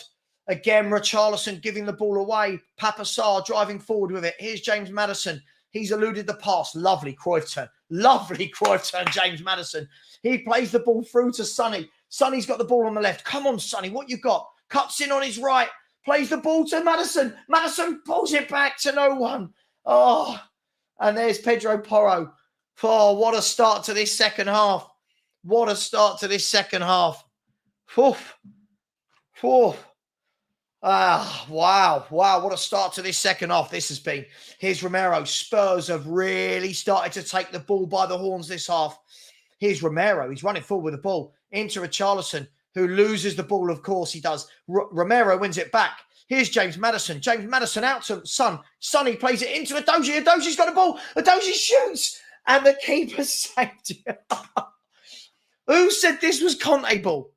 Again, Richarlison giving the ball away. Papasar driving forward with it. Here's James Maddison. He's eluded the pass. Lovely Cruyff turn. Lovely Cruyff turn, James Maddison. He plays the ball through to Sonny. Sonny's got the ball on the left. Come on, Sonny, what you got? Cuts in on his right. Plays the ball to Maddison. Maddison pulls it back to no one. Oh, and there's Pedro Porro. Oh, what a start to this second half. What a start to this second half. Oof. Oof. Ah, wow. What a start to this second half this has been. Here's Romero. Spurs have really started to take the ball by the horns this half. Here's Romero. He's running forward with the ball into Richarlison, who loses the ball, of course he does. Romero wins it back. Here's James Maddison. James Maddison out to Son. Sonny plays it into Adoji. Adoji's got the ball. Adoji shoots. And the keeper saved it. Who said this was Conte ball?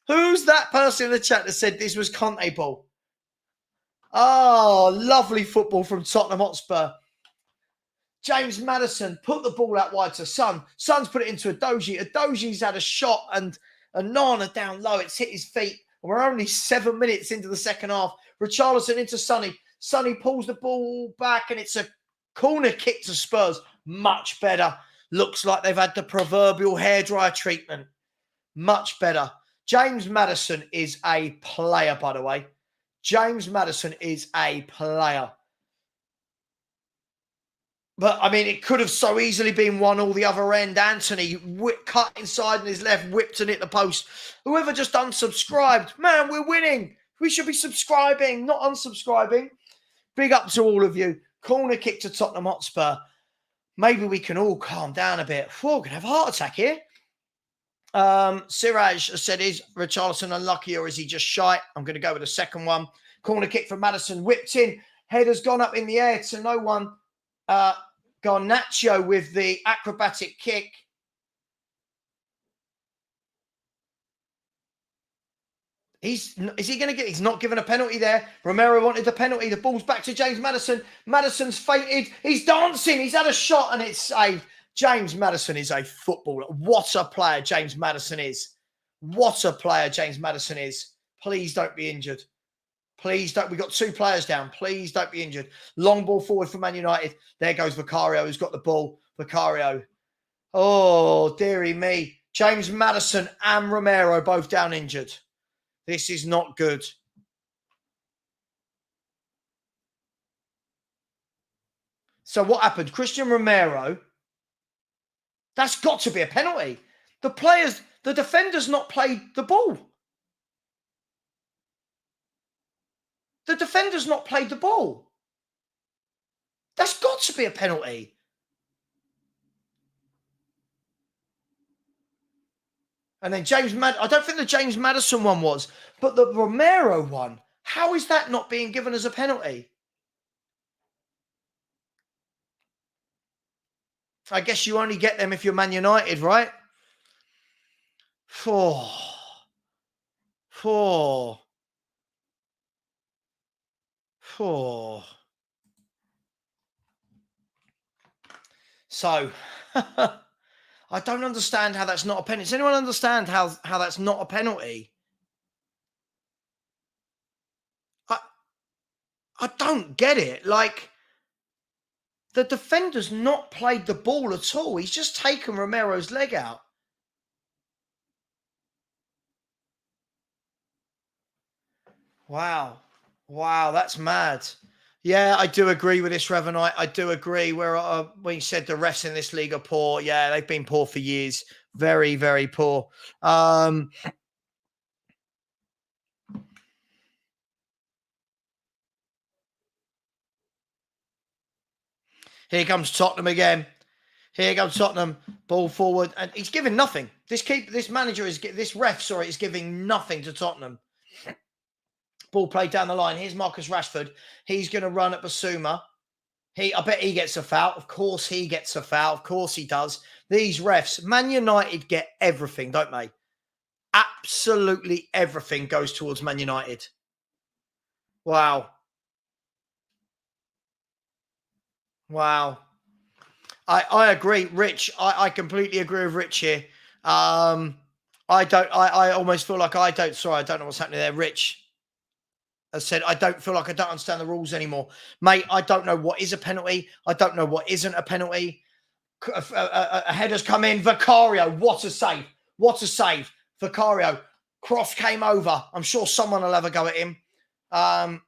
Who's that person in the chat that said this was Conte ball? Oh, lovely football from Tottenham Hotspur. James Maddison put the ball out wide to Son. Son's put it into Adoji. Adoji's had a shot and Nana down low. It's hit his feet. We're only 7 minutes into the second half. Richarlison into Sonny. Sonny pulls the ball back and it's a corner kick to Spurs. Much better. Looks like they've had the proverbial hairdryer treatment. Much better. James Maddison is a player, by the way. James Maddison is a player. But, I mean, it could have so easily been 1-1 the other end. Anthony cut inside on his left, whipped and hit the post. Whoever just unsubscribed, man, we're winning. We should be subscribing, not unsubscribing. Big up to all of you. Corner kick to Tottenham Hotspur. Maybe we can all calm down a bit. We're going to have a heart attack here. Siraj has said, is Richarlison unlucky or is he just shite? I'm going to go with the second one. Corner kick from Maddison, whipped in. Header's gone up in the air to no one. Garnacho with the acrobatic kick. Is he going to get? He's not given a penalty there. Romero wanted the penalty. The ball's back to James Maddison. Maddison's fainted. He's dancing. He's had a shot and it's saved. James Maddison is a footballer. What a player James Maddison is. What a player James Maddison is. Please don't be injured. Please don't. We've got 2 players down. Please don't be injured. Long ball forward for Man United. There goes Vicario, who's got the ball. Vicario. Oh, dearie me. James Maddison and Romero both down injured. This is not good. So what happened? Christian Romero. That's got to be a penalty. The defender's not played the ball. The defender's not played the ball. That's got to be a penalty. And then I don't think the James Maddison one was, but the Romero one, how is that not being given as a penalty? I guess you only get them if you're Man United, right? Four. So, I don't understand how that's not a penalty. Does anyone understand how that's not a penalty? I don't get it. Like, the defender's not played the ball at all. He's just taken Romero's leg out. Wow, that's mad. Yeah, I do agree with this, Revanite. I do agree. When you said the refs in this league are poor, yeah, they've been poor for years. Very, very poor. Here comes Tottenham again. Here comes Tottenham. Ball forward, and he's giving nothing. This ref is giving nothing to Tottenham. Ball played down the line. Here's Marcus Rashford. He's going to run at Basuma. I bet he gets a foul. Of course he gets a foul. Of course he does. These refs, Man United get everything, don't they? Absolutely everything goes towards Man United. Wow. I agree, Rich. I completely agree with Rich here. I I almost feel like I don't know what's happening there. Rich has said, I don't feel like I don't understand the rules anymore. Mate, I don't know what is a penalty. I don't know what isn't a penalty. A header's come in. Vicario, what a save. What a save. Vicario. Cross came over. I'm sure someone will have a go at him. Well,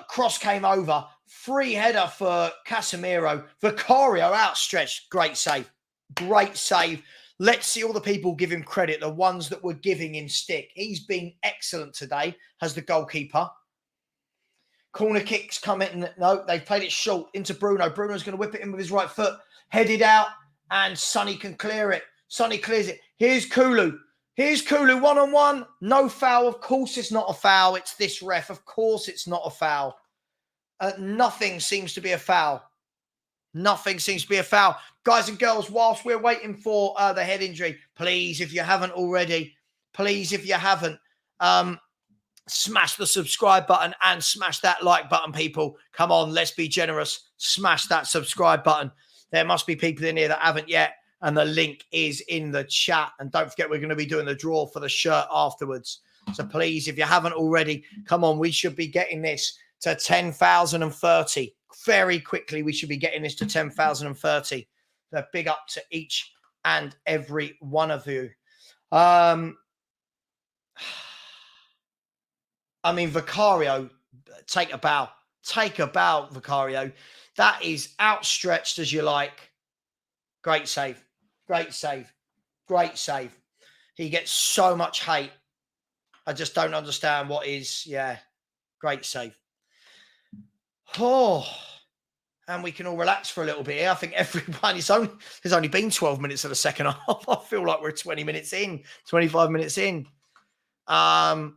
cross came over. Free header for Casemiro. Vicario outstretched. Great save. Great save. Let's see all the people give him credit, the ones that were giving him stick. He's been excellent today as the goalkeeper. Corner kicks come in. No, they've played it short into Bruno. Bruno's going to whip it in with his right foot. Headed out, and Sonny can clear it. Sonny clears it. Here's Kulu. Here's Kulu, one-on-one. No foul. Of course it's not a foul. It's this ref. Of course it's not a foul. Nothing seems to be a foul. Nothing seems to be a foul. Guys and girls, whilst we're waiting for the head injury, please, if you haven't already, smash the subscribe button and smash that like button, people. Come on, let's be generous. Smash that subscribe button. There must be people in here that haven't yet, and the link is in the chat. And don't forget, we're going to be doing the draw for the shirt afterwards. So please, if you haven't already, come on, we should be getting this to 10,030. Very quickly, we should be getting this to 10,030. So big up to each and every one of you. I mean, Vicario, take a bow. Take a bow, Vicario. That is outstretched as you like. Great save. Great save. Great save. He gets so much hate. I just don't understand what is. Yeah. Great save. Oh. And we can all relax for a little bit here. I think everyone, there's only been 12 minutes of the second half. I feel like we're 20 minutes in, 25 minutes in. Oh.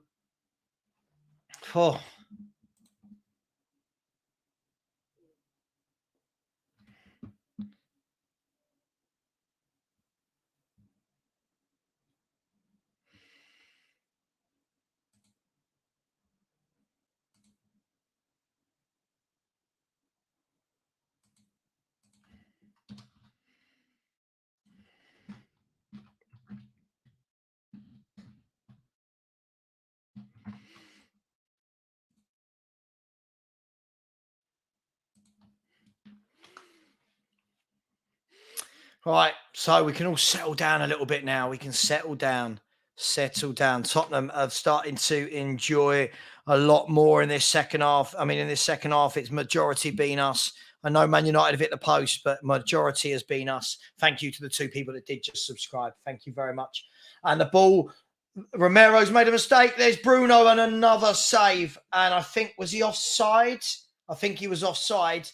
Right, so we can all settle down a little bit now. We can settle down. Tottenham are starting to enjoy a lot more in this second half. I mean, in this second half, it's majority been us. I know Man United have hit the post, but majority has been us. Thank you to the two people that did just subscribe. Thank you very much. And the ball, Romero's made a mistake. There's Bruno and another save. And I think, was he offside? I think he was offside.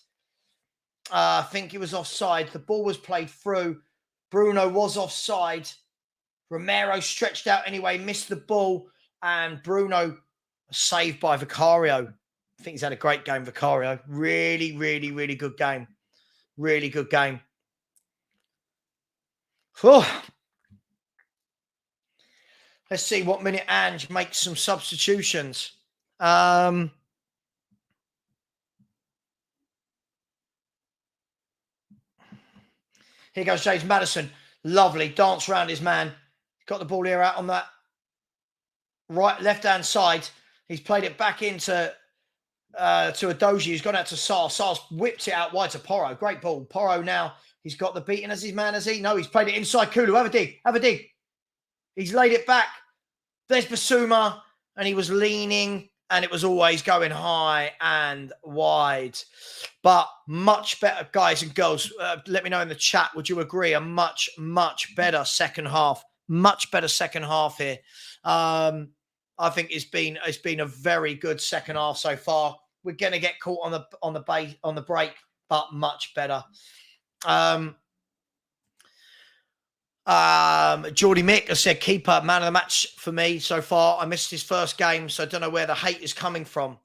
The ball was played through. Bruno was offside. Romero stretched out anyway, missed the ball. And Bruno saved by Vicario. I think he's had a great game, Vicario. Really, really, really good game. Really good game. Oh. Let's see what minute Ange makes some substitutions. Here goes James Maddison. Lovely. Dance around his man. Got the ball here out on that left-hand side. He's played it back into Adoji. He's gone out to Sar. Sar's whipped it out wide to Porro. Great ball. Porro now. He's got the beating as his man, has he? No, he's played it inside Kulu. Have a dig. Have a dig. He's laid it back. There's Basuma. And he was leaning. And it was always going high and wide. But much better, guys and girls. Let me know in the chat. Would you agree? A much, much better second half. Much better second half here. I think it's been a very good second half so far. We're going to get caught on the break, but much better. Geordie Mick has said keeper, man of the match for me so far. I missed his first game, so I don't know where the hate is coming from.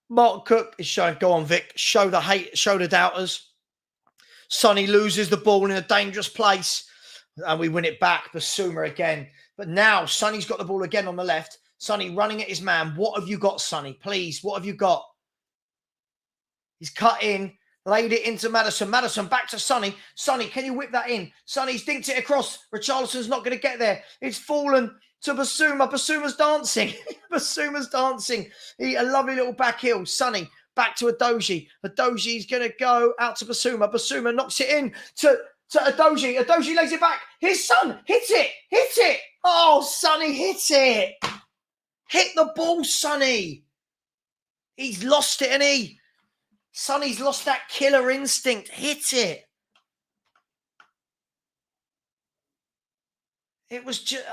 Mark Cook is showing, go on Vic, show the hate, show the doubters. Sonny loses the ball in a dangerous place and we win it back. Basuma again. But now Sonny's got the ball again on the left. Sonny running at his man. What have you got, Sonny? Please, what have you got? He's cut in Laid it into Maddison. Maddison back to Sonny. Sonny, can you whip that in? Sonny's dinked it across. Richarlison's not going to get there. It's fallen to Basuma. Basuma's dancing. Basuma's dancing. A lovely little back heel. Sonny back to Adoji. Adoji's going to go out to Basuma. Basuma knocks it in to Adoji. Adoji lays it back. His son. Hit it. Hit it. Oh, Sonny hit it. Hit the ball, Sonny. He's lost it, and Sonny's lost that killer instinct. Hit it. It was just...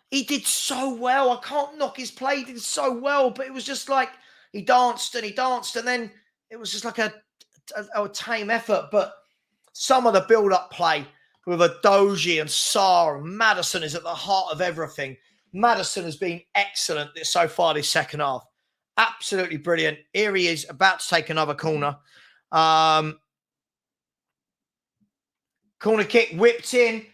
he did so well. I can't knock his play. He did so well, but it was just like he danced, and then it was just like a tame effort. But some of the build-up play with Adoji and Sarr and Maddison is at the heart of everything. Maddison has been excellent so far this second half. Absolutely brilliant. Here he is about to take another corner. Corner kick whipped in.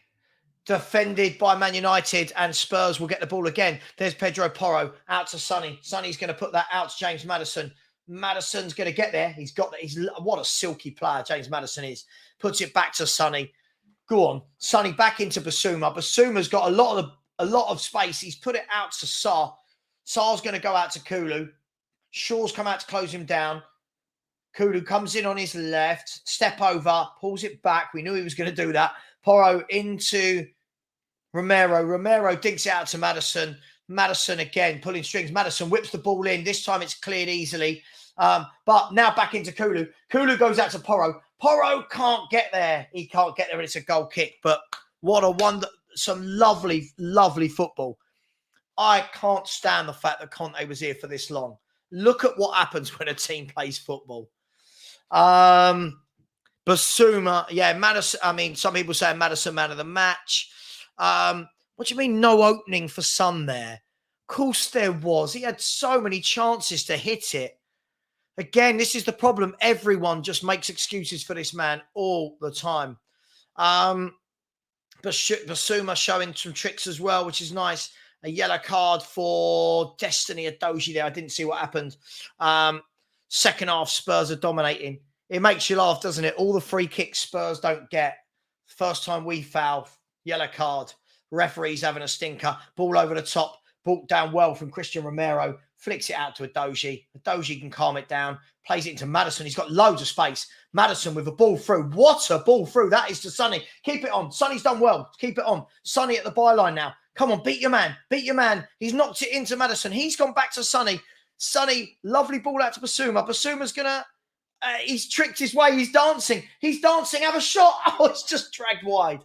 Defended by Man United, and Spurs will get the ball again. There's Pedro Porro out to Sonny. Sonny's going to put that out to James Maddison. Maddison's going to get there. He's got that. What a silky player James Maddison is. Puts it back to Sonny. Go on. Sonny back into Basuma. Basuma's got a lot of space. He's put it out to Sarr. Sarr's going to go out to Kulu. Shaw's come out to close him down. Kulu comes in on his left. Step over. Pulls it back. We knew he was going to do that. Porro into Romero. Romero digs it out to Maddison. Maddison again pulling strings. Maddison whips the ball in. This time it's cleared easily. But now back into Kulu. Kulu goes out to Porro. Porro can't get there. He can't get there, and it's a goal kick. But what a wonder. Some lovely, lovely football. I can't stand the fact that Conte was here for this long. Look at what happens when a team plays football. Basuma, yeah, Maddison. I mean, some people say Maddison man of the match. What do you mean no opening for Son there? Of course there was. He had so many chances to hit it. Again, this is the problem. Everyone just makes excuses for this man all the time. Basuma showing some tricks as well, which is nice. A yellow card for Destiny Adoji there. I didn't see what happened. Second half, Spurs are dominating. It makes you laugh, doesn't it? All the free kicks Spurs don't get. First time we foul, yellow card. Referee's having a stinker. Ball over the top. Ball down well from Christian Romero. Flicks it out to Adoji. Adoji can calm it down. Plays it into Maddison. He's got loads of space. Maddison with a ball through. What a ball through. That is to Sonny. Keep it on. Sonny's done well. Keep it on. Sonny at the byline now. Come on, beat your man. Beat your man. He's knocked it into Maddison. He's gone back to Sonny. Sonny, lovely ball out to Basuma. Basuma's going to... he's tricked his way. He's dancing. He's dancing. Have a shot. Oh, it's just dragged wide.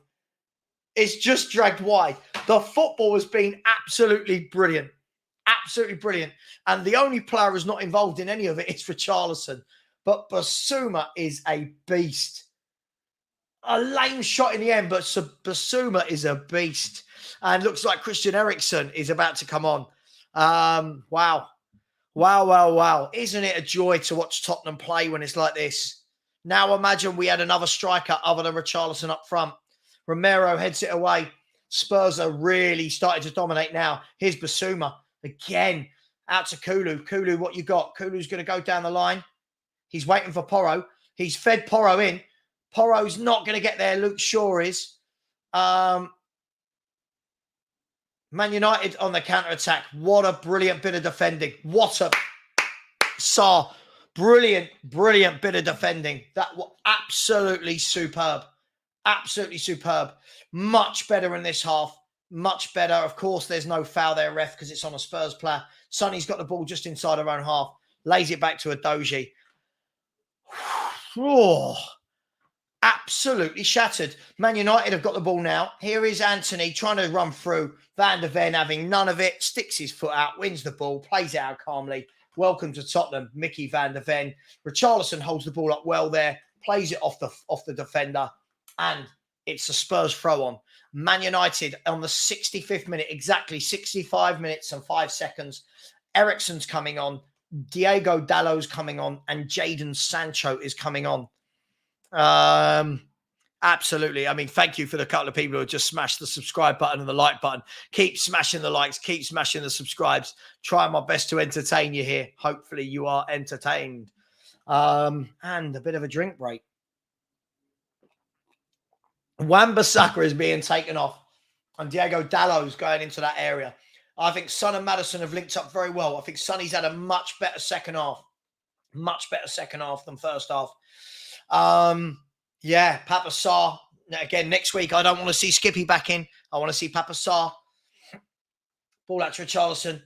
It's just dragged wide. The football has been absolutely brilliant. Absolutely brilliant. And the only player who's not involved in any of it is Richarlison. But Basuma is a beast. A lame shot in the end, but Basuma is a beast. And looks like Christian Eriksen is about to come on. Wow. Wow. Isn't it a joy to watch Tottenham play when it's like this? Now imagine we had another striker other than Richarlison up front. Romero heads it away. Spurs are really starting to dominate now. Here's Basuma. Again, out to Kulu. Kulu, what you got? Kulu's going to go down the line. He's waiting for Porro. He's fed Porro in. Porro's not going to get there. Luke Shaw is. Man United on the counter-attack. What a brilliant bit of defending. What a... Sarr. Brilliant bit of defending. That was absolutely superb. Absolutely superb. Much better in this half. Much better. Of course, there's no foul there, ref, because it's on a Spurs player. Sonny's got the ball just inside her own half. Lays it back to Adoji. Oh, absolutely shattered. Man United have got the ball now. Here is Anthony trying to run through. Van der Ven having none of it. Sticks his foot out. Wins the ball. Plays it out calmly. Welcome to Tottenham. Mickey Van der Ven. Richarlison holds the ball up well there. Plays it off the defender. And it's a Spurs throw on. Man United on the 65th minute, exactly 65 minutes and 5 seconds. Eriksen's coming on. Diego Dallo's coming on. And Jadon Sancho is coming on. Absolutely. I mean, thank you for the couple of people who just smashed the subscribe button and the like button. Keep smashing the likes. Keep smashing the subscribes. Try my best to entertain you here. Hopefully you are entertained. And a bit of a drink break. Wan-Bissaka is being taken off, and Diego Dallo's going into that area. I think Son and Maddison have linked up very well. I think Sonny's had a much better second half. Much better second half than first half. Yeah, Papa Sarr. Again, next week, I don't want to see Skippy back in. I want to see Papa Sarr. Ball out to Richarlison.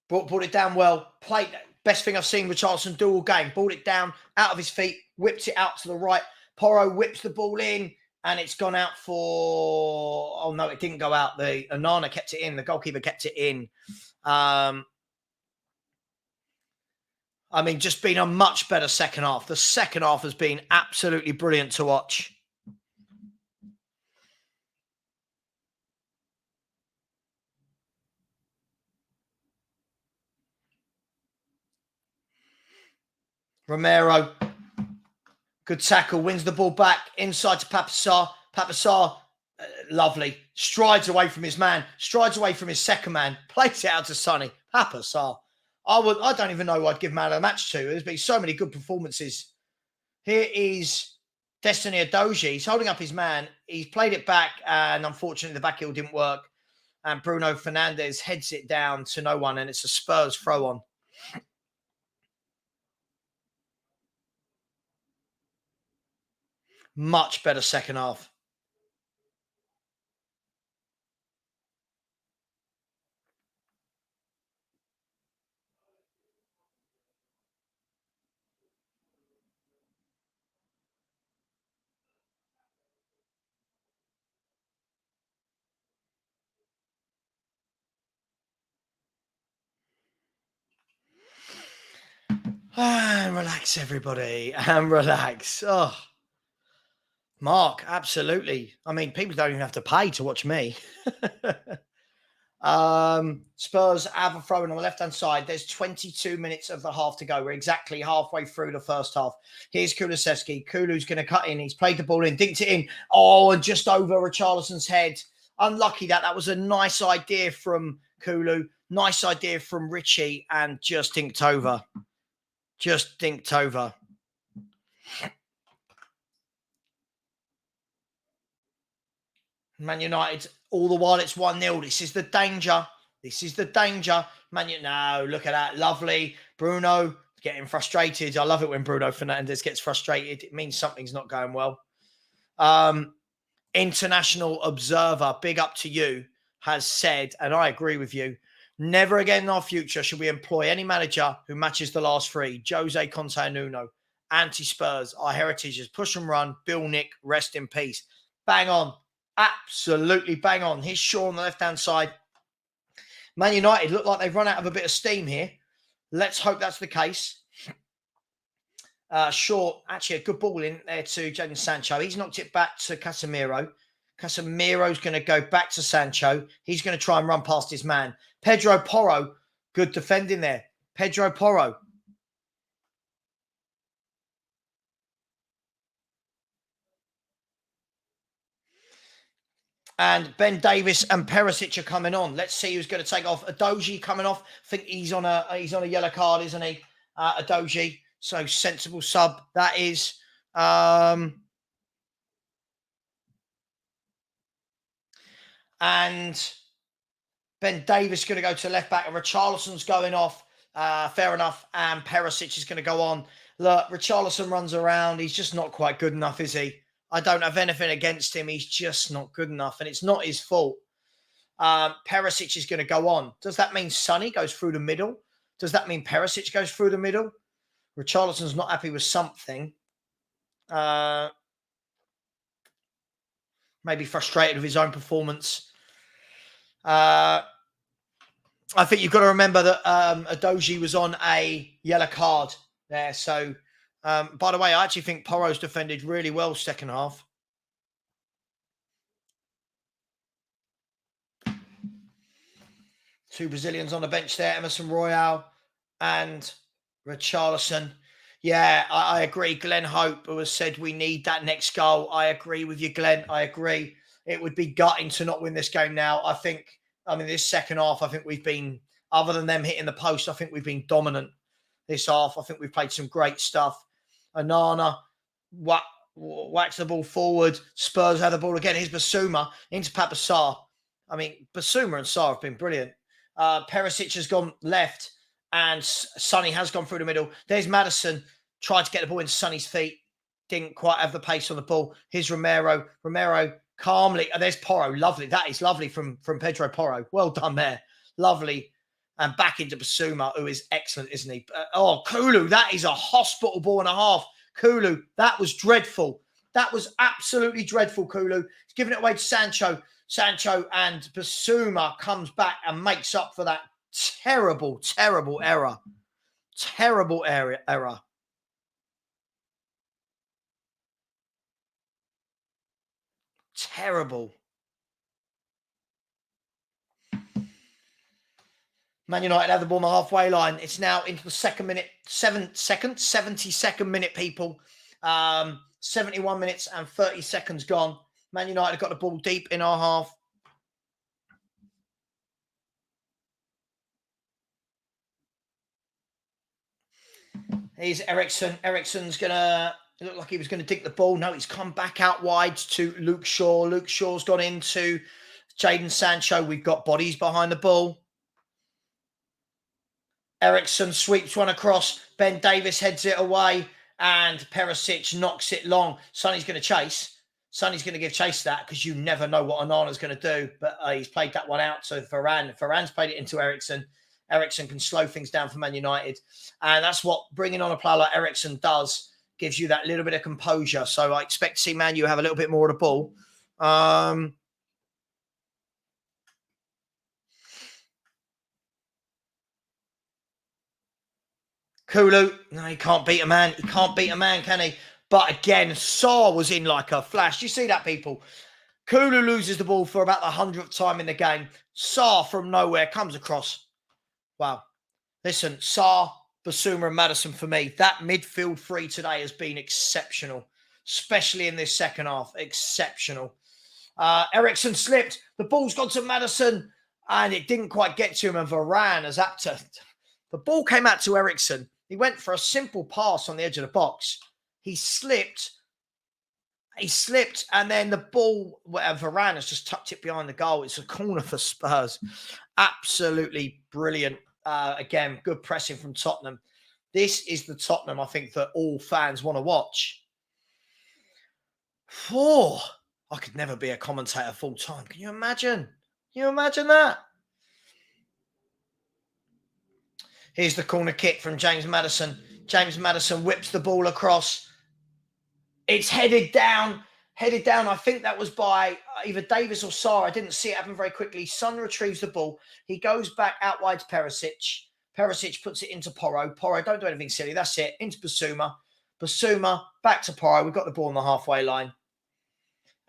Brought it down well. Played. Best thing I've seen Richarlison do all game. Balled it down, out of his feet, whipped it out to the right. Porro whips the ball in, and it's gone out for... Oh, no, it didn't go out. The Onana kept it in. The goalkeeper kept it in. I mean, just been a much better second half. The second half has been absolutely brilliant to watch. Romero, good tackle, wins the ball back, inside to Papa Sarr. Papa Sarr, lovely, strides away from his man, strides away from his second man, plays it out to Sonny. Papa Sarr. I don't even know who I'd give man of the match to. There's been so many good performances. Here is Destiny Adoji. He's holding up his man. He's played it back, and unfortunately the back heel didn't work. And Bruno Fernandes heads it down to no one, and it's a Spurs throw on. Much better second half. And relax, everybody, and relax. Oh, Mark, absolutely. I mean, people don't even have to pay to watch me. Spurs have a throw in on the left-hand side. There's 22 minutes of the half to go. We're exactly halfway through the first half. Here's Kulusevski. Kulu's going to cut in. He's played the ball in, dinked it in. Oh, and just over Richarlison's head. Unlucky that was a nice idea from Kulu. Nice idea from Richie, and just dinked over. Just dinked over. Man United, all the while it's 1-0. This is the danger. This is the danger. Man United, no, look at that. Lovely. Bruno getting frustrated. I love it when Bruno Fernandes gets frustrated. It means something's not going well. International Observer, big up to you, has said, and I agree with you, never again in our future should we employ any manager who matches the last three. Jose Conte and Nuno. Anti-Spurs. Our heritage is push and run. Bill Nick, rest in peace. Bang on. Absolutely bang on. Here's Shaw on the left-hand side. Man United look like they've run out of a bit of steam here. Let's hope that's the case. Shaw, actually a good ball in there to Jadon Sancho. He's knocked it back to Casemiro. Casemiro's going to go back to Sancho. He's going to try and run past his man. Pedro Porro, good defending there. Pedro Porro. And Ben Davis and Perisic are coming on. Let's see who's going to take off. Adoji coming off. I think he's on a yellow card, isn't he? Adoji. So sensible sub that is. And Ben Davis going to go to left back, and Richarlison's going off. Fair enough. And Perisic is going to go on. Look, Richarlison runs around. He's just not quite good enough, is he? I don't have anything against him. He's just not good enough, and it's not his fault. Perisic is going to go on. Does that mean Sonny goes through the middle? Does that mean Perisic goes through the middle? Richarlison's not happy with something. Maybe frustrated with his own performance. I think you've got to remember that Adoji was on a yellow card there. So, by the way, I actually think Porro's defended really well second half. Two Brazilians on the bench there, Emerson Royale and Richarlison. Yeah, I agree. Glenn Hope, who has said we need that next goal. I agree with you, Glenn. I agree. It would be gutting to not win this game now. This second half, I think we've been, other than them hitting the post, I think we've been dominant. this half. I think we've played some great stuff. Onana whacks the ball forward. Spurs have the ball again. Here's Basuma into Papa Sarr. I mean, Basuma and Sarr have been brilliant. Perisic has gone left and Sonny has gone through the middle. There's Maddison. Tried to get the ball into Sonny's feet. Didn't quite have the pace on the ball. Here's Romero. Romero calmly. And there's Porro. Lovely. That is lovely from Pedro Porro. Well done there. Lovely. And back into Basuma, who is excellent, isn't he? Kulu. That is a hospital ball and a half. Kulu. That was dreadful. That was absolutely dreadful, Kulu. He's giving it away to Sancho. Sancho and Basuma comes back and makes up for that terrible, terrible error. Terrible error. Terrible. Man United have the ball on the halfway line. It's now into the 72nd minute, people. 71 minutes and 30 seconds gone. Man United have got the ball deep in our half. Here's Eriksen. Eriksen's going to look like he was going to dig the ball. No, he's come back out wide to Luke Shaw. Luke Shaw's gone into Jadon Sancho. We've got bodies behind the ball. Eriksen sweeps one across. Ben Davies heads it away. And Perisic knocks it long. Sonny's going to chase. Sonny's going to give chase to that because you never know what Onana's going to do. But he's played that one out to Varane. Varane's played it into Eriksen. Eriksen can slow things down for Man United. And that's what bringing on a player like Eriksen does. Gives you that little bit of composure. So I expect to see Man U have a little bit more of the ball. Kulu, no, he can't beat a man. He can't beat a man, can he? But again, Sarr was in like a flash. You see that, people? Kulu loses the ball for about the 100th time in the game. Sarr from nowhere comes across. Wow. Listen, Sarr, Basuma and Maddison for me. That midfield three today has been exceptional, especially in this second half. Exceptional. Eriksen slipped. The ball's gone to Maddison and it didn't quite get to him. And Varane has had to... The ball came out to Eriksen. He went for a simple pass on the edge of the box. He slipped, and then the ball, Varane has just tucked it behind the goal. It's a corner for Spurs. Absolutely brilliant. Again, good pressing from Tottenham. This is the Tottenham, I think, that all fans want to watch. I could never be a commentator full time. Can you imagine? Can you imagine that? Here's the corner kick from James Maddison. James Maddison whips the ball across. It's headed down. I think that was by either Davies or Sarr. I didn't see it happen very quickly. Son retrieves the ball. He goes back out wide to Perisic. Perisic puts it into Porro. Porro, don't do anything silly. That's it. Into Basuma. Basuma, back to Porro. We've got the ball on the halfway line.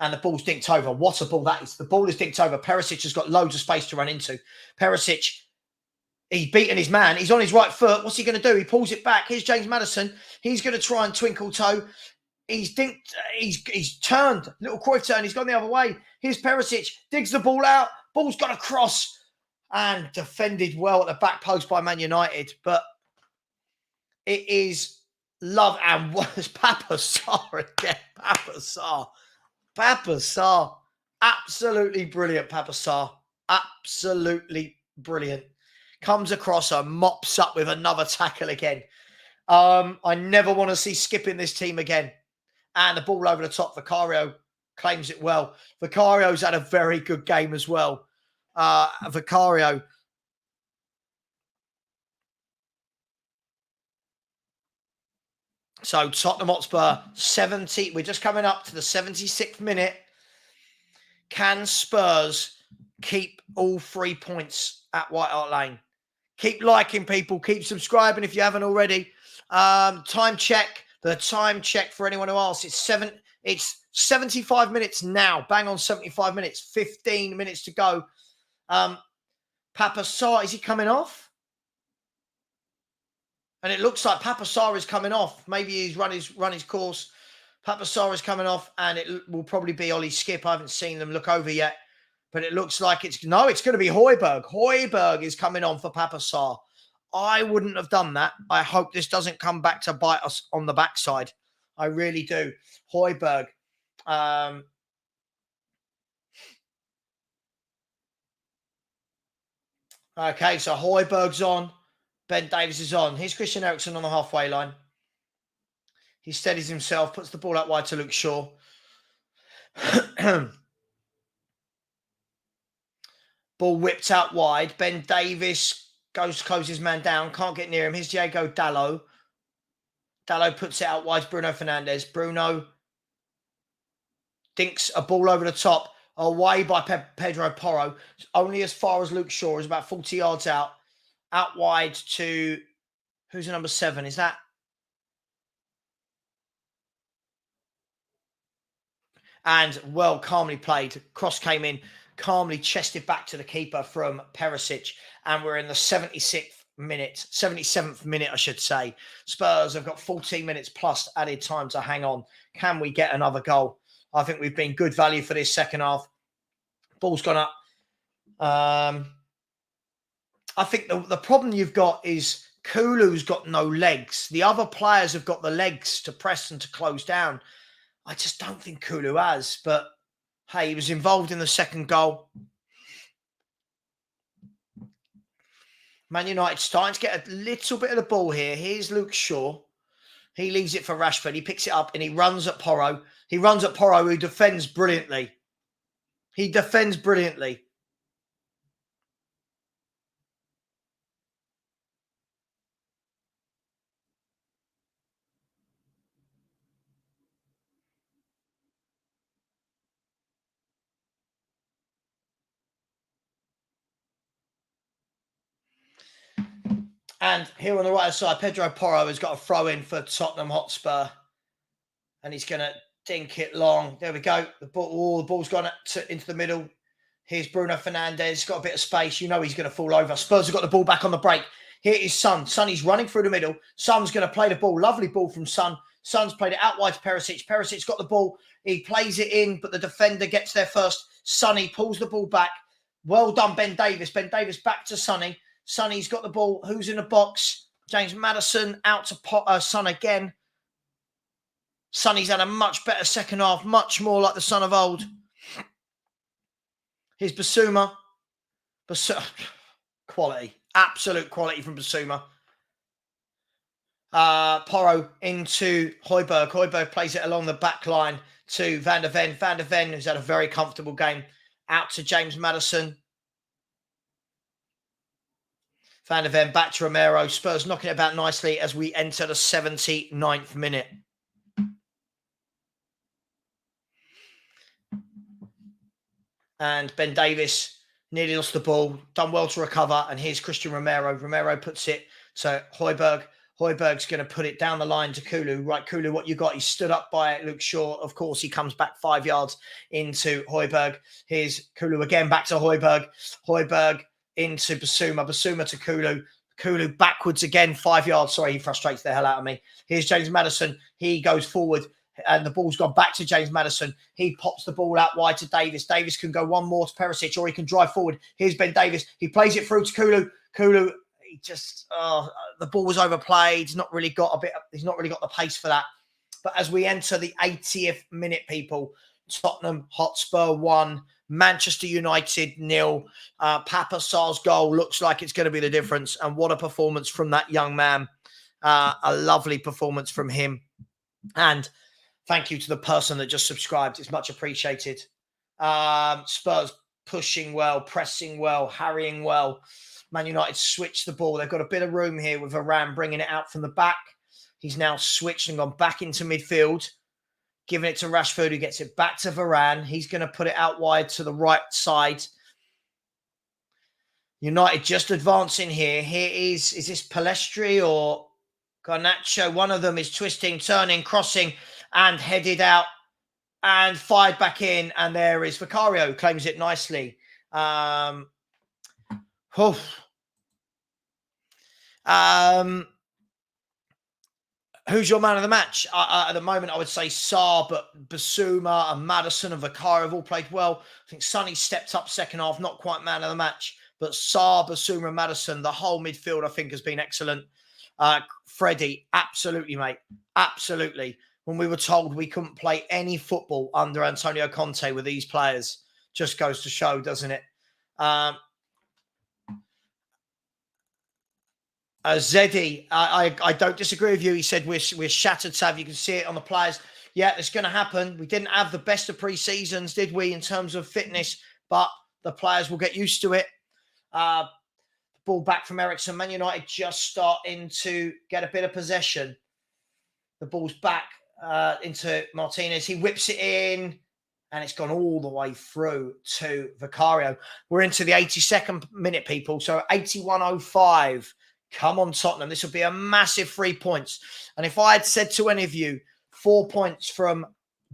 And the ball's dinked over. What a ball that is. The ball is dinked over. Perisic has got loads of space to run into. Perisic... He's beaten his man. He's on his right foot. What's he going to do? He pulls it back. Here's James Maddison. He's going to try and twinkle toe. He's turned. Little Cruyff turn. He's gone the other way. Here's Perisic. Digs the ball out. Ball's got a cross. And defended well at the back post by Man United. But it is love. And what is Papa Sarr again? Papa Sarr. Absolutely brilliant, Papa Sarr. Absolutely brilliant. Comes across and mops up with another tackle again. I never want to see Skip in this team again. And the ball over the top. Vicario claims it well. Vicario's had a very good game as well. Vicario. So Tottenham Hotspur, 70. We're just coming up to the 76th minute. Can Spurs keep all 3 points at White Hart Lane? Keep liking, people. Keep subscribing if you haven't already. Time check. The time check for anyone who asks. It's 75 minutes now. Bang on 75 minutes. 15 minutes to go. Papa Sarr, is he coming off? And it looks like Papa Sarr is coming off. Maybe he's run his course. Papa Sarr is coming off, and it will probably be Ollie Skip. I haven't seen them look over yet. But it looks like it's going to be Højbjerg. Højbjerg is coming on for Papa Sarr. I wouldn't have done that. I hope this doesn't come back to bite us on the backside. I really do. Højbjerg. Okay, so Højbjerg's on. Ben Davies is on. Here's Christian Eriksen on the halfway line. He steadies himself, puts the ball out wide to Luke Shaw. Ball whipped out wide. Ben Davies goes to close his man down. Can't get near him. Here's Diego Dalot. Dalot puts it out wide. Bruno Fernandes. Bruno dinks a ball over the top. Away by Pedro Porro. Only as far as Luke Shaw. Is about 40 yards out. Out wide to... Who's the number 7? Is that... And well, calmly played. Cross came in. Calmly chested back to the keeper from Perisic. And we're in the 76th minute. 77th minute, I should say. Spurs have got 14 minutes plus added time to hang on. Can we get another goal? I think we've been good value for this second half. Ball's gone up. I think the problem you've got is Kulu's got no legs. The other players have got the legs to press and to close down. I just don't think Kulu has. But, hey, he was involved in the second goal. Man United starting to get a little bit of the ball here. Here's Luke Shaw. He leaves it for Rashford. He picks it up and he runs at Porro. He runs at Porro, who defends brilliantly. He defends brilliantly. And here on the right side, Pedro Porro has got a throw in for Tottenham Hotspur. And he's going to dink it long. There we go. The ball's gone into the middle. Here's Bruno Fernandes. Got a bit of space. You know he's going to fall over. Spurs have got the ball back on the break. Here is Son. Sonny's running through the middle. Son's going to play the ball. Lovely ball from Son. Son's played it out wide to Perisic. Perisic's got the ball. He plays it in, but the defender gets there first. Sonny pulls the ball back. Well done, Ben Davies. Ben Davies back to Sonny. Sonny's got the ball. Who's in the box? James Maddison out to Son again. Sonny's had a much better second half, much more like the Son of old. Here's Basuma. Quality. Absolute quality from Basuma. Porro into Højbjerg. Højbjerg plays it along the back line to Van der Ven. Van der Ven, who's had a very comfortable game, out to James Maddison. Van der Ven back to Romero. Spurs knocking it about nicely as we enter the 79th minute. And Ben Davies nearly lost the ball. Done well to recover. And here's Christian Romero. Romero puts it to Højbjerg. Højbjerg's going to put it down the line to Kulu. Right, Kulu, what you got? He's stood up by Luke Shaw. Of course, he comes back 5 yards into Højbjerg. Here's Kulu again, back to Højbjerg. Højbjerg into Basuma. Basuma to Kulu. Kulu backwards again, 5 yards. Sorry, he frustrates the hell out of me. Here's James Maddison. He goes forward. And the ball's gone back to James Maddison. He pops the ball out wide to Davies. Davies can go one more to Perisic, or he can drive forward. Here's Ben Davies. He plays it through to Kulu. Kulu, he just the ball was overplayed. He's not really got the pace for that. But as we enter the 80th minute, people, Tottenham Hotspur 1, Manchester United 0. Papa Sarr's goal looks like it's going to be the difference. And what a performance from that young man. A lovely performance from him. And thank you to the person that just subscribed. It's much appreciated. Spurs pushing well, pressing well, harrying well. Man United switched the ball. They've got a bit of room here with Varane bringing it out from the back. He's now switched and gone back into midfield, giving it to Rashford, who gets it back to Varane. He's going to put it out wide to the right side. United just advancing here. Here is this Palestri or Garnacho? One of them is twisting, turning, crossing, and headed out and fired back in. And there is Vicario, who claims it nicely. Who's your man of the match? At the moment, I would say Sarr, but Basuma and Maddison and Vicario have all played well. I think Sonny stepped up second half, not quite man of the match. But Saar, Basuma, Maddison, the whole midfield, I think, has been excellent. Freddie, absolutely, mate. Absolutely. When we were told we couldn't play any football under Antonio Conte with these players, just goes to show, doesn't it? Zeddy, I don't disagree with you. He said we're shattered, Sav. You can see it on the players. Yeah, it's going to happen. We didn't have the best of pre-seasons, did we, in terms of fitness? But the players will get used to it. Ball back from Eriksen. Man United just starting to get a bit of possession. The ball's back into Martinez. He whips it in, and it's gone all the way through to Vicario. We're into the 82nd minute, people. So 81:05. Come on, Tottenham. This will be a massive 3 points. And if I had said to any of you, 4 points from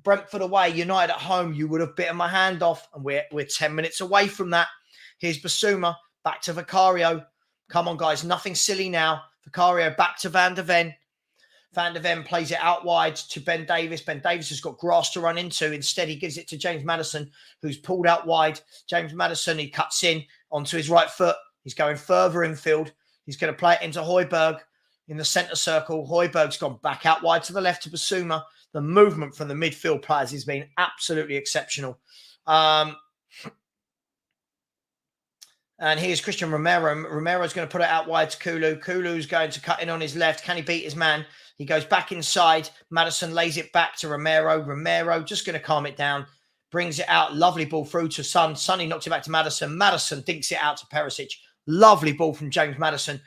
Brentford away, United at home, you would have bitten my hand off. And we're 10 minutes away from that. Here's Basuma. Back to Vicario. Come on, guys. Nothing silly now. Vicario back to Van der Ven. Van der Ven plays it out wide to Ben Davies. Ben Davies has got grass to run into. Instead, he gives it to James Maddison, who's pulled out wide. James Maddison, he cuts in onto his right foot. He's going further infield. He's going to play it into Højbjerg in the centre circle. Højbjerg's gone back out wide to the left to Basuma. The movement from the midfield players has been absolutely exceptional. And here's Christian Romero. Romero's going to put it out wide to Kulu. Kulu's going to cut in on his left. Can he beat his man? He goes back inside. Maddison lays it back to Romero. Romero just going to calm it down. Brings it out. Lovely ball through to Son. Sonny knocks it back to Maddison. Maddison dinks it out to Perisic. Lovely ball from James Maddison.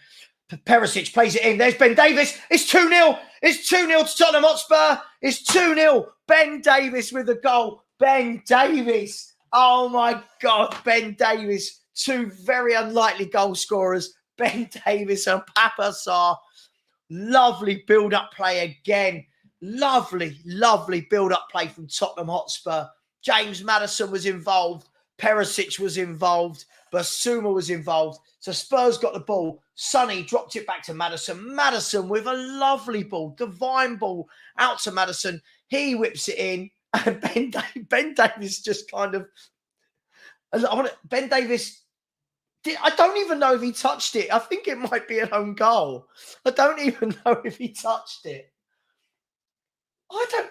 Perisic plays it in. There's Ben Davies. It's 2-0. It's 2-0 to Tottenham Hotspur. It's 2-0. Ben Davies with the goal. Ben Davies. Oh, my God. Ben Davies. Two very unlikely goal scorers. Ben Davies and Papa Sarr. Lovely build-up play again. Lovely, lovely build-up play from Tottenham Hotspur. James Maddison was involved. Perisic was involved. Basuma was involved. So Spurs got the ball. Sonny dropped it back to Maddison. Maddison with a lovely ball, divine ball out to Maddison. He whips it in. And Ben Davies just kind of... Ben Davies... I don't even know if he touched it. I think it might be an own goal. I don't even know if he touched it.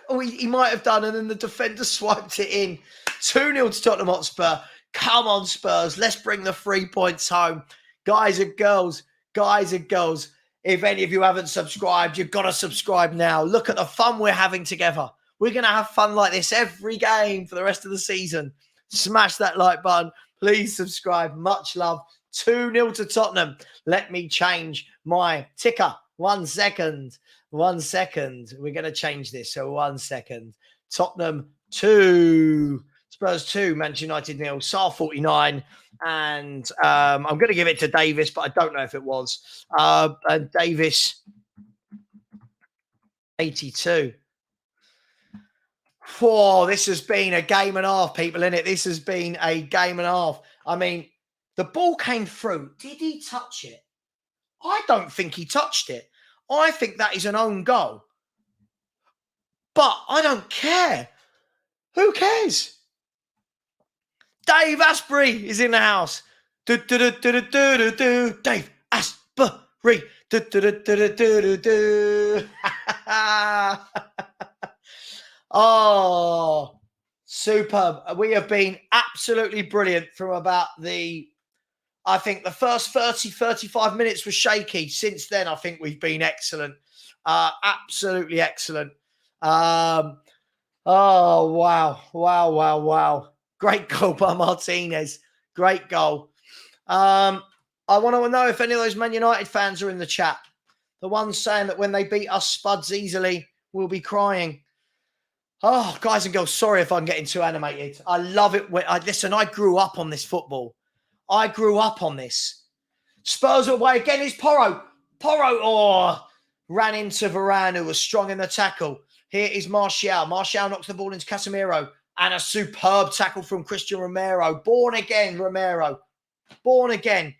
He might have done, and then the defender swiped it in. 2-0 to Tottenham Hotspur. Come on, Spurs. Let's bring the 3 points home. Guys and girls, if any of you haven't subscribed, you've got to subscribe now. Look at the fun we're having together. We're going to have fun like this every game for the rest of the season. Smash that like button. Please subscribe. Much love. 2-0 to Tottenham. Let me change my ticker. 1 second. 1 second. We're going to change this. So 1 second. Tottenham 2. Spurs 2. Manchester United 0. Saar 49. And I'm going to give it to Davis, but I don't know if it was. And Davis 82. Whoa, this has been a game and a half, people, innit? This has been a game and a half. I mean, the ball came through. Did he touch it? I don't think he touched it. I think that is an own goal. But I don't care. Who cares? Dave Asprey is in the house. Dave Asprey. Oh, superb. We have been absolutely brilliant from about I think the first 30, 35 minutes was shaky. Since then, I think we've been excellent. Absolutely excellent. Oh, wow. Wow. Great goal by Martinez. Great goal. I want to know if any of those Man United fans are in the chat. The ones saying that when they beat us Spuds easily, we'll be crying. Oh, guys and girls, sorry if I'm getting too animated. I love it. Listen, I grew up on this football. I grew up on this. Spurs away again. It's Porro. Ran into Varane, who was strong in the tackle. Here is Martial. Martial knocks the ball into Casemiro. And a superb tackle from Christian Romero. Born again, Romero. Born again.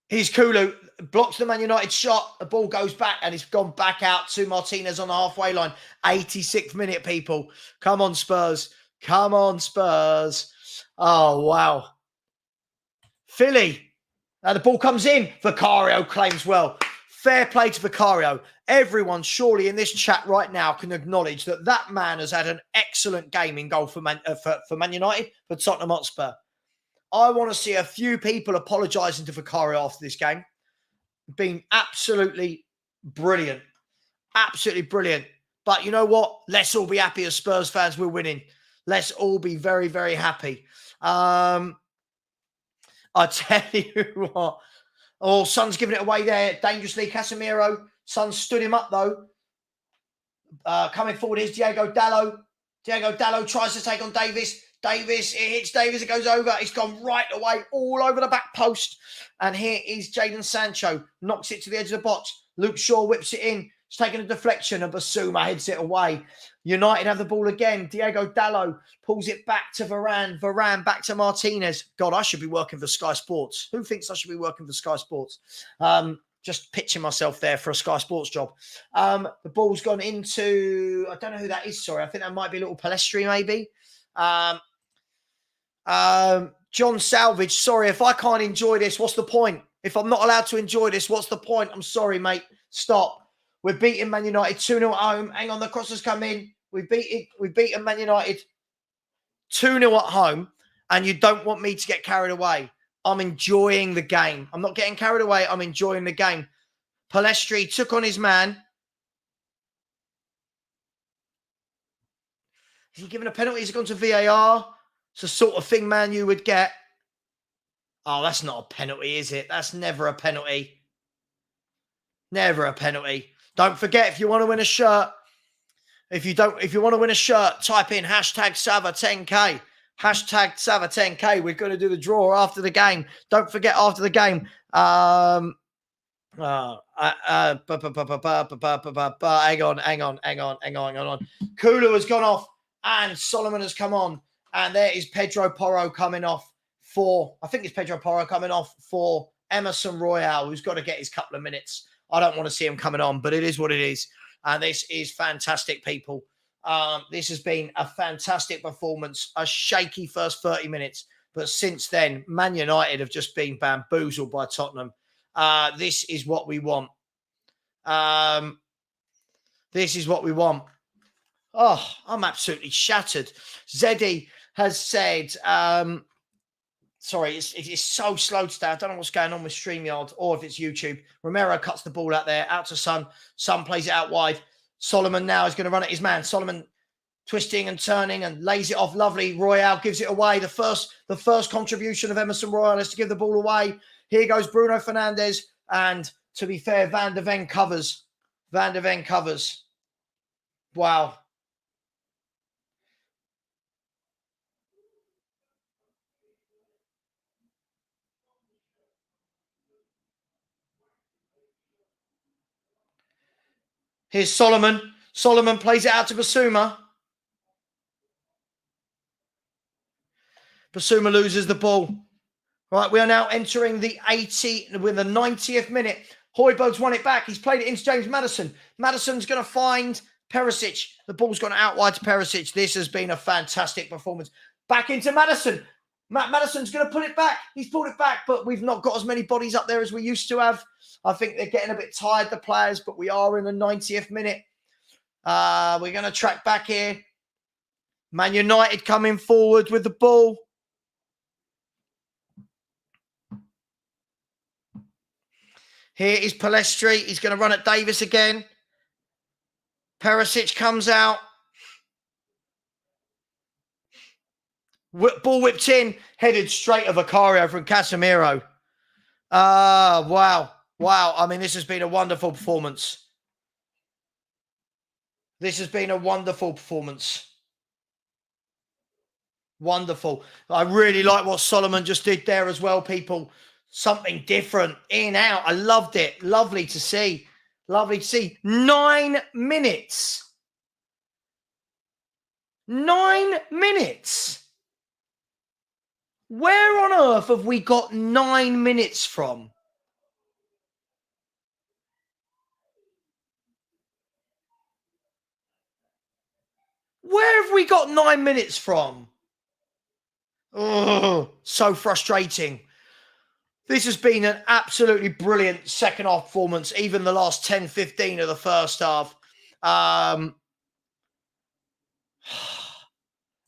Here's Kulu. blocks the Man United shot. The ball goes back and it's gone back out to Martinez on the halfway line. 86th minute, people. Come on, Spurs. Come on, Spurs. Oh, wow. Philly. Now the ball comes in. Vicario claims well. Fair play to Vicario. Everyone surely in this chat right now can acknowledge that that man has had an excellent game in goal for Man United, for Tottenham Hotspur. I want to see a few people apologising to Vicario after this game. Been absolutely brilliant. Absolutely brilliant. But you know what? Let's all be happy as Spurs fans. We're winning. Let's all be very, very happy. I tell you what. Oh, Son's giving it away there dangerously. Casemiro. Son stood him up, though. Coming forward is Diego Dallo. Diego Dallo tries to take on Davis. Davis, it hits Davis. It goes over. It's gone right away, all over the back post. And here is Jadon Sancho. Knocks it to the edge of the box. Luke Shaw whips it in. It's taking a deflection and Basuma heads it away. United have the ball again. Diego Dallo pulls it back to Varane. Varane back to Martinez. God, I should be working for Sky Sports. Who thinks I should be working for Sky Sports? Just pitching myself there for a Sky Sports job. The ball's gone into, I don't know who that is, sorry. I think that might be a little Palestri, maybe. John Salvage, sorry, if I can't enjoy this, what's the point? If I'm not allowed to enjoy this, what's the point? I'm sorry, mate. Stop. We're beating Man United 2-0 at home. Hang on, the cross has come in. We've beaten Man United 2-0 at home, and you don't want me to get carried away. I'm enjoying the game. I'm not getting carried away. I'm enjoying the game. Palestri took on his man. Is he given a penalty? Has he gone to VAR? It's the sort of thing, man, you would get. Oh, that's not a penalty, is it? That's never a penalty. Never a penalty. Don't forget, if you want to win a shirt, if you want to win a shirt, type in hashtag Sava10K. Hashtag Sava10K. We're going to do the draw after the game. Don't forget, after the game. Hang on. Kulu has gone off and Solomon has come on. And there is Pedro Porro coming off for, I think it's Pedro Porro coming off for Emerson Royale, who's got to get his couple of minutes. I don't want to see him coming on, but it is what it is. And this is fantastic, people. This has been a fantastic performance, a shaky first 30 minutes. But since then, Man United have just been bamboozled by Tottenham. This is what we want. This is what we want. Oh, I'm absolutely shattered. Zeddy has said, sorry, it's so slow today. I don't know what's going on with StreamYard or if it's YouTube. Romero cuts the ball out there, out to Son. Son plays it out wide. Solomon now is going to run at his man. Solomon twisting and turning and lays it off. Lovely. Royale gives it away. The first contribution of Emerson Royale is to give the ball away. Here goes Bruno Fernandes. And to be fair, Van der Ven covers. Van der Ven covers. Wow. Here's Solomon. Solomon plays it out to Basuma. Basuma loses the ball. Right, we are now entering the 90th minute. Højbjerg's won it back. He's played it into James Maddison. Maddison's going to find Perisic. The ball's gone out wide to Perisic. This has been a fantastic performance. Back into Maddison. Maddison's going to pull it back. He's pulled it back, but we've not got as many bodies up there as we used to have. I think they're getting a bit tired, the players, but we are in the 90th minute. We're going to track back here. Man United coming forward with the ball. Here is Palestri. He's going to run at Davis again. Perisic comes out. Ball whipped in. Headed straight at Vicario from Casemiro. Wow. Wow. I mean, this has been a wonderful performance. This has been a wonderful performance. Wonderful. I really like what Solomon just did there as well, people. Something different, in, out. I loved it. Lovely to see. Lovely to see. 9 minutes. 9 minutes. Where on earth have we got 9 minutes from? Where have we got 9 minutes from? Oh, so frustrating. This has been an absolutely brilliant second half performance, even the last 10, 15 of the first half.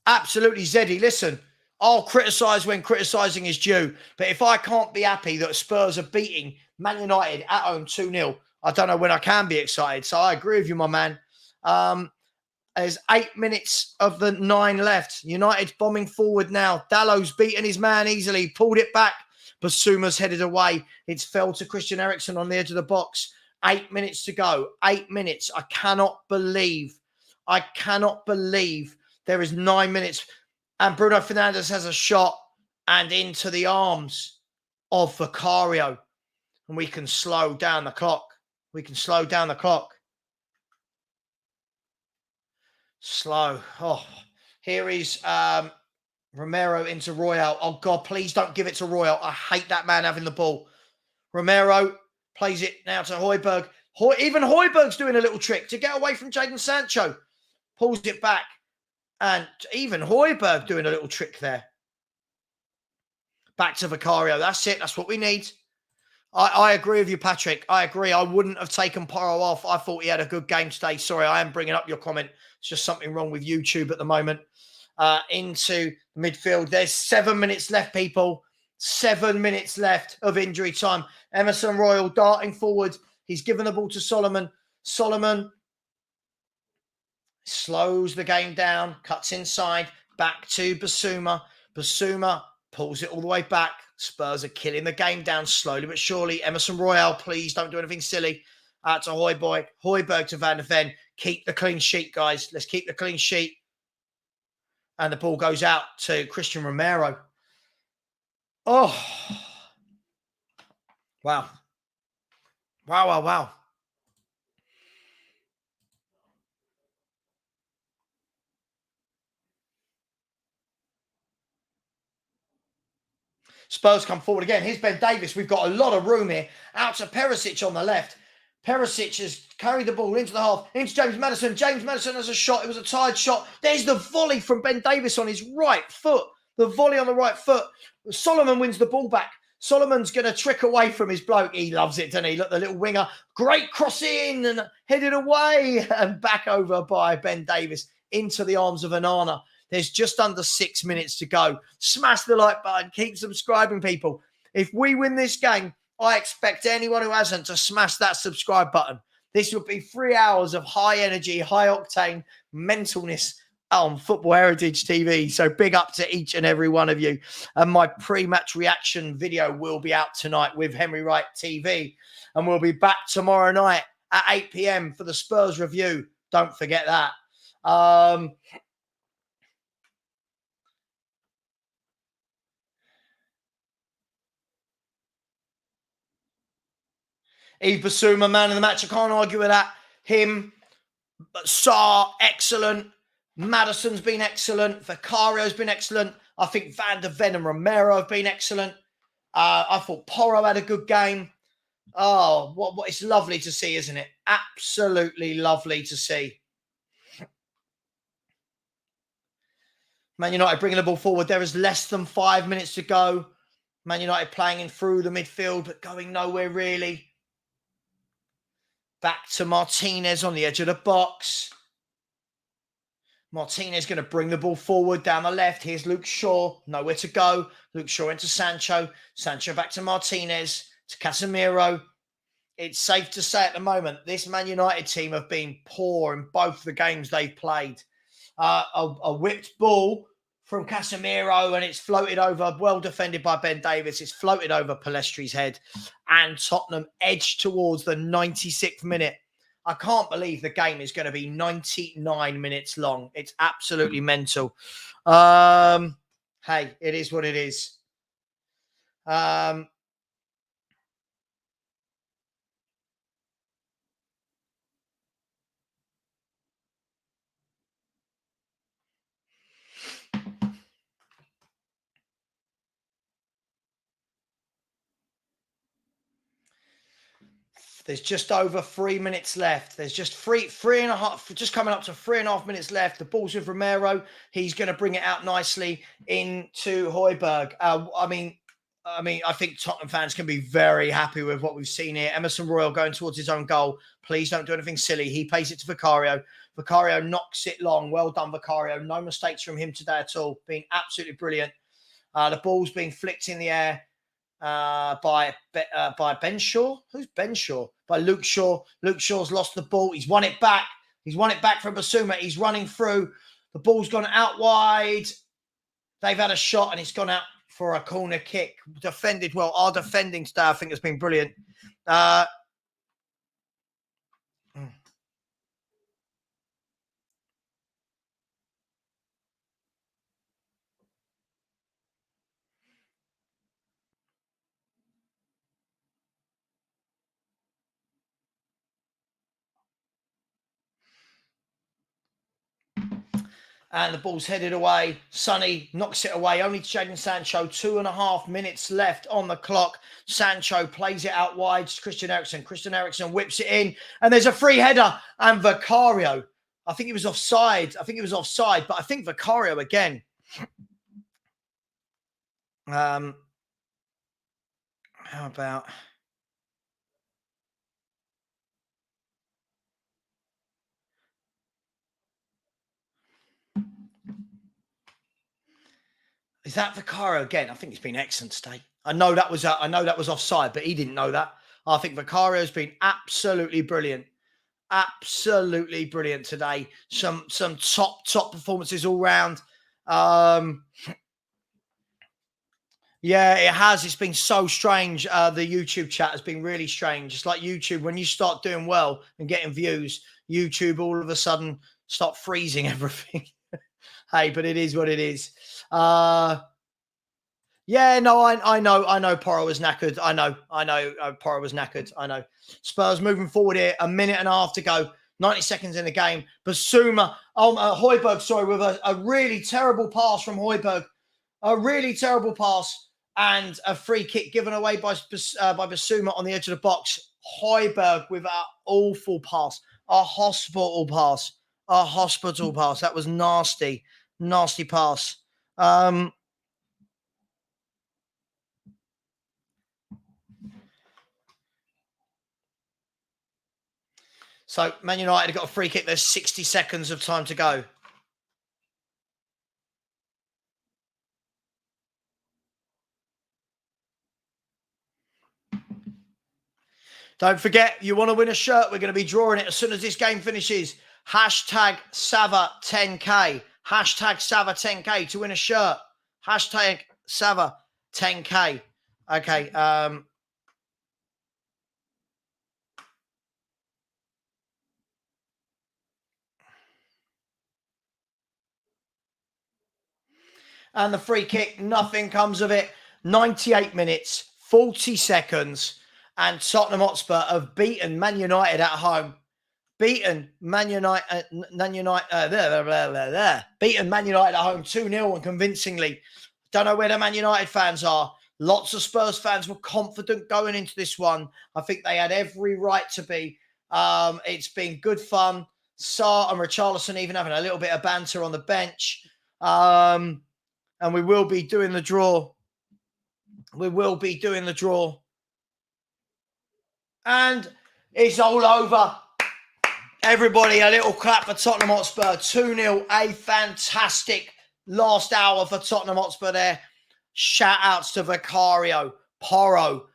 Absolutely, Zeddy. Listen, I'll criticise when criticising is due, but if I can't be happy that Spurs are beating Man United at home 2-0, I don't know when I can be excited. So I agree with you, my man. There's 8 minutes of the 9 left. United's bombing forward now. Dallow's beaten his man easily, pulled it back. Basuma's headed away. It's fell to Christian Eriksen on the edge of the box. 8 minutes to go. 8 minutes. I cannot believe there is 9 minutes. And Bruno Fernandes has a shot and into the arms of Vicario. And we can slow down the clock. Slow. Oh, here is Romero into Royale. Oh, God, please don't give it to Royale. I hate that man having the ball. Romero plays it now to Højbjerg. Even Højbjerg's doing a little trick to get away from Jadon Sancho. Pulls it back. And even Højbjerg doing a little trick there. Back to Vicario. That's it. That's what we need. I agree with you, Patrick. I agree. I wouldn't have taken Porro off. I thought he had a good game today. Sorry, I am bringing up your comment. It's just something wrong with YouTube at the moment. Into midfield. There's 7 minutes left, people. 7 minutes left of injury time. Emerson Royal darting forward. He's given the ball to Solomon. Solomon slows the game down, cuts inside, back to Basuma. Basuma pulls it all the way back. Spurs are killing the game down slowly but surely. Emerson Royale, please don't do anything silly. To Højbjerg. Højbjerg to Van der Ven. Keep the clean sheet, guys. Let's keep the clean sheet. And the ball goes out to Christian Romero. Oh. Wow. Wow. Spurs come forward again. Here's Ben Davies. We've got a lot of room here. Out to Perisic on the left. Perisic has carried the ball into the half, into James Maddison. James Maddison has a shot. It was a tired shot. There's the volley from Ben Davies on his right foot. The volley on the right foot. Solomon wins the ball back. Solomon's going to trick away from his bloke. He loves it, doesn't he? Look, the little winger. Great cross in and headed away and back over by Ben Davies into the arms of Onana. There's just under 6 minutes to go. Smash the like button. Keep subscribing, people. If we win this game, I expect anyone who hasn't to smash that subscribe button. This will be 3 hours of high energy, high octane mentalness on Football Heritage TV. So big up to each and every one of you. And my pre-match reaction video will be out tonight with Henry Wright TV. And we'll be back tomorrow night at 8 p.m. for the Spurs review. Don't forget that. Yves Bissouma, man of the match. I can't argue with that. Him, Sarr, excellent. Maddison's been excellent. Vicario's been excellent. I think Van der Ven and Romero have been excellent. I thought Porro had a good game. Oh, what it's lovely to see, isn't it? Absolutely lovely to see. Man United bringing the ball forward. There is less than 5 minutes to go. Man United playing in through the midfield, but going nowhere really. Back to Martinez on the edge of the box. Martinez going to bring the ball forward down the left. Here's Luke Shaw. Nowhere to go. Luke Shaw into Sancho. Sancho back to Martinez. To Casemiro. It's safe to say at the moment, this Man United team have been poor in both the games they've played. A whipped ball from Casemiro and it's floated over, well defended by Ben Davies. It's floated over Palestri's head and Tottenham edged towards the 96th minute. I can't believe the game is going to be 99 minutes long. It's absolutely mental. Hey, it is what it is. There's just over 3 minutes left. There's just three and a half, just coming up to 3.5 minutes left. The ball's with Romero. He's going to bring it out nicely into Højbjerg. I think Tottenham fans can be very happy with what we've seen here. Emerson Royal going towards his own goal. Please don't do anything silly. He plays it to Vicario. Vicario knocks it long. Well done, Vicario. No mistakes from him today at all. Been absolutely brilliant. The ball's being flicked in the air by Ben Shaw. Who's Ben Shaw? By Luke Shaw. Luke Shaw's lost the ball. He's won it back. He's won it back from Basuma. He's running through. The ball's gone out wide. They've had a shot and it's gone out for a corner kick. Defended well. Our defending today, I think, has been brilliant. And the ball's headed away. Sonny knocks it away. Only Jadon Sancho. 2.5 minutes left on the clock. Sancho plays it out wide to Christian Eriksen. Christian Eriksen whips it in. And there's a free header. And Vicario. I think he was offside. But I think Vicario again. How about... Is that Vicario again? I think he's been excellent today. I know that was offside, but he didn't know that. I think Vicario's been absolutely brilliant. Absolutely brilliant today. Some top performances all round. Yeah, it has. It's been so strange. The YouTube chat has been really strange. It's like YouTube, when you start doing well and getting views, YouTube all of a sudden start freezing everything. Hey, but it is what it is. Yeah, no, I know Porro was knackered. I know Porro was knackered. I know. Spurs moving forward here. 1.5 minutes to go. 90 seconds in the game. Højbjerg, with a really terrible pass from Højbjerg. A really terrible pass and a free kick given away by Basuma on the edge of the box. Højbjerg with an awful pass. A hospital pass. That was nasty. Nasty pass. So Man United have got a free kick. There's 60 seconds of time to go. Don't forget, you want to win a shirt, we're going to be drawing it as soon as this game finishes. Hashtag Sava10K. Hashtag Sava10K to win a shirt. Hashtag Sava10K. Okay. And the free kick, nothing comes of it. 98 minutes, 40 seconds. And Tottenham Hotspur have beaten Man United at home. Beaten Man United at home 2-0 and convincingly. Don't know where the Man United fans are. Lots of Spurs fans were confident going into this one. I think they had every right to be. It's been good fun. Sarr and Richarlison even having a little bit of banter on the bench. And we will be doing the draw. And it's all over. Everybody, a little clap for Tottenham Hotspur. 2-0, a fantastic last hour for Tottenham Hotspur there. Shout outs to Vicario, Porro,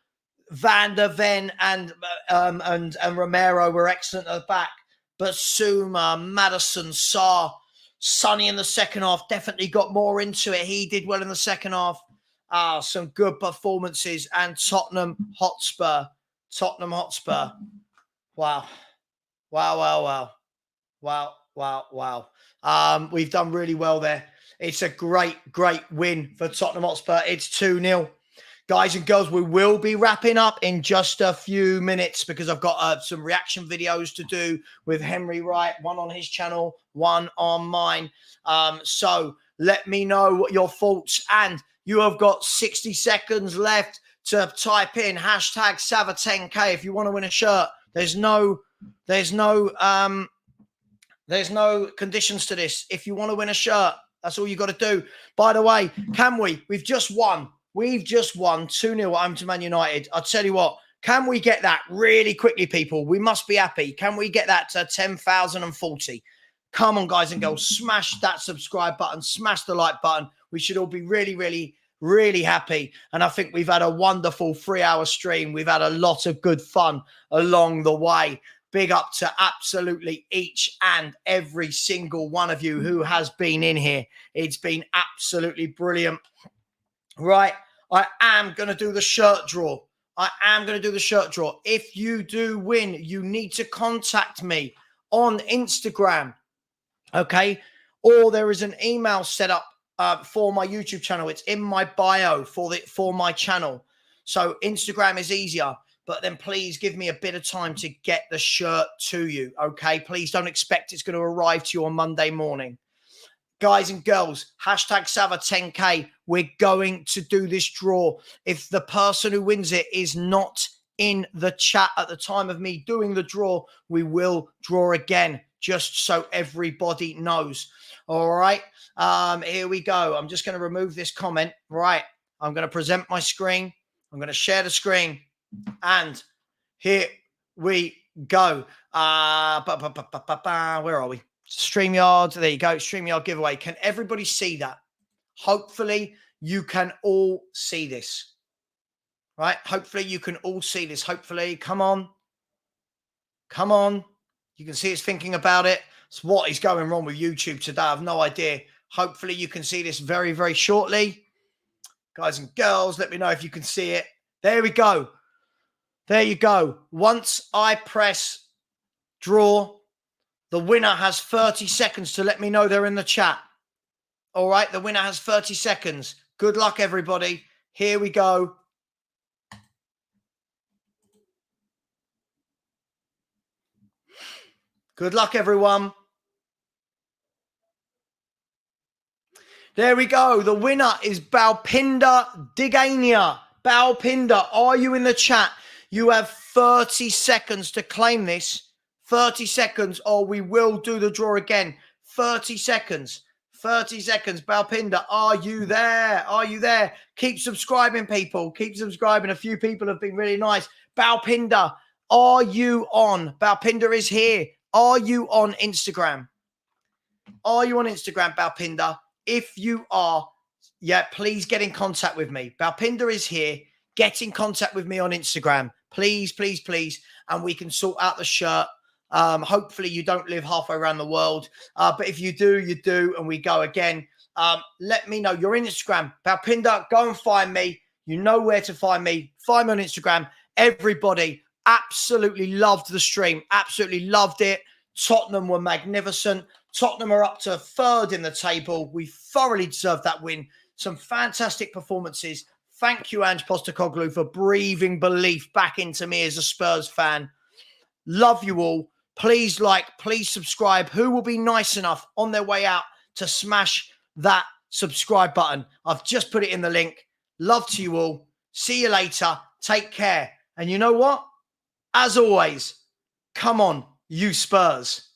Van der Ven and Romero were excellent at the back. But Suma, Maddison, Sarr, Sonny in the second half definitely got more into it. He did well in the second half. Some good performances. And Tottenham Hotspur. Wow. We've done really well there. It's a great win for Tottenham Hotspur. It's 2-0. Guys and girls, we will be wrapping up in just a few minutes because I've got some reaction videos to do with Henry Wright, one on his channel, one on mine. So let me know what your thoughts, and you have got 60 seconds left to type in hashtag Sava10K if you want to win a shirt. There's no conditions to this. If you want to win a shirt, that's all you got to do. By the way, we've just won. We've just won 2-0 at home to Man United. I'll tell you what, can we get that really quickly, people? We must be happy. Can we get that to 10,040? Come on, guys and girls, smash that subscribe button, smash the like button. We should all be really, really, really happy. And I think we've had a wonderful 3-hour stream. We've had a lot of good fun along the way. Big up to absolutely each and every single one of you who has been in here. It's been absolutely brilliant. Right, I am going to do the shirt draw. If you do win, you need to contact me on Instagram, okay? Or there is an email set up for my YouTube channel. It's in my bio for my channel. So Instagram is easier. But then please give me a bit of time to get the shirt to you, okay? Please don't expect it's going to arrive to you on Monday morning. Guys and girls, hashtag Sava10K. We're going to do this draw. If the person who wins it is not in the chat at the time of me doing the draw, we will draw again, just so everybody knows. All right, here we go. I'm just going to remove this comment. Right, I'm going to present my screen. I'm going to share the screen. And here we go. Where are we? StreamYard. There you go. StreamYard giveaway. Can everybody see that? Hopefully you can all see this. Right? Hopefully you can all see this. Hopefully. Come on. Come on. You can see it's thinking about it. So what is going wrong with YouTube today? I have no idea. Hopefully you can see this very, very shortly. Guys and girls, let me know if you can see it. There we go. There you go. Once I press draw, the winner has 30 seconds to let me know they're in the chat. All right, the winner has 30 seconds. Good luck, everybody. Here we go. Good luck, everyone. There we go. The winner is Balpinder Digania. Balpinder, are you in the chat? You have 30 seconds to claim this. 30 seconds, or we will do the draw again. 30 seconds. 30 seconds. Balpinder, are you there? Are you there? Keep subscribing, people. Keep subscribing. A few people have been really nice. Balpinder, are you on? Balpinder is here. Are you on Instagram? Are you on Instagram, Balpinder? If you are, yeah, please get in contact with me. Balpinder is here. Get in contact with me on Instagram. Please, please, please. And we can sort out the shirt. Hopefully you don't live halfway around the world. But if you do, you do. And we go again. Let me know. You're in Instagram. Balpinder, go and find me. You know where to find me. Find me on Instagram. Everybody absolutely loved the stream. Absolutely loved it. Tottenham were magnificent. Tottenham are up to third in the table. We thoroughly deserved that win. Some fantastic performances. Thank you, Ange Postecoglou, for breathing belief back into me as a Spurs fan. Love you all. Please like, please subscribe. Who will be nice enough on their way out to smash that subscribe button? I've just put it in the link. Love to you all. See you later. Take care. And you know what? As always, come on, you Spurs.